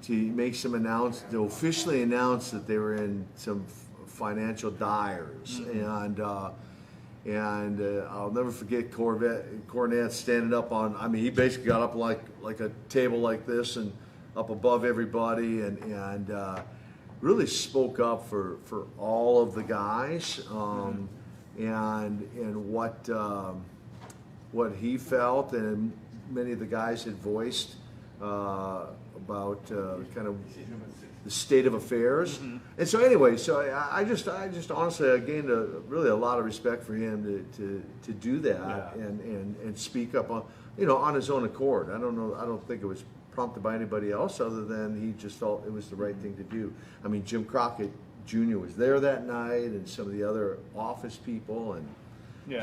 to make some to officially announce that they were in some financial dyers. And I'll never forget Cornette standing up he basically got up like a table like this and up above everybody and really spoke up for all of the guys and what he felt, and many of the guys had voiced about kind of the state of affairs. And so anyway, I just honestly I gained really a lot of respect for him to do that and speak up on his own accord. I don't think it was prompted by anybody else other than he just felt it was the right thing to do. I mean, Jim Crockett Jr. was there that night, and some of the other office people, and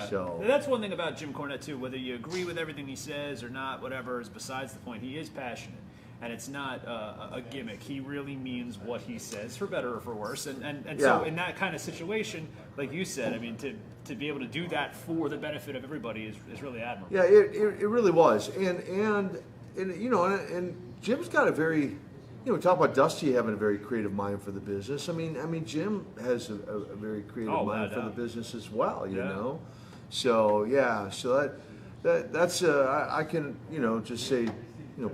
so that's one thing about Jim Cornette too. Whether you agree with everything he says or not, whatever is besides the point. He is passionate. And it's not a gimmick. He really means what he says, for better or for worse. And so in that kind of situation, like you said, I mean, to be able to do that for the benefit of everybody is really admirable. Yeah, it really was. And Jim's got a very, we talk about Dusty having a very creative mind for the business. I mean, Jim has a very creative mind for the business as well. You know, so that's I can just say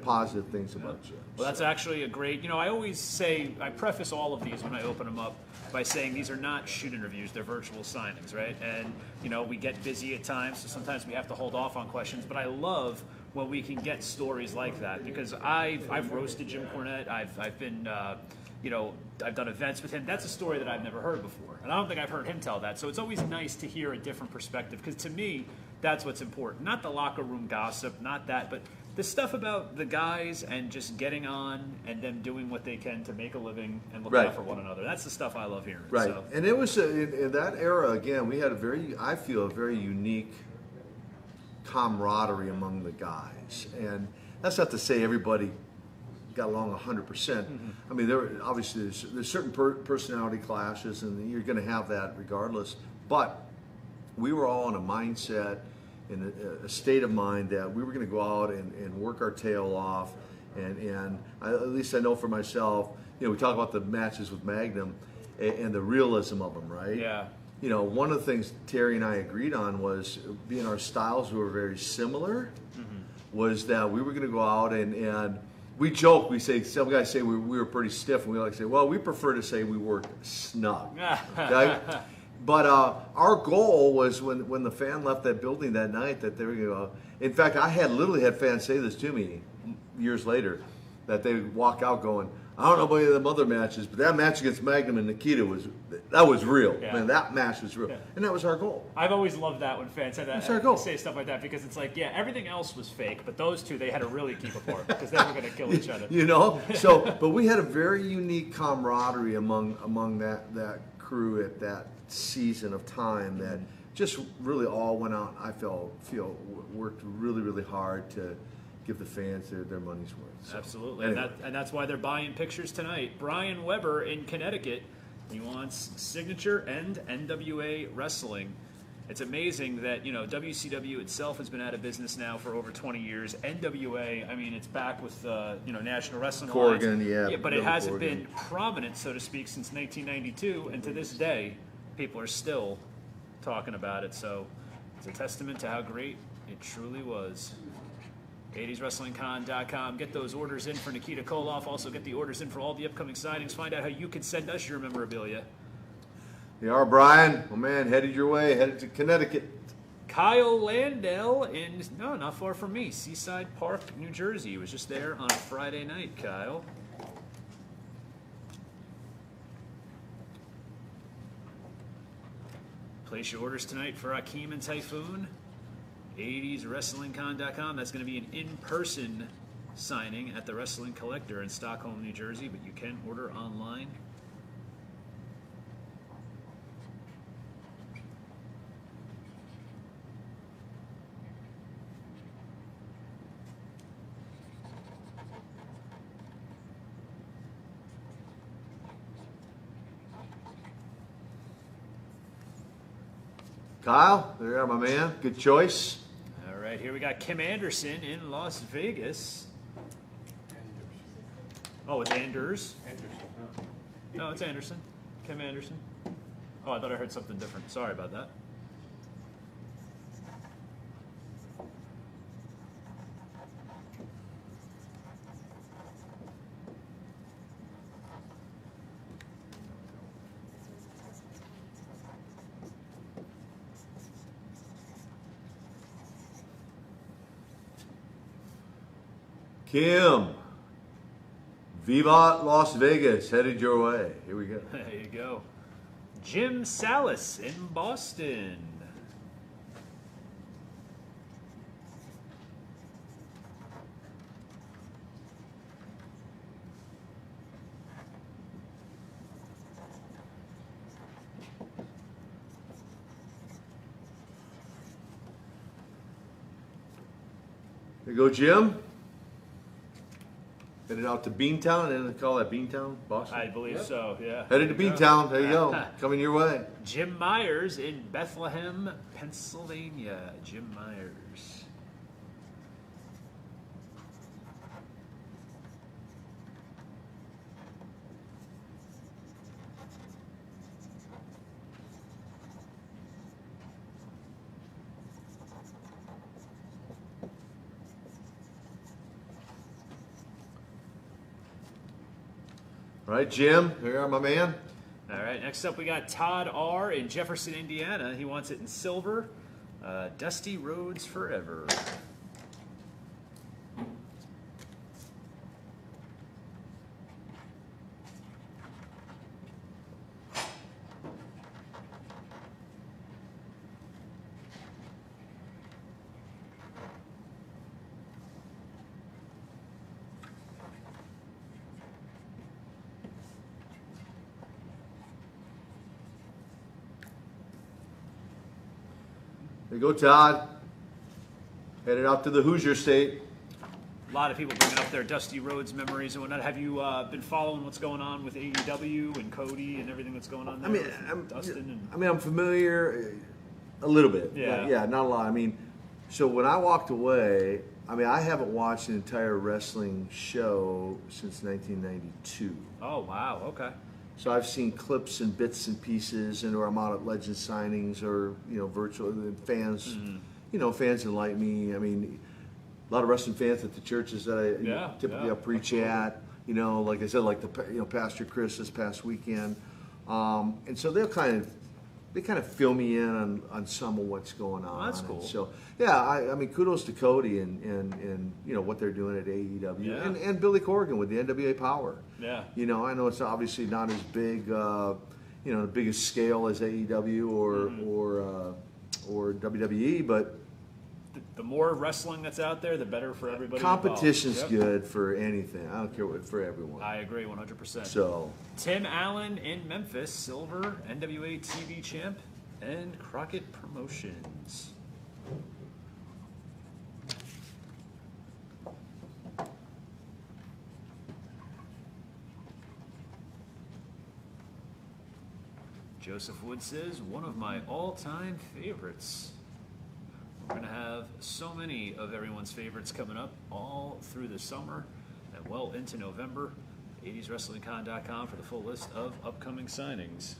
positive things about Jim. Well, that's actually a great, I always say, I preface all of these when I open them up by saying these are not shoot interviews, they're virtual signings, right? And, we get busy at times, so sometimes we have to hold off on questions, but I love when we can get stories like that, because I've roasted Jim Cornette, I've been, I've done events with him. That's a story that I've never heard before, and I don't think I've heard him tell that, so it's always nice to hear a different perspective, because to me, that's what's important. Not the locker room gossip, not that, but the stuff about the guys and just getting on and them doing what they can to make a living and look out for one another. That's the stuff I love hearing. Right. So. And it was in that era, again, we had a very unique camaraderie among the guys. And that's not to say everybody got along 100%. I mean, there's certain personality clashes, and you're going to have that regardless. But we were all in a mindset, in a state of mind that we were going to go out and work our tail off And at least I know for myself, we talk about the matches with Magnum and the realism of them, right? Yeah. One of the things Terry and I agreed on was, being our styles were very similar, was that we were going to go out and we joke, we say, some guys say we were pretty stiff, and we like to say, well, we prefer to say we worked snug. Okay? But our goal was, when the fan left that building that night, that they were going to go. In fact, I literally had fans say this to me years later, that they walk out going, I don't know about any of them other matches, but that match against Magnum and Nikita was real. Yeah. Man, that match was real. Yeah. And that was our goal. I've always loved that when fans say that. That's our goal. Say stuff like that, because it's like, yeah, everything else was fake, but those two, they had to really keep apart because they were going to kill each other. But we had a very unique camaraderie among that crew at that season of time that just really all went out. I feel worked really, really hard to give the fans their money's worth. So, Absolutely, anyway. and that's why they're buying pictures tonight. Brian Weber in Connecticut, he wants signature and NWA wrestling. It's amazing that WCW itself has been out of business now for over 20 years. NWA, I mean, it's back with National Wrestling Alliance. Corrigan, yeah, but it Bill hasn't Corrigan. been prominent, so to speak, since 1992, and to this day, people are still talking about it. So it's a testament to how great it truly was. 80swrestlingcon.com. Get those orders in for Nikita Koloff. Also get the orders in for all the upcoming signings. Find out how you can send us your memorabilia. They are, Brian. Oh, man, headed your way, headed to Connecticut. Kyle Landell not far from me, Seaside Park, New Jersey. He was just there on a Friday night, Kyle. Place your orders tonight for Akeem and Typhoon. 80swrestlingcon.com. That's going to be an in-person signing at the Wrestling Collector in Stockholm, New Jersey, but you can order online. Kyle, there you are, my man. Good choice. All right, here we got Kim Anderson in Las Vegas. Oh, it's Anders. No, it's Anderson. Kim Anderson. Oh, I thought I heard something different. Sorry about that. Kim, Viva Las Vegas, headed your way. Here we go. There you go. Jim Salas in Boston. There you go, Jim. Headed out to Beantown, and they call that Beantown, Boston? I believe so, yeah. Headed to There you go. Beantown, there you go. Coming your way. Jim Myers in Bethlehem, Pennsylvania. Jim Myers. All right, Jim, there you are, my man. All right, next up we got Todd R. in Jefferson, Indiana. He wants it in silver. Dusty Roads Forever. There you go, Todd. Headed out to the Hoosier State. A lot of people bringing up their Dusty Rhodes memories and whatnot. Have you been following what's going on with AEW and Cody and everything that's going on there? I'm familiar a little bit. Yeah. Yeah, not a lot. I mean, so when I walked away, I mean, I haven't watched an entire wrestling show since 1992. Oh, wow. Okay. So I've seen clips and bits and pieces, and or I'm out at Legend signings or virtual fans. Fans enlighten me. I mean, a lot of wrestling fans at the churches that I typically I'll preach at. Like I said, like the Pastor Chris this past weekend, and so they kind of fill me in on some of what's going on. Oh, that's cool. So yeah, I mean, kudos to Cody and what they're doing at AEW and Billy Corgan with the NWA Power. Yeah. I know it's obviously not as big, the biggest scale as AEW or WWE, but the more wrestling that's out there, the better for everybody. Competition's involved. Yep. good for anything. I don't care what, for everyone. I agree 100%. So Tim Allen in Memphis, silver, NWA TV champ, and Crockett Promotions. Joseph Wood says, one of my all-time favorites. We're going to have so many of everyone's favorites coming up all through the summer and well into November. 80swrestlingcon.com for the full list of upcoming signings.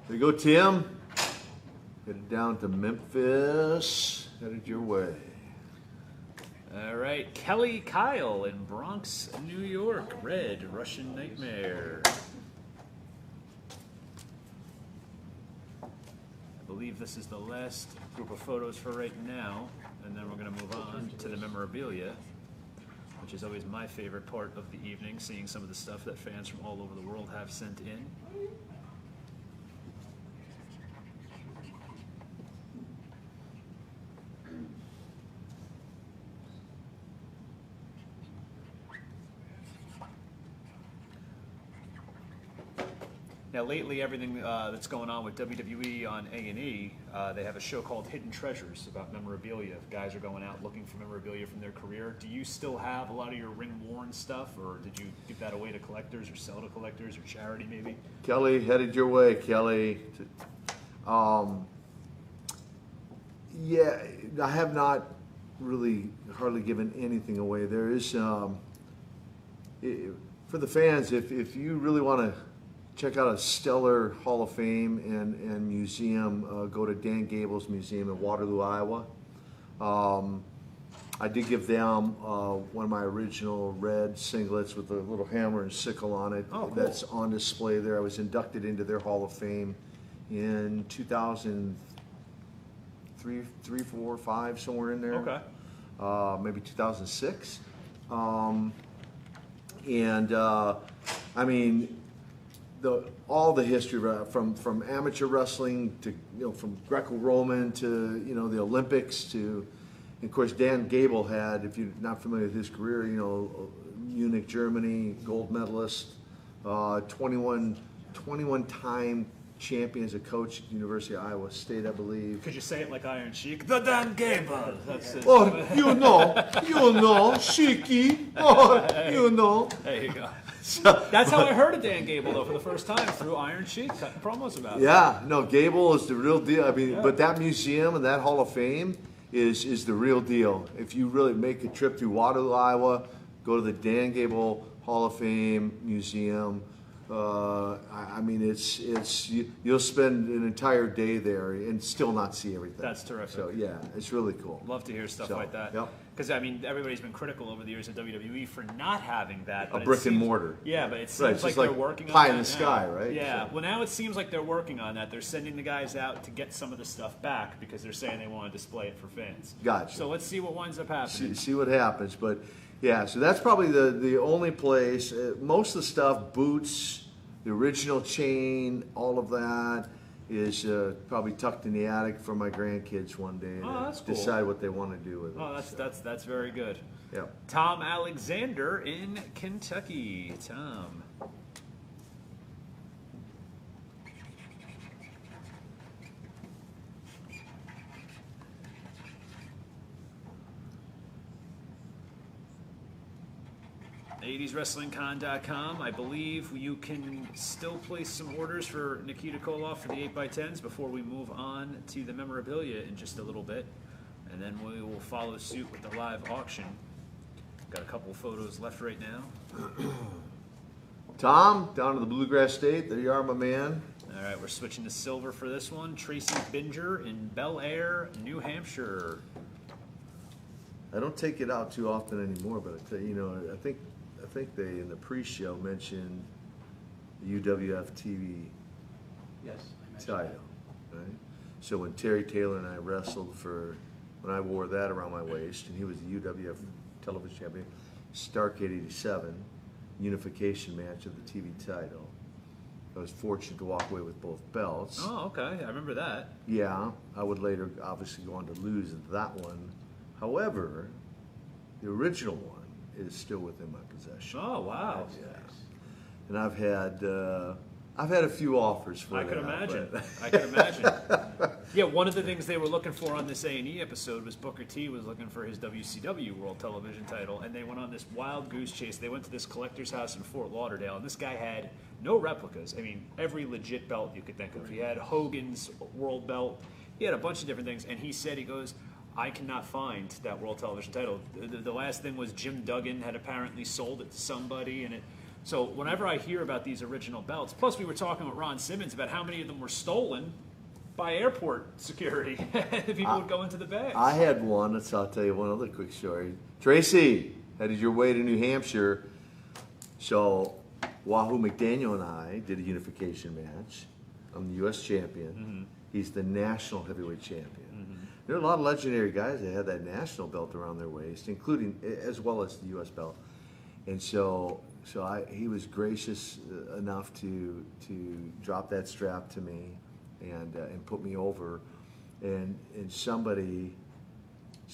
there you go, Tim. Headed down to Memphis. Headed your way. All right, Kelly Kyle in Bronx, New York. Red Russian Nightmare. I believe this is the last group of photos for right now, and then we're going to move on to the memorabilia, which is always my favorite part of the evening, seeing some of the stuff that fans from all over the world have sent in. Now, lately, everything that's going on with WWE on A&E, they have a show called Hidden Treasures about memorabilia. Guys are going out looking for memorabilia from their career. Do you still have a lot of your ring-worn stuff, or did you give that away to collectors or sell to collectors or charity maybe? Kelly, headed your way, Kelly. Yeah, I have not really hardly given anything away. There is, for the fans, if you really want to check out a stellar Hall of Fame and museum, go to Dan Gable's museum in Waterloo, Iowa. I did give them one of my original red singlets with a little hammer and sickle on it. Oh, cool. That's on display there. I was inducted into their Hall of Fame in 2003, 4, 5, somewhere in there. Okay. Maybe 2006. I mean, all the history from amateur wrestling to from Greco-Roman to the Olympics to, and of course, Dan Gable had, if you're not familiar with his career, Munich, Germany, gold medalist, 21 time champion as a coach at the University of Iowa State, I believe. Could you say it like Iron Sheik? The Dan Gable. That's it. Oh, Shiki. Oh, There you go. That's how I heard of Dan Gable, though, for the first time, through Iron Sheik, cutting promos about it. Yeah, no, Gable is the real deal. I mean, but that museum and that Hall of Fame is the real deal. If you really make a trip through Waterloo, Iowa, go to the Dan Gable Hall of Fame Museum. I mean, you'll spend an entire day there and still not see everything. That's terrific. So yeah, it's really cool. Love to hear stuff like that. Yep. Because, I mean, everybody's been critical over the years of WWE for not having that. But A brick and mortar. Yeah, but it seems Right, it's like just they're working on pie that in the sky, now. right? Yeah, So- well, now it seems like they're working on that. They're sending the guys out to get some of the stuff back because they're saying they want to display it for fans. Gotcha. So let's see what winds up happening. See what happens. But yeah, so that's probably the only place. Most of the stuff, boots, the original chain, all of that is probably tucked in the attic for my grandkids one day Oh, that's to cool. decide what they want to do with it. Oh, that's very good. Yeah. Tom Alexander in Kentucky. Tom. 80swrestlingcon.com. I believe you can still place some orders for Nikita Koloff for the 8x10s before we move on to the memorabilia in just a little bit. And then we will follow suit with the live auction. Got a couple photos left right now. Tom, down to the Bluegrass State. There you are, my man. All right, we're switching to silver for this one. Tracy Binger in Bel Air, New Hampshire. I don't take it out too often anymore, but I tell you, I think they in the pre-show mentioned the UWF TV Yes, I mentioned title, right? So when Terry Taylor and I wrestled when I wore that around my waist, and he was the UWF Television Champion, Starrcade '87 unification match of the TV title. I was fortunate to walk away with both belts. Oh, okay. I remember that. Yeah, I would later obviously go on to lose that one. However, the original one is still within my possession. Oh, wow. Yeah. And I've had a few offers for I that. could imagine. but- I could imagine. Yeah, one of the things they were looking for on this A&E episode was Booker T was looking for his WCW World Television title, and they went on this wild goose chase. They went to this collector's house in Fort Lauderdale, and this guy had no replicas. I mean, every legit belt you could think of. He had Hogan's world belt. He had a bunch of different things, and he said, he goes, I cannot find that World Television title. The last thing was Jim Duggan had apparently sold it to somebody, and so whenever I hear about these original belts, plus we were talking with Ron Simmons about how many of them were stolen by airport security. People would go into the bags. I had one. I'll tell you one other quick story. Tracy, headed your way to New Hampshire. So Wahoo McDaniel and I did a unification match. I'm the U.S. champion. Mm-hmm. He's the national heavyweight champion. There are a lot of legendary guys that had that national belt around their waist, including as well as the U.S. belt. And so he was gracious enough to drop that strap to me and put me over. And somebody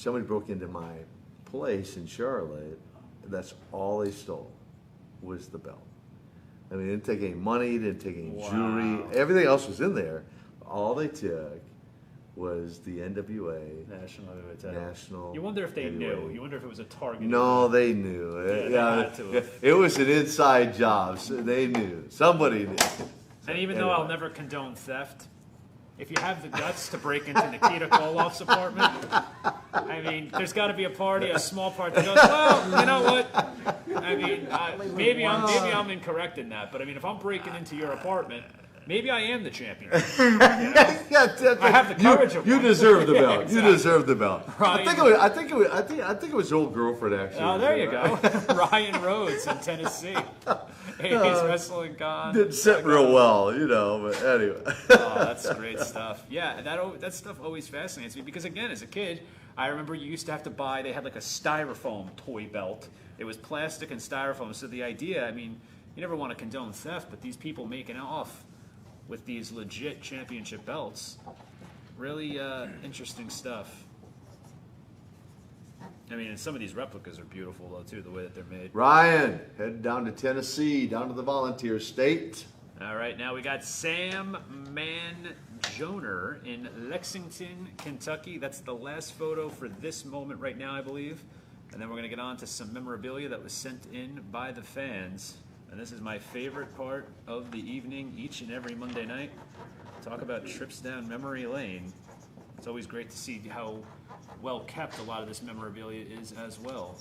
broke into my place in Charlotte. That's all they stole was the belt. I mean, they didn't take any money, didn't take any jewelry. Everything else was in there. All they took was the NWA National heavyweight title. National. You wonder if they heavyweight. knew. You wonder if it was a target. No, they knew. Yeah, they had to have. It was an inside job. So they knew. Somebody knew. And even though I'll never condone theft, if you have the guts to break into Nikita Koloff's apartment, I mean, there's got to be a party, a small part that goes, well, you know what? I mean, maybe I'm incorrect in that, but I mean, if I'm breaking into your apartment, maybe I am the champion. I have the courage of You one. deserve the belt. Yeah, exactly. You deserve the belt. I Ryan- think it was your old girlfriend actually. Oh, there you go. Ryan Rhodes in Tennessee. He's wrestling con. Didn't sit real well, but anyway. Oh, that's great stuff. Yeah, that stuff always fascinates me because, again, as a kid, I remember you used to have to buy, they had like a styrofoam toy belt. It was plastic and styrofoam. So the idea, I mean, you never want to condone theft, but these people making off with these legit championship belts, really interesting stuff. I mean, and some of these replicas are beautiful, though, too, the way that they're made. Ryan, headed down to Tennessee, down to the Volunteer State. All right, now we got Sam Manjoner in Lexington, Kentucky. That's the last photo for this moment right now, I believe. And then we're going to get on to some memorabilia that was sent in by the fans. And this is my favorite part of the evening each and every Monday night. Talk about trips down memory lane. It's always great to see how well kept a lot of this memorabilia is as well.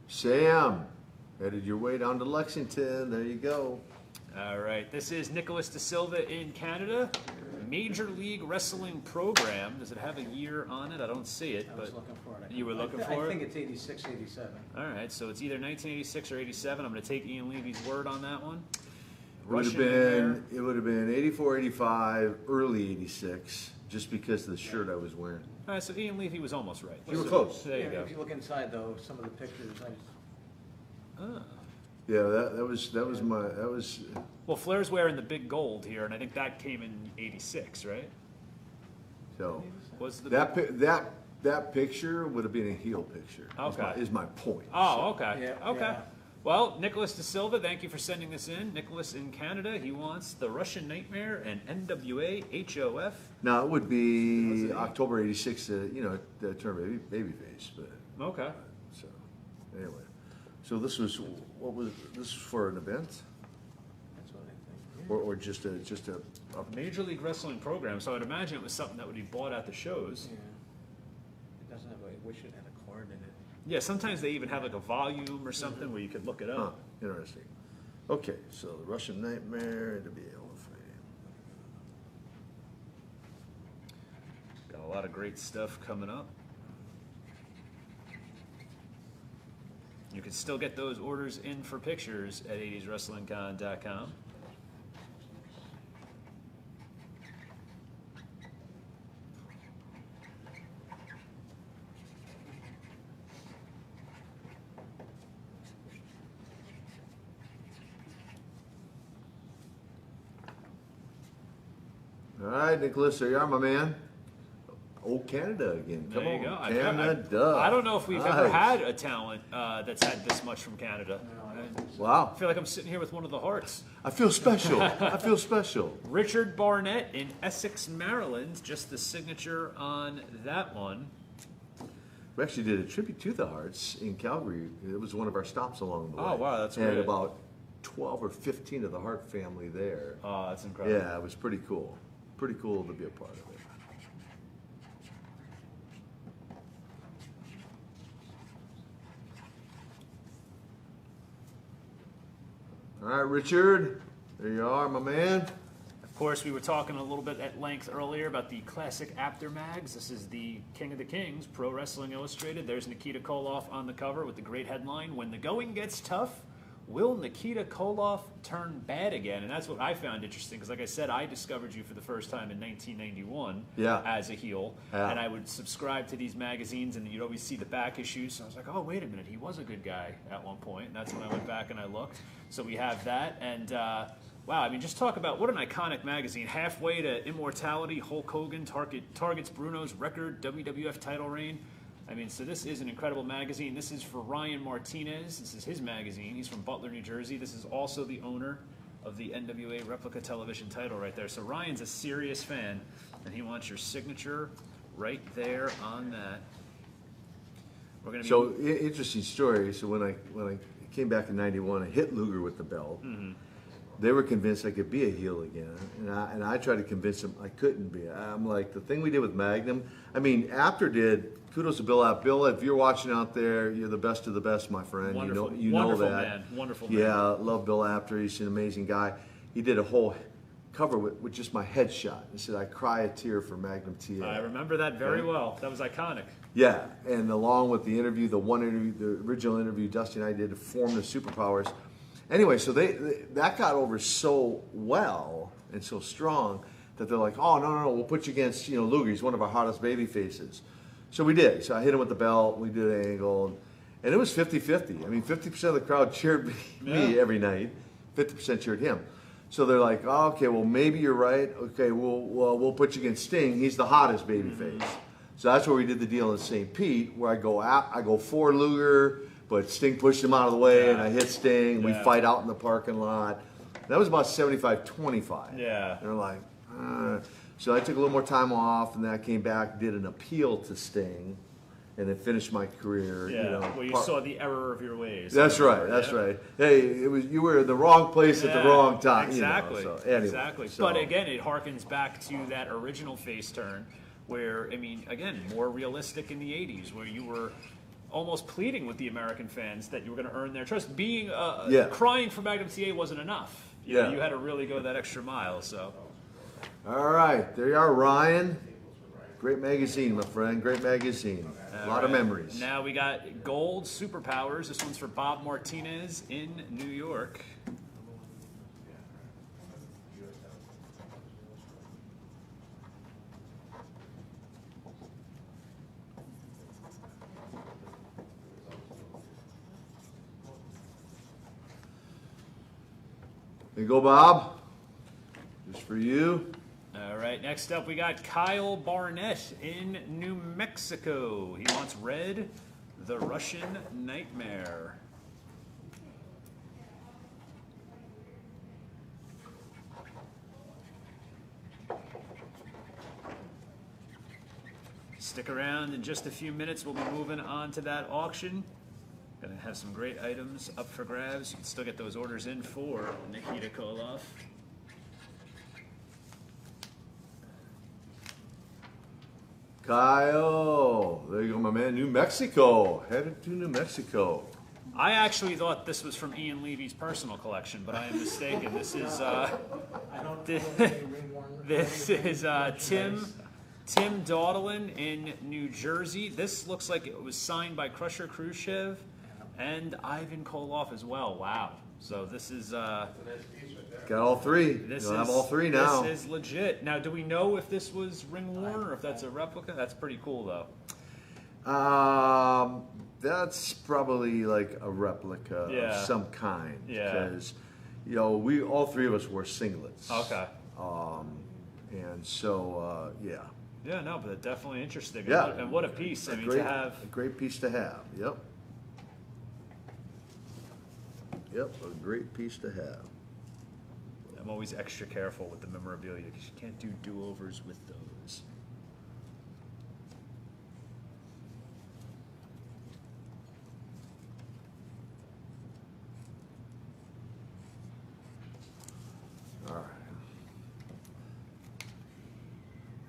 Sam, headed your way down to Lexington. There you go. All right, this is Nicholas Da Silva in Canada. Major League Wrestling Program. Does it have a year on it? I don't see it, I but was looking for it. you were looking for I it? think it's 86, 87. All right, so it's either 1986 or 87. I'm going to take Ian Levy's word on that one. It would have been 84, 85, early 86, just because of the shirt I was wearing. All right, so Ian Levy was almost right. You were close. There you Yeah, go. If you look inside, though, some of the pictures, Ah. Yeah, that was. Well, Flair's wearing the big gold here, and I think that came in 86, right? So Was the that picture would have been a heel picture. Okay. Is my point. Oh, okay. Yeah, Okay. yeah. Well, Nicholas Da Silva, thank you for sending this in. Nicholas in Canada, he wants the Russian Nightmare and NWA HOF. Now, it would be October 86, the term babyface. But, Okay. so, anyway. So this was for an event? That's what I think. Or just a Major League Wrestling program, so I'd imagine it was something that would be bought at the shows. Yeah. It doesn't have a, wish it had a card in it. Yeah, sometimes they even have like a volume or something where you could look it Huh, up. interesting. Okay, so the Russian Nightmare, NWA Hall of Fame. Got a lot of great stuff coming up. You can still get those orders in for pictures at 80swrestlingcon.com. All right, Nicholas, there you are, my man. Oh, Canada again. Come There you on, go. Canada. I don't know if we've ever Nice. had a talent that's had this much from Canada. Wow. I feel like I'm sitting here with one of the Hearts. I feel special. I feel special. Richard Barnett in Essex, Maryland. Just the signature on that one. We actually did a tribute to the Hearts in Calgary. It was one of our stops along the way. Oh, wow, that's and great. about 12 or 15 of the Hart family there. Oh, that's incredible. Yeah, it was pretty cool. Pretty cool to be a part of it. All right, Richard, there you are, my man. Of course, we were talking a little bit at length earlier about the classic aftermags. This is the King of the Kings, Pro Wrestling Illustrated. There's Nikita Koloff on the cover with the great headline, "When the Going Gets Tough, Will Nikita Koloff Turn Bad Again?" And that's what I found interesting, because like I said, I discovered you for the first time in 1991 as a heel. Yeah. And I would subscribe to these magazines, and you'd always see the back issues. So I was like, oh, wait a minute, he was a good guy at one point. And that's when I went back and I looked. So we have that. And wow, I mean, just talk about what an iconic magazine. Halfway to immortality, Hulk Hogan targets Bruno's record WWF title reign. I mean, so this is an incredible magazine. This is for Ryan Martinez. This is his magazine. He's from Butler, New Jersey. This is also the owner of the NWA Replica Television title right there. So Ryan's a serious fan, and he wants your signature right there on that. We're gonna be So interesting story. So when I came back in '91, I hit Luger with the belt. Mm-hmm. They were convinced I could be a heel again, and I tried to convince them I couldn't be. I'm like, the thing we did with Magnum. I mean, Apter did. Kudos to Bill Apter. Bill, if you're watching out there, you're the best of the best, my friend. Wonderful, you know wonderful that. man, wonderful man. Yeah, love Bill Apter. He's an amazing guy. He did a whole cover with just my headshot. He said, "I cry a tear for Magnum TA." I remember that very well. That was iconic. Yeah, and along with the interview, the original interview Dusty and I did to form the Superpowers. Anyway, so that got over so well and so strong that they're like, "Oh, no, we'll put you against Luger. He's one of our hottest baby faces." So we did. So I hit him with the belt. We did an angle, and it was 50-50. I mean, 50% of the crowd cheered me every night. 50% cheered him. So they're like, "Oh, okay, well maybe you're right. Okay, we'll put you against Sting. He's the hottest baby face." So that's where we did the deal in St. Pete, where I go for Luger, but Sting pushed him out of the way, and I hit Sting. We fight out in the parking lot. That was about 75-25. Yeah. And they're like, So I took a little more time off, and then I came back, did an appeal to Sting, and then finished my career. Yeah, well, you saw the error of your ways. That's right. That's right. Hey, you were in the wrong place at the wrong time. Exactly. So anyway, exactly. But again, it harkens back to that original face turn, where I mean, again, more realistic in the '80s, where you were almost pleading with the American fans that you were going to earn their trust. Being crying for Magnum TA wasn't enough. You know, you had to really go that extra mile. So. All right, there you are, Ryan. Great magazine, my friend. Great magazine. A lot of memories. Now we got Gold Superpowers. This one's for Bob Martinez in New York. There you go, Bob. Just for you. All right, next up we got Kyle Barnett in New Mexico. He wants red, the Russian Nightmare. Stick around in just a few minutes. We'll be moving on to that auction. Gonna have some great items up for grabs. You can still get those orders in for Nikita Koloff. Kyle, there you go, my man. New Mexico, headed to New Mexico. I actually thought this was from Ian Levy's personal collection, but I am mistaken. This is this is Tim Daudelin in New Jersey. This looks like it was signed by Crusher Khrushchev and Ivan Koloff as well. Wow. So this is Got all three. You'll have all three now. This is legit. Now, do we know if this was ring worn or if that's a replica? That's pretty cool, though. That's probably like a replica of some kind. Yeah. Because, you know, we all three of us wore singlets. Okay. And so, yeah. Yeah, no, but definitely interesting. Yeah. And what a piece. I mean, great, to have. a great piece to have. Yep. Yep, a great piece to have. I'm always extra careful with the memorabilia because you can't do do-overs with those. All right.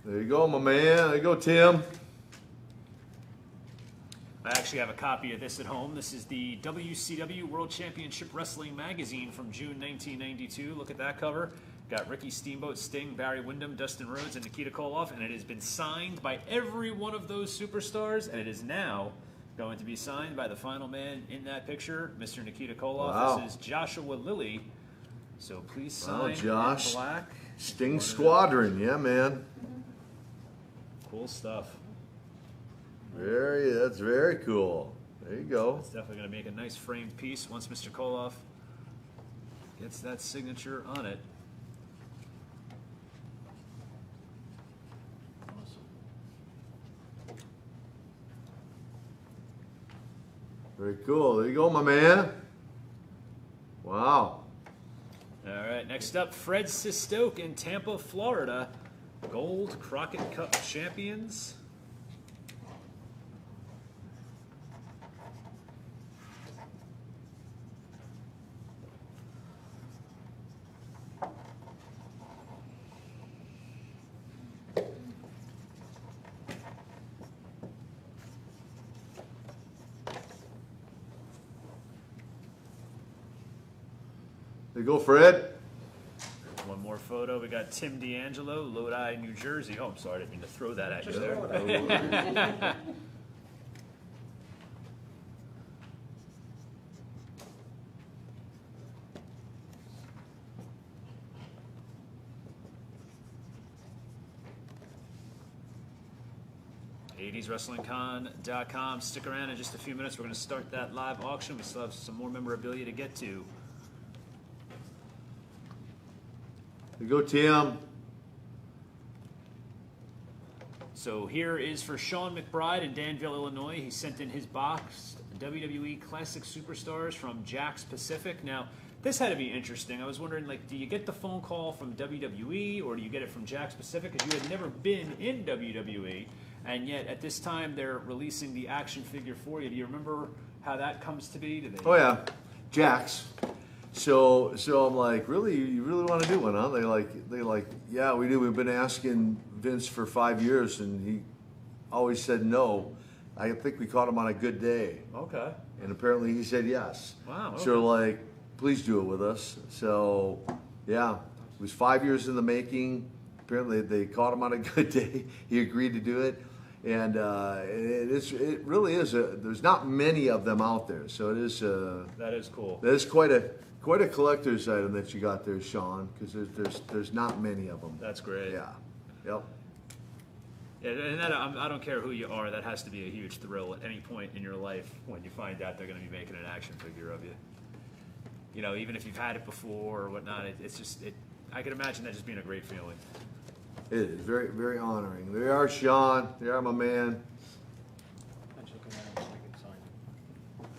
There you go, my man. There you go, Tim. I actually have a copy of this at home. This is the WCW World Championship Wrestling magazine from June 1992. Look at that cover. Got Ricky Steamboat, Sting, Barry Windham, Dustin Rhodes, and Nikita Koloff, and it has been signed by every one of those superstars, and it is now going to be signed by the final man in that picture, Mr. Nikita Koloff. Wow. This is Joshua Lilly. So please sign Wow, Josh. in black. Sting Squadron, yeah, man. Cool stuff. That's very cool. There you go. It's definitely going to make a nice framed piece once Mr. Koloff gets that signature on it. Very cool. There you go, my man. Wow. All right, next up, Fred Sistoke in Tampa, Florida. Gold Crockett Cup champions. There you go, Fred. One more photo. We got Tim D'Angelo, Lodi, New Jersey. Oh, I'm sorry, I didn't mean to throw that at you there. 80swrestlingcon.com. Stick around in just a few minutes. We're going to start that live auction. We still have some more memorabilia to get to. There you go, Tim. So here is for Sean McBride in Danville, Illinois. He sent in his box WWE Classic Superstars from Jack's Pacific. Now, this had to be interesting. I was wondering, like, do you get the phone call from WWE or do you get it from Jack's Pacific? Because you had never been in WWE, and yet at this time they're releasing the action figure for you. Do you remember how that comes to be? Do they... Oh yeah, Jack's. So I'm like, really, you really want to do one, huh? They like, yeah, we do. We've been asking Vince for 5 years, and he always said no. I think we caught him on a good day, Okay. and apparently he said yes. Wow. Okay. So like, please do it with us. So yeah, it was 5 years in the making. Apparently they caught him on a good day. He agreed to do it, and it really is. There's not many of them out there, so it is. That is cool. That is quite a collector's item that you got there, Sean, because there's not many of them. That's great. Yeah. Yep. Yeah, and that, I don't care who you are, that has to be a huge thrill at any point in your life when you find out they're going to be making an action figure of you. You know, even if you've had it before or whatnot, it's just, I can imagine that just being a great feeling. It is very, very honoring. There you are, Sean. There you are, my man. I'm just looking at it so I can sign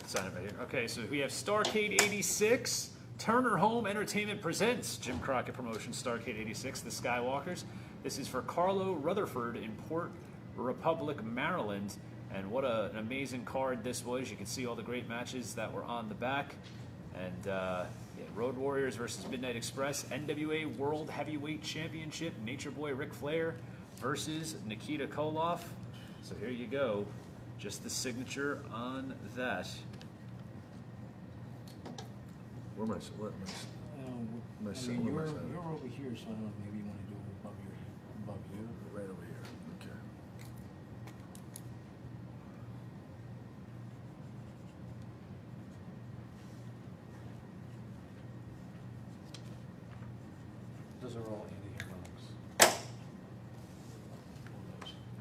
it. Sign it right here. Okay, so we have Starcade 86. Turner Home Entertainment presents Jim Crockett Promotions Starcade 86, The Skywalkers. This is for Carlo Rutherford in Port Republic, Maryland. And what an amazing card this was. You can see all the great matches that were on the back. And yeah, Road Warriors versus Midnight Express, NWA World Heavyweight Championship, Nature Boy Ric Flair versus Nikita Koloff. So here you go, just the signature on that. Where am I? What am I saying? You're over here, so I don't know, maybe you want to do it above you. Right over here. Okay. Those are all Andy Hammerlings.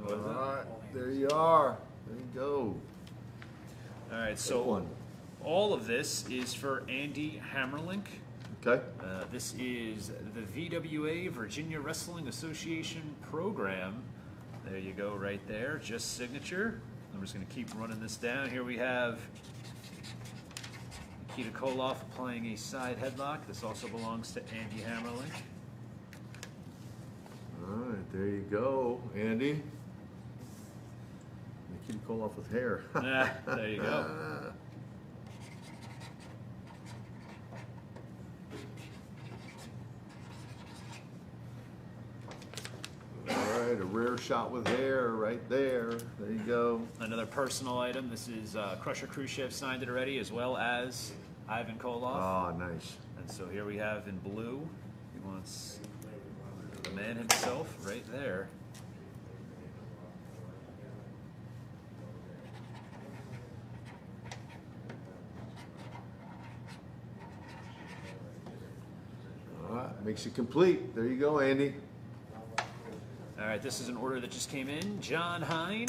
What is that? All right, there you are. There you go. All right, Big so one. all of this is for Andy Hammerlink. Okay. This is the VWA, Virginia Wrestling Association program. There you go, right there, just signature. I'm just going to keep running this down. Here we have Nikita Koloff applying a side headlock. This also belongs to Andy Hammerlink. All right, there you go, Andy. Nikita Koloff with hair. There you go. All right, a rare shot with hair right there. There you go. Another personal item. This is Crusher Khrushchev signed it already, as well as Ivan Koloff. Ah, nice. And so here we have in blue, he wants the man himself right there. All right, makes it complete. There you go, Andy. All right, this is an order that just came in. John Hine,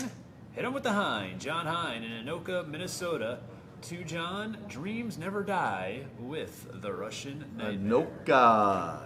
hit him with the Hine. John Hine in Anoka, Minnesota. To John, dreams never die with the Russian Nightmare. Anoka.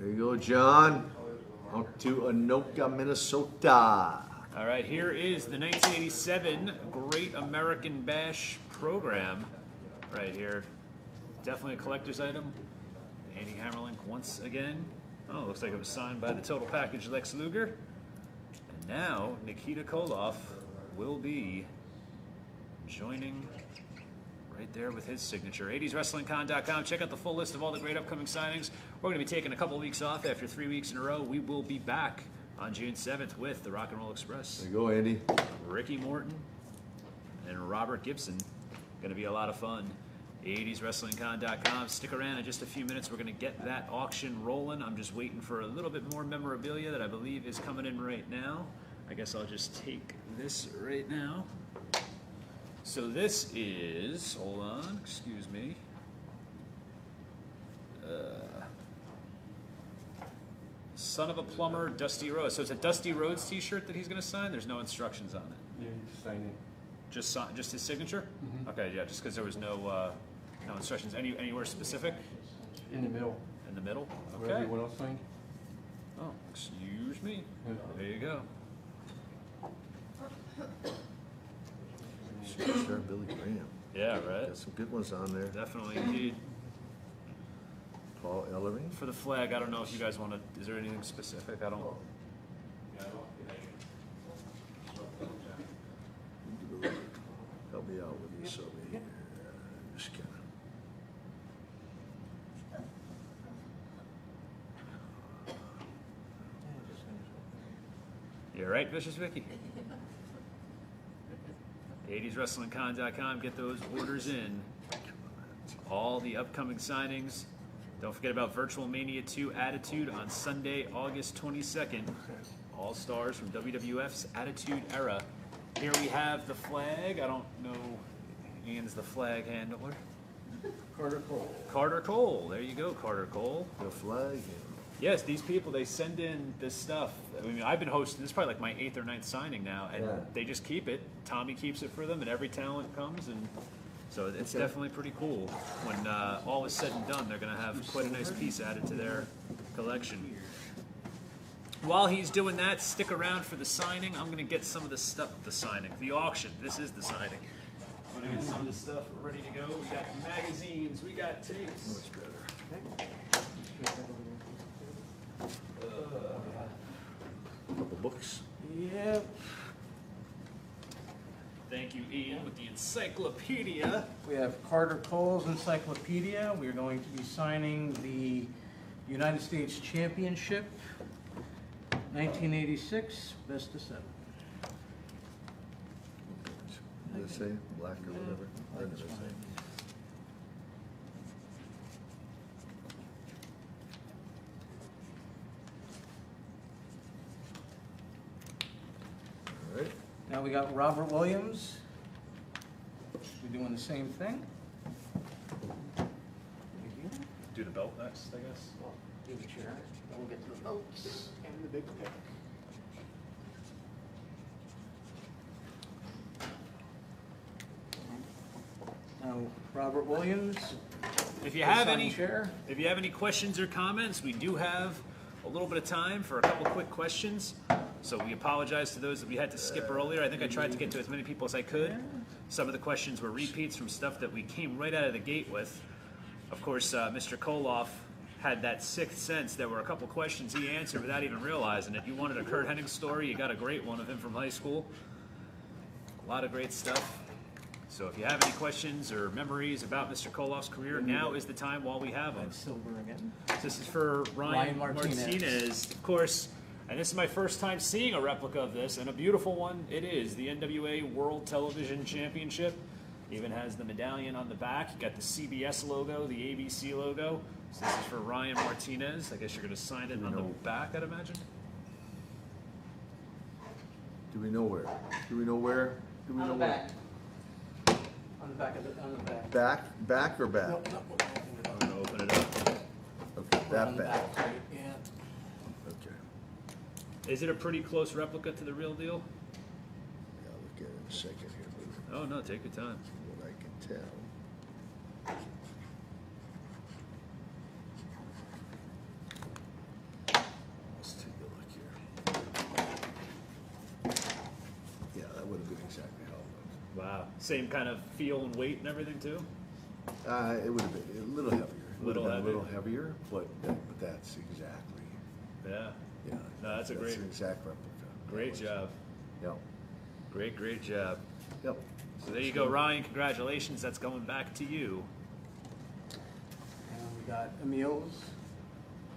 There you go, John. Out to Anoka, Minnesota. All right, here is the 1987 Great American Bash program right here. Definitely a collector's item. Andy Hammerlink once again. Oh, looks like it was signed by the Total Package Lex Luger. And now Nikita Koloff will be joining right there with his signature. 80swrestlingcon.com. Check out the full list of all the great upcoming signings. We're going to be taking a couple weeks off after 3 weeks in a row. We will be back on June 7th with the Rock and Roll Express. There you go, Andy. Ricky Morton and Robert Gibson. Going to be a lot of fun. 80swrestlingcon.com. Stick around in just a few minutes. We're going to get that auction rolling. I'm just waiting for a little bit more memorabilia that I believe is coming in right now. I guess I'll just take this right now. So this is, hold on, excuse me. Son of a Plumber, Dusty Rhodes. So it's a Dusty Rhodes t-shirt that he's going to sign? There's no instructions on it. Yeah, you sign it. Just his signature? Okay, yeah, just because there was no no instructions. Anywhere specific? In the middle. In the middle? Where Okay. everyone else signed. Oh, excuse me. Yeah. There you go. Superstar Billy Graham. Yeah, right? Got some good ones on there. Definitely, indeed. Paul Ellering. For the flag, I don't know if you guys want to, is there anything specific? I don't. Help me out with this over here. Just kind You're right, Vicious Vicky. 80swrestlingcon.com. Get those orders in. All the upcoming signings. Don't forget about Virtual Mania 2 Attitude on Sunday, August 22nd. All stars from WWF's Attitude Era. Here we have the flag. I don't know. Ian's the flag handler. Carter Cole. Carter Cole. There you go, Carter Cole. The flag. Yes, these people, they send in this stuff. I mean, I've been hosting, this is probably like my 8th or 9th signing now, and Yeah. they just keep it. Tommy keeps it for them, and every talent comes, and so it's definitely pretty cool. When all is said and done, they're going to have quite a nice piece added to their collection. While he's doing that, stick around for the signing. I'm going to get some of the stuff, the auction. This is the signing. I'm going to get some of the stuff ready to go. We got magazines, we got tapes. Much better. Couple books. Yep. Thank you, Ian, with the encyclopedia. We have Carter Cole's encyclopedia. We're going to be signing the United States Championship, 1986, best of 7. Did it say black or whatever? I never say. All right. Now we got Robert Williams. We're doing the same thing. Do the belt next, I guess. Do the chair, then we'll get to the votes and the big pick. Now, Robert Williams. If you have sign any, chair. if you have any questions or comments, we do have a little bit of time for a couple quick questions. So we apologize to those that we had to skip earlier. I think I tried to get to as many people as I could. Some of the questions were repeats from stuff that we came right out of the gate with. Of course, Mr. Kolov had that sixth sense. There were a couple questions he answered without even realizing it. You wanted a Kurt Hennig story, you got a great one of him from high school. A lot of great stuff. So if you have any questions or memories about Mr. Kolov's career, now is the time while we have them. And silver again. This is for Ryan Martinez. Of course, and this is my first time seeing a replica of this, and a beautiful one it is. The NWA World Television Championship. Even has the medallion on the back. You got the CBS logo, the ABC logo. So this is for Ryan Martinez. I guess you're going to sign it on the back, I'd imagine. Do we know where? Do we know where? Do we know On the where? back. On the back of the, on the back. Back or back? Nope, nope, nope. I'm going to open it up. Okay, On that the back. right, yeah. Okay. Is it a pretty close replica to the real deal? Yeah, I'll look at it in a second here, but Oh, no, take your time. what I can tell. Let's take a look here. Yeah, that would have been exactly how it Wow. Same kind of feel and weight and everything, too? looked. It would have been a little heavier. It would have been a little heavier, but that's exactly. Yeah. Yeah. No, that's a great- an exact replica. Great job. Yep. Great job. Yep. So there you go, Ryan. Congratulations. That's going back to you. And we got Emil's.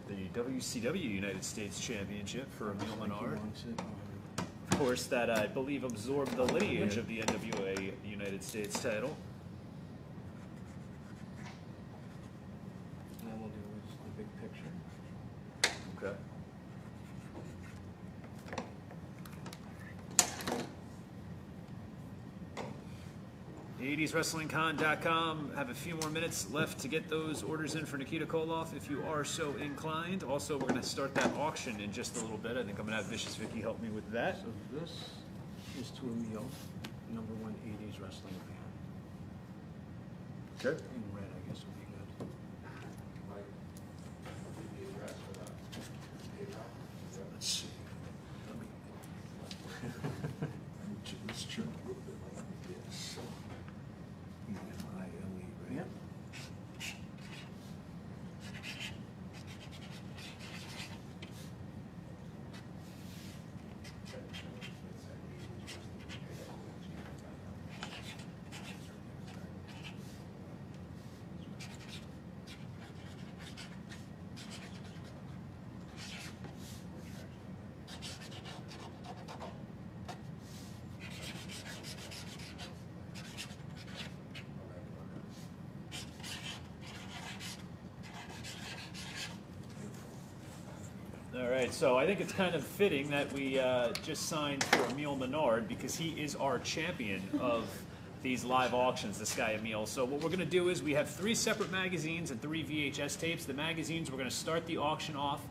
The WCW United States Championship for Emil Menard. Of course, that I believe absorbed the lineage of the NWA United States title. And then we'll do is the big picture. Okay. '80swrestlingcon.com. Have a few more minutes left to get those orders in for Nikita Koloff if you are so inclined. Also, we're going to start that auction in just a little bit. I think I'm going to have Vicious Vicky help me with that. So this is to Emil, #1 80s wrestling fan. Okay. In red, I guess would be good. Mike, the address for that. Let's see. Let's trim a little bit like this. E-M-I-L-E, right? Yep. All right, so I think it's kind of fitting that we just signed for Emil Menard because he is our champion of these live auctions, this guy Emil. So what we're going to do is we have 3 separate magazines and 3 VHS tapes. The magazines, we're going to start the auction off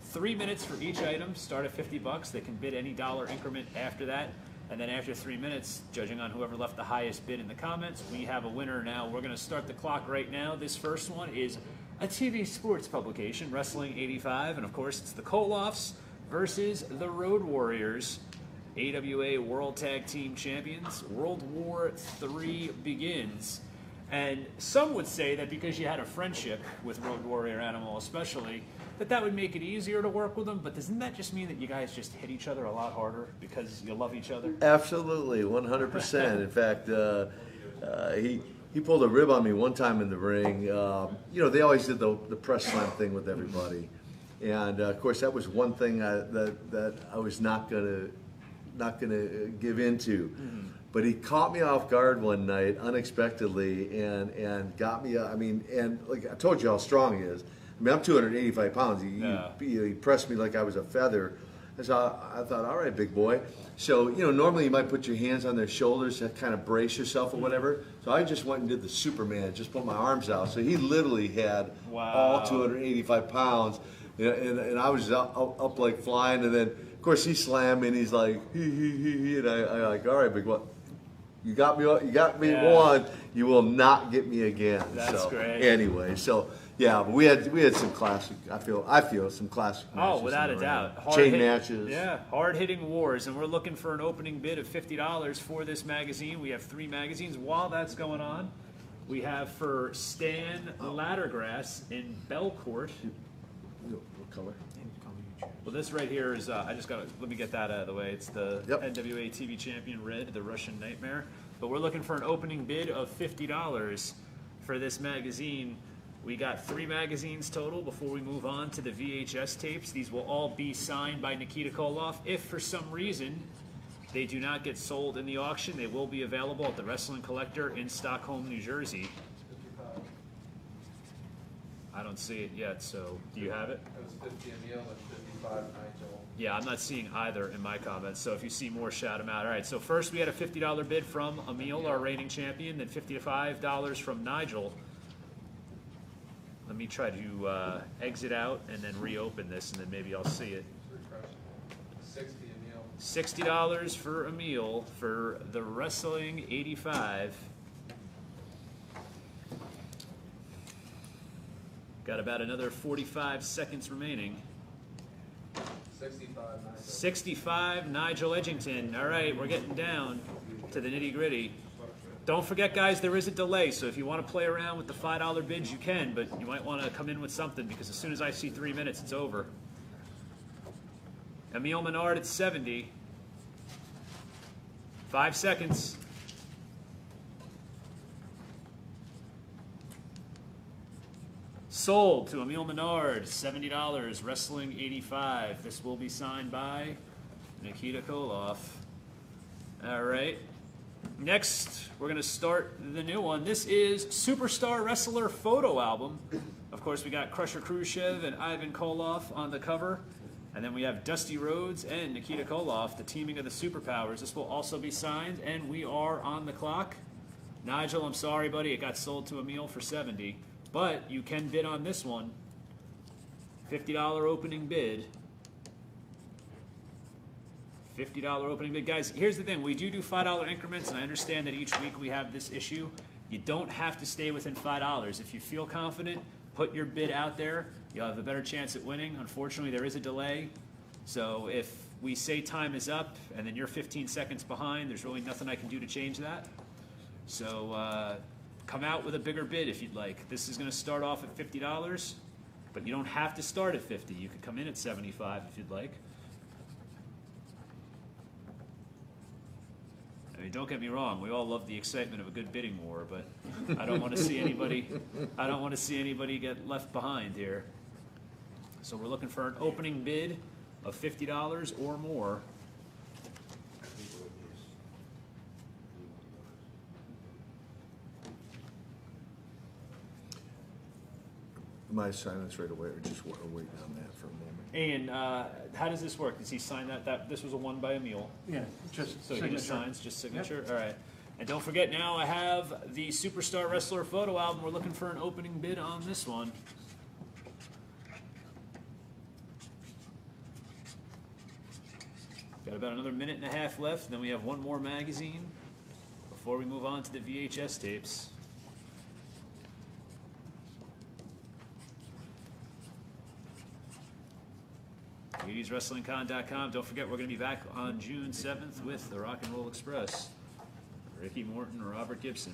3 minutes for each item, start at $50. They can bid any dollar increment after that. And then after 3 minutes, judging on whoever left the highest bid in the comments, we have a winner now. We're going to start the clock right now. This first one is a TV sports publication, Wrestling 85. And of course, it's the Kolovs versus the Road Warriors, AWA World Tag Team Champions. World War III begins. And some would say that because you had a friendship with Road Warrior Animal especially, that would make it easier to work with them. But doesn't that just mean that you guys just hit each other a lot harder because you love each other? Absolutely, 100%. In fact, he pulled a rib on me one time in the ring. They always did the press slam thing with everybody. And of course, that was one thing that I was not gonna give into. Mm-hmm. But he caught me off guard one night unexpectedly and got me. And like I told you how strong he is. I mean, I'm 285 pounds. He pressed me like I was a feather. And so I thought, all right, big boy. So, normally you might put your hands on their shoulders to kind of brace yourself or whatever. So I just went and did the Superman, just put my arms out. So he literally had all 285 pounds. And I was up like flying. And then, of course, he slammed me and he's like, hee. And I like, all right, big boy. You got me one. You will not get me again. That's great. Anyway, so yeah, but we had some classic. I feel some classic matches. Oh, without a doubt. Chain matches. Yeah, hard-hitting wars, and we're looking for an opening bid of $50 for this magazine. We have 3 magazines. While that's going on, we have for Stan Laddergrass in Belcourt. What color? Well, this right here is, let me get that out of the way. It's the NWA TV champion, Red, the Russian Nightmare. But we're looking for an opening bid of $50 for this magazine. We got 3 magazines total before we move on to the VHS tapes. These will all be signed by Nikita Koloff. If for some reason they do not get sold in the auction, they will be available at the Wrestling Collector in Stockholm, New Jersey. I don't see it yet, so do you have it? It was 50 Emil and 55 Nigel. Yeah, I'm not seeing either in my comments, so if you see more, shout them out. All right, so first we had a $50 bid from Emil, our reigning champion, then $55 from Nigel. Let me try to exit out and then reopen this, and then maybe I'll see it. 60 Emil. $60 for Emil for the Wrestling 85. Got about another 45 seconds remaining. 65 Nigel. 65 Nigel Edgington. All right, we're getting down to the nitty-gritty. Don't forget, guys, there is a delay, so if you want to play around with the $5 bids, you can, but you might want to come in with something because as soon as I see 3 minutes, it's over. Emil Menard at 70. 5 seconds. Sold to Emil Menard, $70, Wrestling 85. This will be signed by Nikita Koloff. All right. Next, we're going to start the new one. This is Superstar Wrestler Photo Album. Of course, we got Crusher Khrushchev and Ivan Koloff on the cover. And then we have Dusty Rhodes and Nikita Koloff, the teaming of the Superpowers. This will also be signed, and we are on the clock. Nigel, I'm sorry, buddy. It got sold to Emil for $70. But you can bid on this one. $50 opening bid. $50 opening bid. Guys, here's the thing. We do $5 increments, and I understand that each week we have this issue. You don't have to stay within $5. If you feel confident, put your bid out there. You'll have a better chance at winning. Unfortunately, there is a delay. So if we say time is up, and then you're 15 seconds behind, there's really nothing I can do to change that. So come out with a bigger bid if you'd like. This is going to start off at $50, but you don't have to start at $50. You could come in at $75 if you'd like. I mean, don't get me wrong. We all love the excitement of a good bidding war, but I don't want to see anybody. I don't want to see anybody get left behind here. So we're looking for an opening bid of $50 or more. My silence right away, or just waiting on that for a moment. And how does this work? Does he sign that? This was a one by Emil. Yeah, just So signature. he just signs, just signature? All right. And don't forget, now I have the Superstar Wrestler photo album. We're looking for an opening bid on this one. Got about another minute and a half left, then we have one more magazine before we move on to the VHS tapes. @WrestlingCon.com. Don't forget, we're going to be back on June 7th with the Rock and Roll Express. Ricky Morton or Robert Gibson.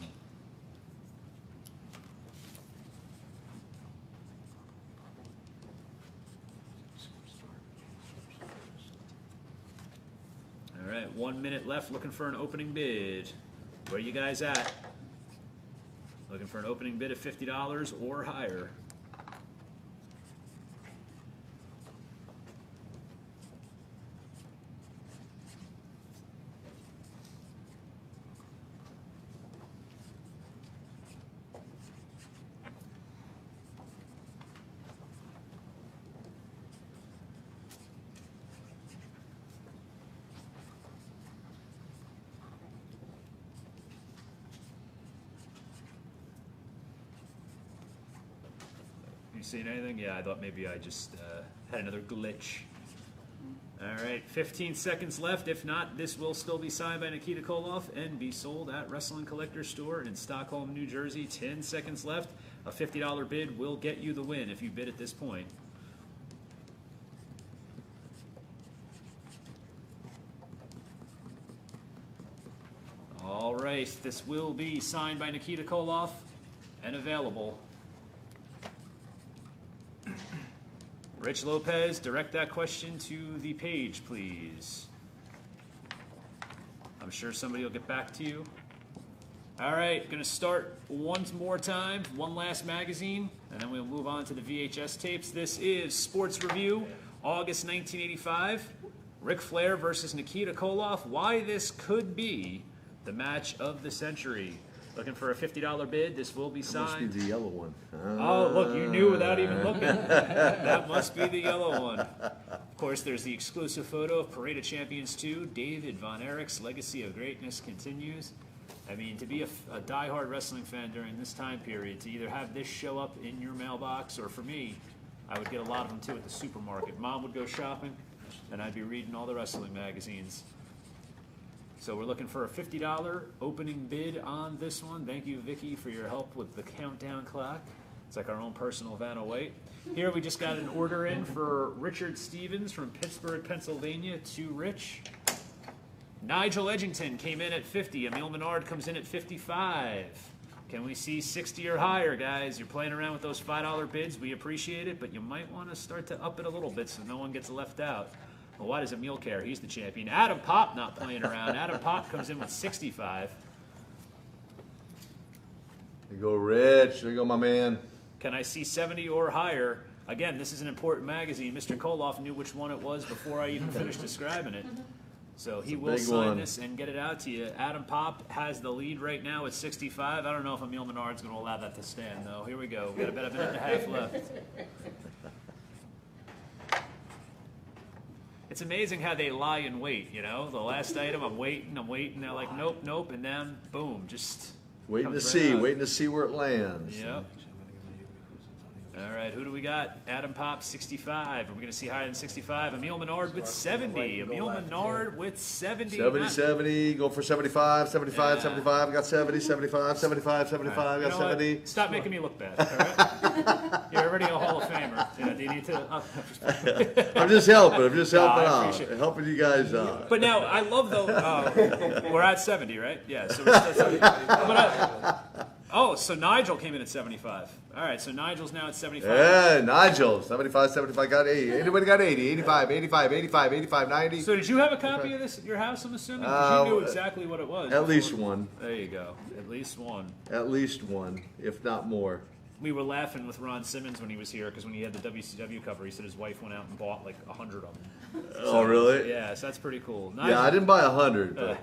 All right, 1 minute left. Looking for an opening bid. Where you guys at? Looking for an opening bid of $50 or higher. You seen anything? Yeah, I thought maybe I just had another glitch. All right, 15 seconds left. If not, this will still be signed by Nikita Koloff and be sold at Wrestling Collector Store in Stockholm, New Jersey. 10 seconds left. A $50 bid will get you the win if you bid at this point. All right, this will be signed by Nikita Koloff and available. Rich Lopez, direct that question to the page, please. I'm sure somebody will get back to you. All right, going to start once more time, one last magazine, and then we'll move on to the VHS tapes. This is Sports Review, August 1985. Ric Flair versus Nikita Koloff. Why this could be the match of the century. Looking for a $50 bid. This will be signed. Must be the yellow one. Oh, look, you knew without even looking. That must be the yellow one. Of course, there's the exclusive photo of Parade of Champions 2. David Von Erich's legacy of greatness continues. I mean, to be a diehard wrestling fan during this time period, to either have this show up in your mailbox, or for me, I would get a lot of them too at the supermarket. Mom would go shopping, and I'd be reading all the wrestling magazines. So we're looking for a $50 opening bid on this one. Thank you, Vicky, for your help with the countdown clock. It's like our own personal Vanna White. Here we just got an order in for Richard Stevens from Pittsburgh, Pennsylvania to Rich. Nigel Edgington came in at 50. Emil Menard comes in at 55. Can we see 60 or higher, guys? You're playing around with those $5 bids. We appreciate it, but you might want to start to up it a little bit so no one gets left out. Well, why does Emil care? He's the champion. Adam Pop not playing around. Adam Pop comes in with 65. There you go, Rich. There you go, my man. Can I see 70 or higher? Again, this is an important magazine. Mr. Koloff knew which one it was before I even finished describing it. So he will sign this and get it out to you. Adam Pop has the lead right now at 65. I don't know if Emil Menard's going to allow that to stand, though. Here we go. We've got about a minute and a half left. It's amazing how they lie in wait, you know? The last item, I'm waiting. They're like, nope, nope, and then, boom, just waiting to see where it lands. Yep. All right, who do we got? Adam Pop, 65. Are we going to see higher than 65? Emil Menard with 70. Emil Menard with 70. 70, go for 75, 75, Yeah. 75. Got 70, 75, 75, 75. Got 70. What? Stop making me look bad, all right? You're already a Hall of Famer. Yeah, do you need to... I'm just helping. I out. appreciate it. Helping you guys out. But now, I love though, we're at 70, right? Yeah, so we're still 70. Oh, so Nigel came in at 75. All right, so Nigel's now at 75. Yeah, Nigel, 75, 75, got 80. Anybody got 80? 85, 85, 85, 85, 90. So did you have a copy of this at your house, I'm assuming? 'Cause you knew exactly what it was. At least one. There you go. At least one. At least one, if not more. We were laughing with Ron Simmons when he was here because when he had the WCW cover, he said his wife went out and bought like 100 of them. Oh, really? Yeah, so that's pretty cool. Yeah, I didn't buy 100. But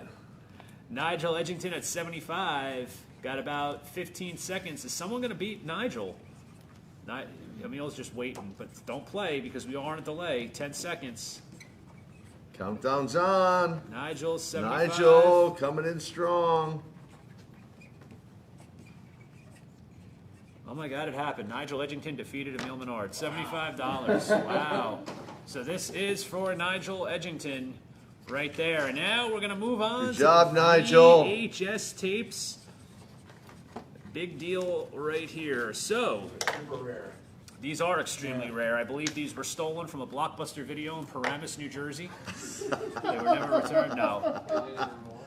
Nigel Edgington at 75. Got about 15 seconds. Is someone going to beat Nigel? Emil's just waiting, but don't play because we are on a delay. 10 seconds. Countdown's on. Nigel, 75. Nigel coming in strong. my God, it happened. Nigel Edgington defeated Emil Menard. $75. Wow. So this is for Nigel Edgington right there. And now we're going to move on Good job, to Nigel. VHS tapes. Big deal right here. So, these are extremely rare. I believe these were stolen from a Blockbuster video in Paramus, New Jersey. They were never returned. No.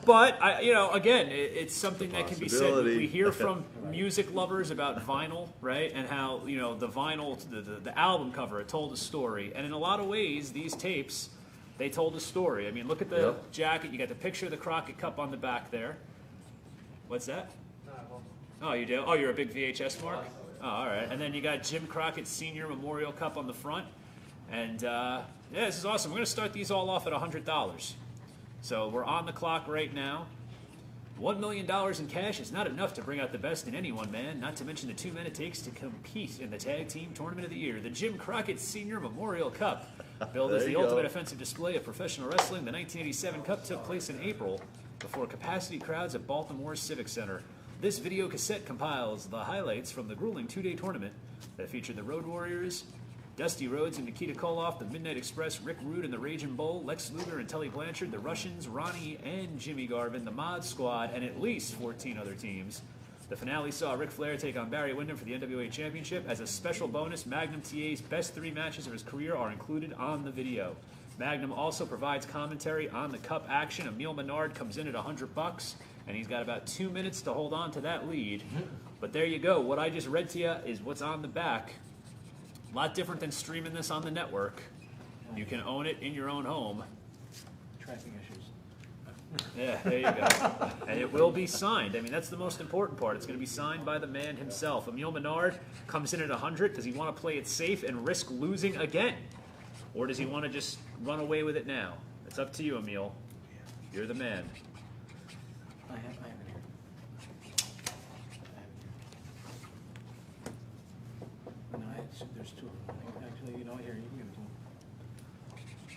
But, again, it's something that can be said. We hear from music lovers about vinyl, right? And how, the vinyl, the album cover, it told a story. And in a lot of ways, these tapes, they told a story. I mean, look at the jacket. You got the picture of the Crockett Cup on the back there. What's that? Oh, you do? Oh, you're a big VHS mark? Oh, all right. And then you got Jim Crockett Sr. Memorial Cup on the front. And, yeah, this is awesome. We're going to start these all off at $100. So we're on the clock right now. $1 million in cash is not enough to bring out the best in any one man, not to mention the 2 men it takes to compete in the Tag Team Tournament of the Year, the Jim Crockett Sr. Memorial Cup. Billed as the ultimate offensive display of professional wrestling, the 1987 Cup took place in April before capacity crowds at Baltimore's Civic Center. This video cassette compiles the highlights from the grueling 2-day tournament that featured the Road Warriors, Dusty Rhodes and Nikita Koloff, the Midnight Express, Rick Rude and the Raging Bull, Lex Luger and Tully Blanchard, the Russians, Ronnie and Jimmy Garvin, the Mod Squad, and at least 14 other teams. The finale saw Ric Flair take on Barry Windham for the NWA Championship. As a special bonus, Magnum TA's best 3 matches of his career are included on the video. Magnum also provides commentary on the Cup action. Emil Menard comes in at $100, and he's got about 2 minutes to hold on to that lead. But there you go. What I just read to you is what's on the back. A lot different than streaming this on the network. You can own it in your own home. Tracking issues. Yeah, there you go. And it will be signed. I mean, that's the most important part. It's going to be signed by the man himself. Emil Menard comes in at 100. Does he want to play it safe and risk losing again? Or does he want to just run away with it now? It's up to you, Emil. You're the man. I have it here. No, there's 2 of them. Actually, here, you can give it to him.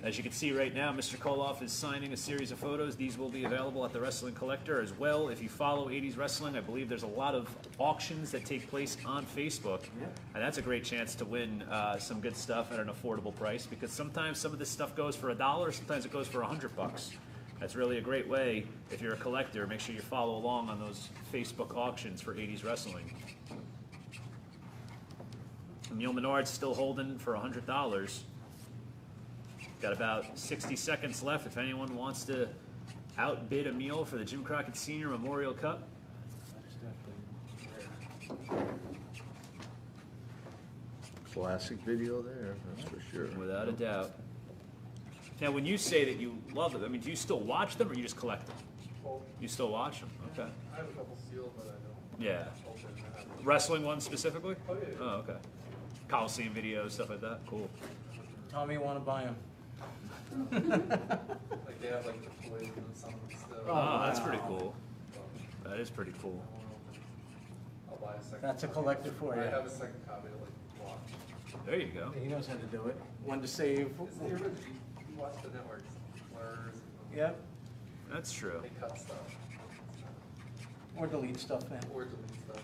As you can see right now, Mr. Koloff is signing a series of photos. These will be available at the Wrestling Collector as well. If you follow 80s Wrestling, I believe there's a lot of auctions that take place on Facebook. And that's a great chance to win some good stuff at an affordable price, because sometimes some of this stuff goes for $1, sometimes it goes for $100. That's really a great way, if you're a collector, make sure you follow along on those Facebook auctions for 80s Wrestling. Emil Menard's still holding for $100. Got about 60 seconds left if anyone wants to outbid Emil for the Jim Crockett Sr. Memorial Cup. Classic video there, that's for sure. Without a doubt. Now, when you say that you love it, I mean, do you still watch them or you just collect them? You still watch them? Okay. I have a couple sealed, but I don't. Yeah. Open that. Wrestling ones specifically? Oh, yeah. Oh, okay. Coliseum videos, stuff like that? Cool. Tell me you want to buy them. Like they have like the toys and some stuff. Oh, that's pretty cool. That is pretty cool. I'll buy a second. That's a collector for I you. have a second copy to like watch. There you go. He knows how to do it. One to save. It's the original. You watch the networks. Blurs. Yep. That's true. They cut stuff. Or delete stuff, man. Or delete stuff.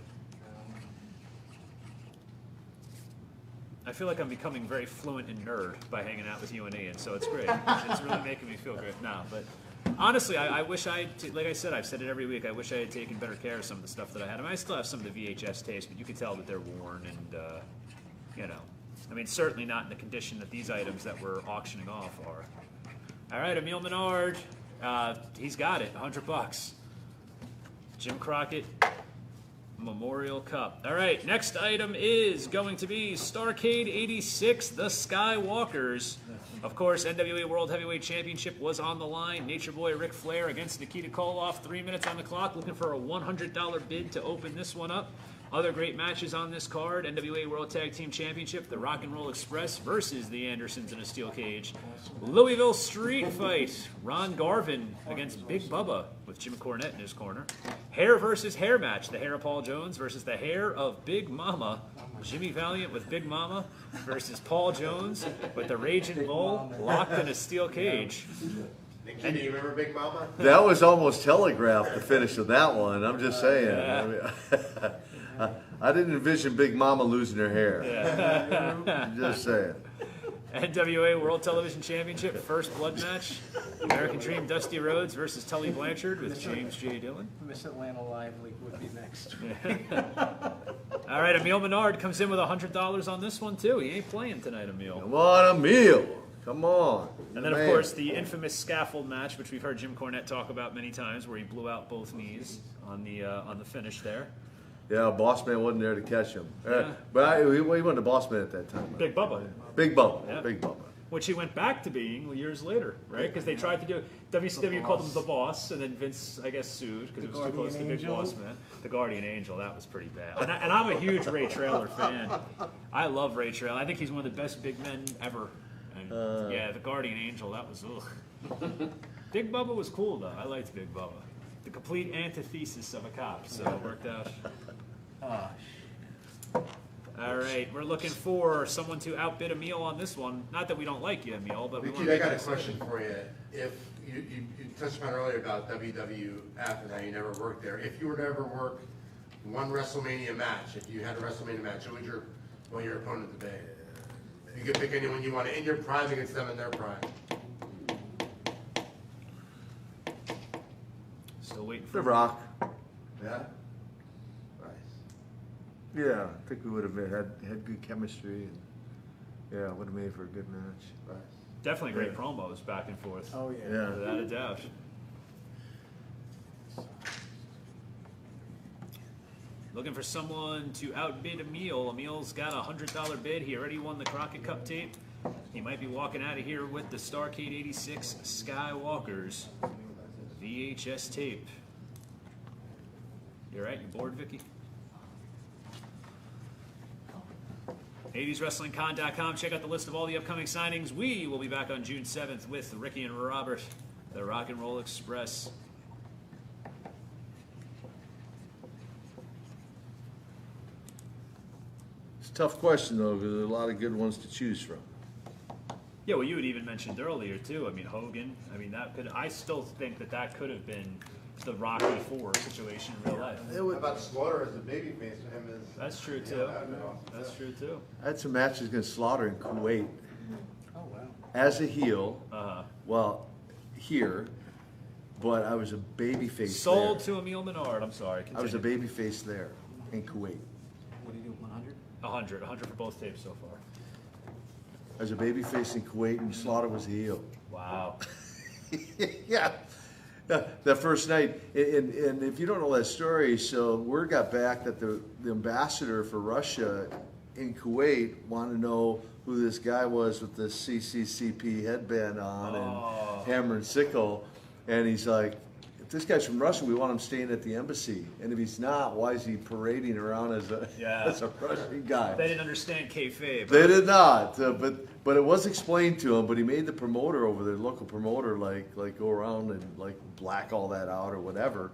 I feel like I'm becoming very fluent in nerd by hanging out with you and Ian, so it's great. It's really making me feel good now. But honestly, I wish like I said, I've said it every week, I wish I had taken better care of some of the stuff that I had. I mean, I still have some of the VHS tapes, but you can tell that they're worn and, I mean, certainly not in the condition that these items that we're auctioning off are. All right, Emil Menard, he's got it, $100. Jim Crockett Memorial Cup. All right, next item is going to be Starrcade 86, the Skywalkers. Of course, NWA World Heavyweight Championship was on the line. Nature Boy Ric Flair against Nikita Koloff. 3 minutes on the clock, looking for a $100 bid to open this one up. Other great matches on this card: NWA World Tag Team Championship, the Rock and Roll Express versus the Andersons in a steel cage. Louisville Street Fight, Ron Garvin against Big Bubba with Jim Cornette in his corner. Hair versus hair match, the hair of Paul Jones versus the hair of Big Mama. Jimmy Valiant with Big Mama versus Paul Jones with the Raging Bull locked in a steel cage. Nikita, you remember Big Mama? That was almost telegraphed, the finish of that one. I'm just saying. Yeah. I didn't envision Big Mama losing her hair. Yeah. Just saying. NWA World Television Championship, first blood match. American Dream Dusty Rhodes versus Tully Blanchard with James J. Dillon. Miss Atlanta Live League would be next. All right, Emil Menard comes in with $100 on this one, too. He ain't playing tonight, Emil. Come on, Emil. Come on. And then, of Man. course, the infamous scaffold match, which we've heard Jim Cornette talk about many times, where he blew out both knees on the finish there. Yeah, Boss Man wasn't there to catch him. Yeah. But he wasn't the Boss Man at that time. Big Bubba. Big Bubba. Yeah. Big Bubba. Which he went back to being years later, right? Because they tried to do WCW called him the Boss, and then Vince, I guess, sued because it was too close to Big Boss Man. The Guardian Angel, that was pretty bad. And I'm a huge Ray Traylor fan. I love Ray Traylor. I think he's one of the best big men ever. And yeah, the Guardian Angel, that was ugh. Big Bubba was cool though. I liked Big Bubba. The complete antithesis of a cop, so it worked out. All right, we're looking for someone to outbid Emil on this one. Not that we don't like you, Emil, but we want Nikita, to. I got a question for you. If you touched on earlier about WWF and how you never worked there. If you were to ever work one WrestleMania match, if you had a WrestleMania match, who would your opponent to be? You could pick anyone you want in your prime against them in their prime. Still waiting The for Rock. Yeah. Nice. Yeah, I think we would have had good chemistry. And, yeah, would have made for a good match. Nice. Definitely great promos back and forth. Oh, yeah. Yeah. Without a doubt. Looking for someone to outbid Emil. Emil's got a $100 bid. He already won the Crockett Cup tape. He might be walking out of here with the Starrcade 86 Skywalkers VHS tape. You all right? You bored, Vicky? 80swrestlingcon.com. Check out the list of all the upcoming signings. We will be back on June 7th with Ricky and Robert, the Rock and Roll Express. It's a tough question, though, because there's a lot of good ones to choose from. Yeah, well, you had even mentioned earlier, too. I mean, Hogan. I mean, that could. I still think that could have been the Rocky IV situation in real life. How about Slaughter as a babyface for him? That's true, too. that'd be awesome. That's true, too. I had some matches against Slaughter in Kuwait Oh, wow. as a heel. Uh-huh. Well, here, but I was a babyface Sold there. to Emil Menard. I'm sorry. I was a Continue. babyface there in Kuwait. What do you do, 100? 100 for both tapes so far. I was a babyface in Kuwait, and Slaughter was a heel. Wow. Yeah. That first night, and if you don't know that story, so word got back that the ambassador for Russia in Kuwait wanted to know who this guy was with the CCCP headband on and hammer and sickle, and he's like, if this guy's from Russia, we want him staying at the embassy, and if he's not, why is he parading around as a Russian guy? They didn't understand kayfabe. They did not, but it was explained to him. But he made the promoter over there, local promoter, like go around and like black all that out or whatever.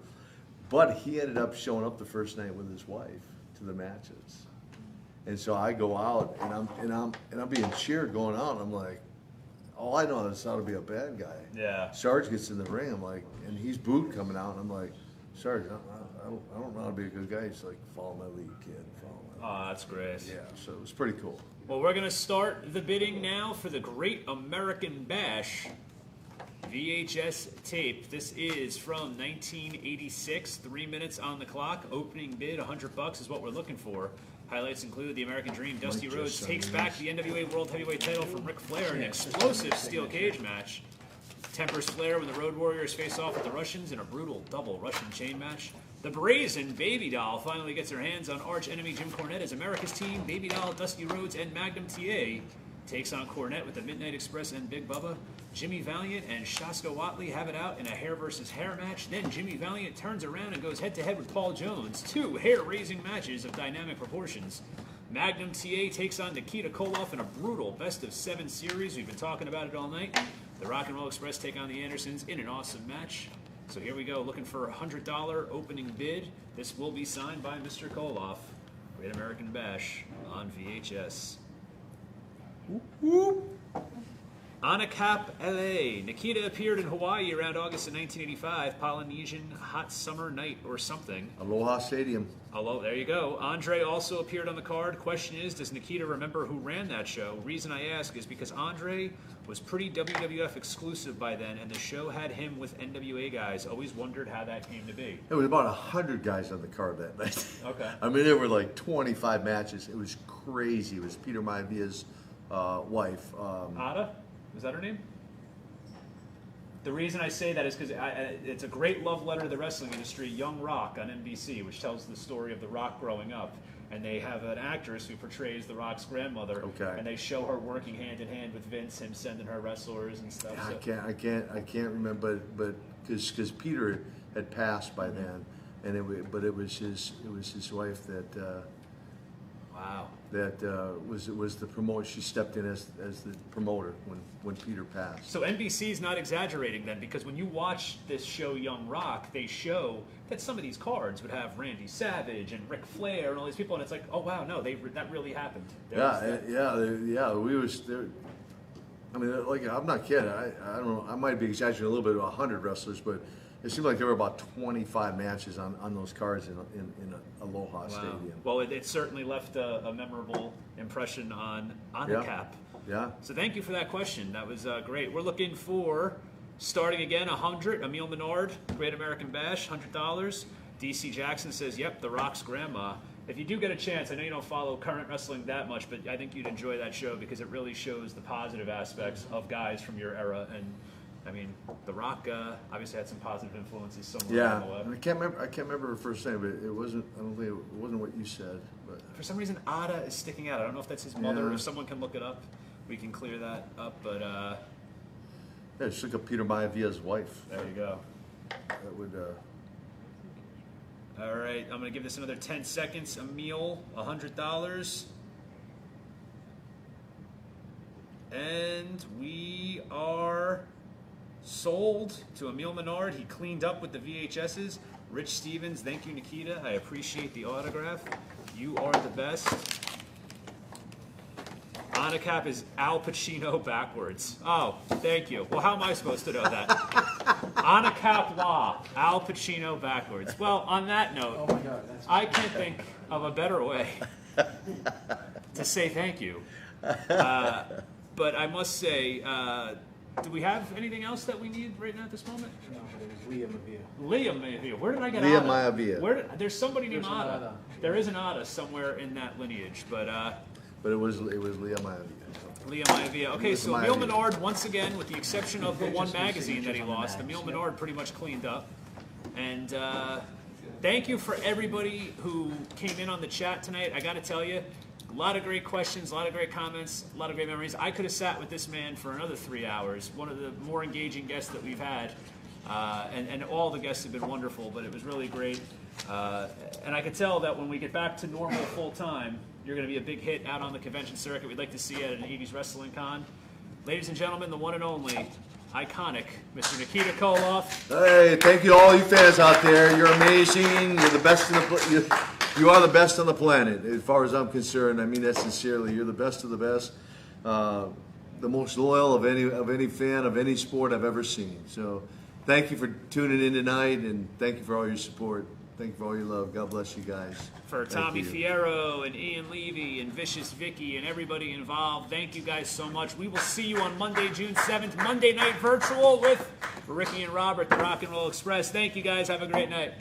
But he ended up showing up the first night with his wife to the matches, and so I go out and I'm being cheered going out. And I'm like, all I know is how to be a bad guy. Yeah. Sarge gets in the ring. I'm like, and he's booed coming out. And I'm like, Sarge, I don't know how to be a good guy. He's like, follow my lead, kid. Follow my lead. Oh, that's great. Yeah, so it was pretty cool. Well, we're going to start the bidding now for the Great American Bash VHS tape. This is from 1986, 3 minutes on the clock. Opening bid, $100 is what we're looking for. Highlights include the American Dream. Dusty Rhodes takes back the NWA World Heavyweight title from Ric Flair in an explosive steel cage match. Tempers Flair when the Road Warriors face off with the Russians in a brutal double Russian chain match. The Brazen Baby Doll finally gets her hands on arch enemy Jim Cornette as America's team. Baby Doll, Dusty Rhodes, and Magnum TA takes on Cornette with the Midnight Express and Big Bubba. Jimmy Valiant and Shaska Whatley have it out in a hair versus hair match. Then Jimmy Valiant turns around and goes head-to-head with Paul Jones. 2 hair-raising matches of dynamic proportions. Magnum TA takes on Nikita Koloff in a brutal best-of-7 series. We've been talking about it all night. The Rock and Roll Express take on the Andersons in an awesome match. So here we go, looking for a $100 opening bid. This will be signed by Mr. Koloff. Great American Bash on VHS. Anacap, LA. Nikita appeared in Hawaii around August of 1985, Polynesian hot summer night or something. Aloha Stadium. Hello, there you go. Andre also appeared on the card. Question is, does Nikita remember who ran that show? Reason I ask is because Andre was pretty WWF exclusive by then, and the show had him with NWA guys. Always wondered how that came to be. It was about 100 guys on the card that night. Okay. I mean, there were like 25 matches. It was crazy. It was Peter Maivia's wife. Ada? Was that her name? The reason I say that is because it's a great love letter to the wrestling industry, Young Rock on NBC, which tells the story of The Rock growing up. And they have an actress who portrays The Rock's grandmother. Okay. And they show her working hand in hand with Vince, him sending her wrestlers and stuff. Yeah, I can't remember, but because Peter had passed by then, and it was his wife that. Wow. That was the promoter. She stepped in as the promoter when Peter passed. So NBC's not exaggerating then, because when you watch this show Young Rock, they show that some of these cards would have Randy Savage and Ric Flair and all these people, and it's like, oh wow, no, that really happened. Yeah. We was there. I mean, like, I'm not kidding. I don't know. I might be exaggerating a little bit, 100 wrestlers, but it seemed like there were about 25 matches on those cards in Aloha Stadium. Well, it certainly left a memorable impression on the cap. Yeah. So thank you for that question. That was great. We're looking for, starting again, 100. Emil Menard, Great American Bash, $100. DC Jackson says, yep, The Rock's grandma. If you do get a chance, I know you don't follow current wrestling that much, but I think you'd enjoy that show because it really shows the positive aspects of guys from your era. And I mean, The Rock obviously had some positive influences somewhere along the way. Yeah, I can't remember her first name, but it wasn't. I don't think it wasn't what you said. But For some reason, Ada is sticking out. I don't know if that's his mother. If someone can look it up, we can clear that up. But yeah, just look up Peter Maivia's wife. there you go. That would. All right, I'm going to give this another 10 seconds. Emil, $100. And we are sold to Emil Menard. He cleaned up with the VHSs. Rich Stevens, thank you, Nikita. I appreciate the autograph. You are the best. Anacap is Al Pacino backwards. Oh, thank you. Well, how am I supposed to know that? Anacap Law, Al Pacino backwards. Well, on that note, I can't think of a better way to say thank you. But I must say, do we have anything else that we need right now at this moment? No, but it was Liam Maivia. Where did I get Liam Ada? Maivia. There's somebody named There's an Ada. Ada. There is an Ada somewhere in that lineage, but But it was Liam Maivia. Liam Maivia. Okay, Liam so Emil Maivia. Menard, once again, with the exception of the one magazine that he lost, Emil Menard pretty much cleaned up. And thank you for everybody who came in on the chat tonight. I got to tell you, a lot of great questions, a lot of great comments, a lot of great memories. I could have sat with this man for another 3 hours, one of the more engaging guests that we've had. And all the guests have been wonderful, but it was really great. And I could tell that when we get back to normal full time, you're going to be a big hit out on the convention circuit. We'd like to see you at an 80s Wrestling Con. Ladies and gentlemen, the one and only, iconic, Mr. Nikita Koloff. Hey, thank you to all you fans out there. You're amazing. You're the best in the you are the best on the planet, as far as I'm concerned. I mean that sincerely. You're the best of the best. The most loyal of any fan of any sport I've ever seen. So thank you for tuning in tonight, and thank you for all your support. Thank you for all your love. God bless you guys. For Thank Tommy you. Fierro and Ian Levy and Vicious Vicky and everybody involved, thank you guys so much. We will see you on Monday, June 7th, Monday Night Virtual with Ricky and Robert, the Rock and Roll Express. Thank you guys. Have a great night.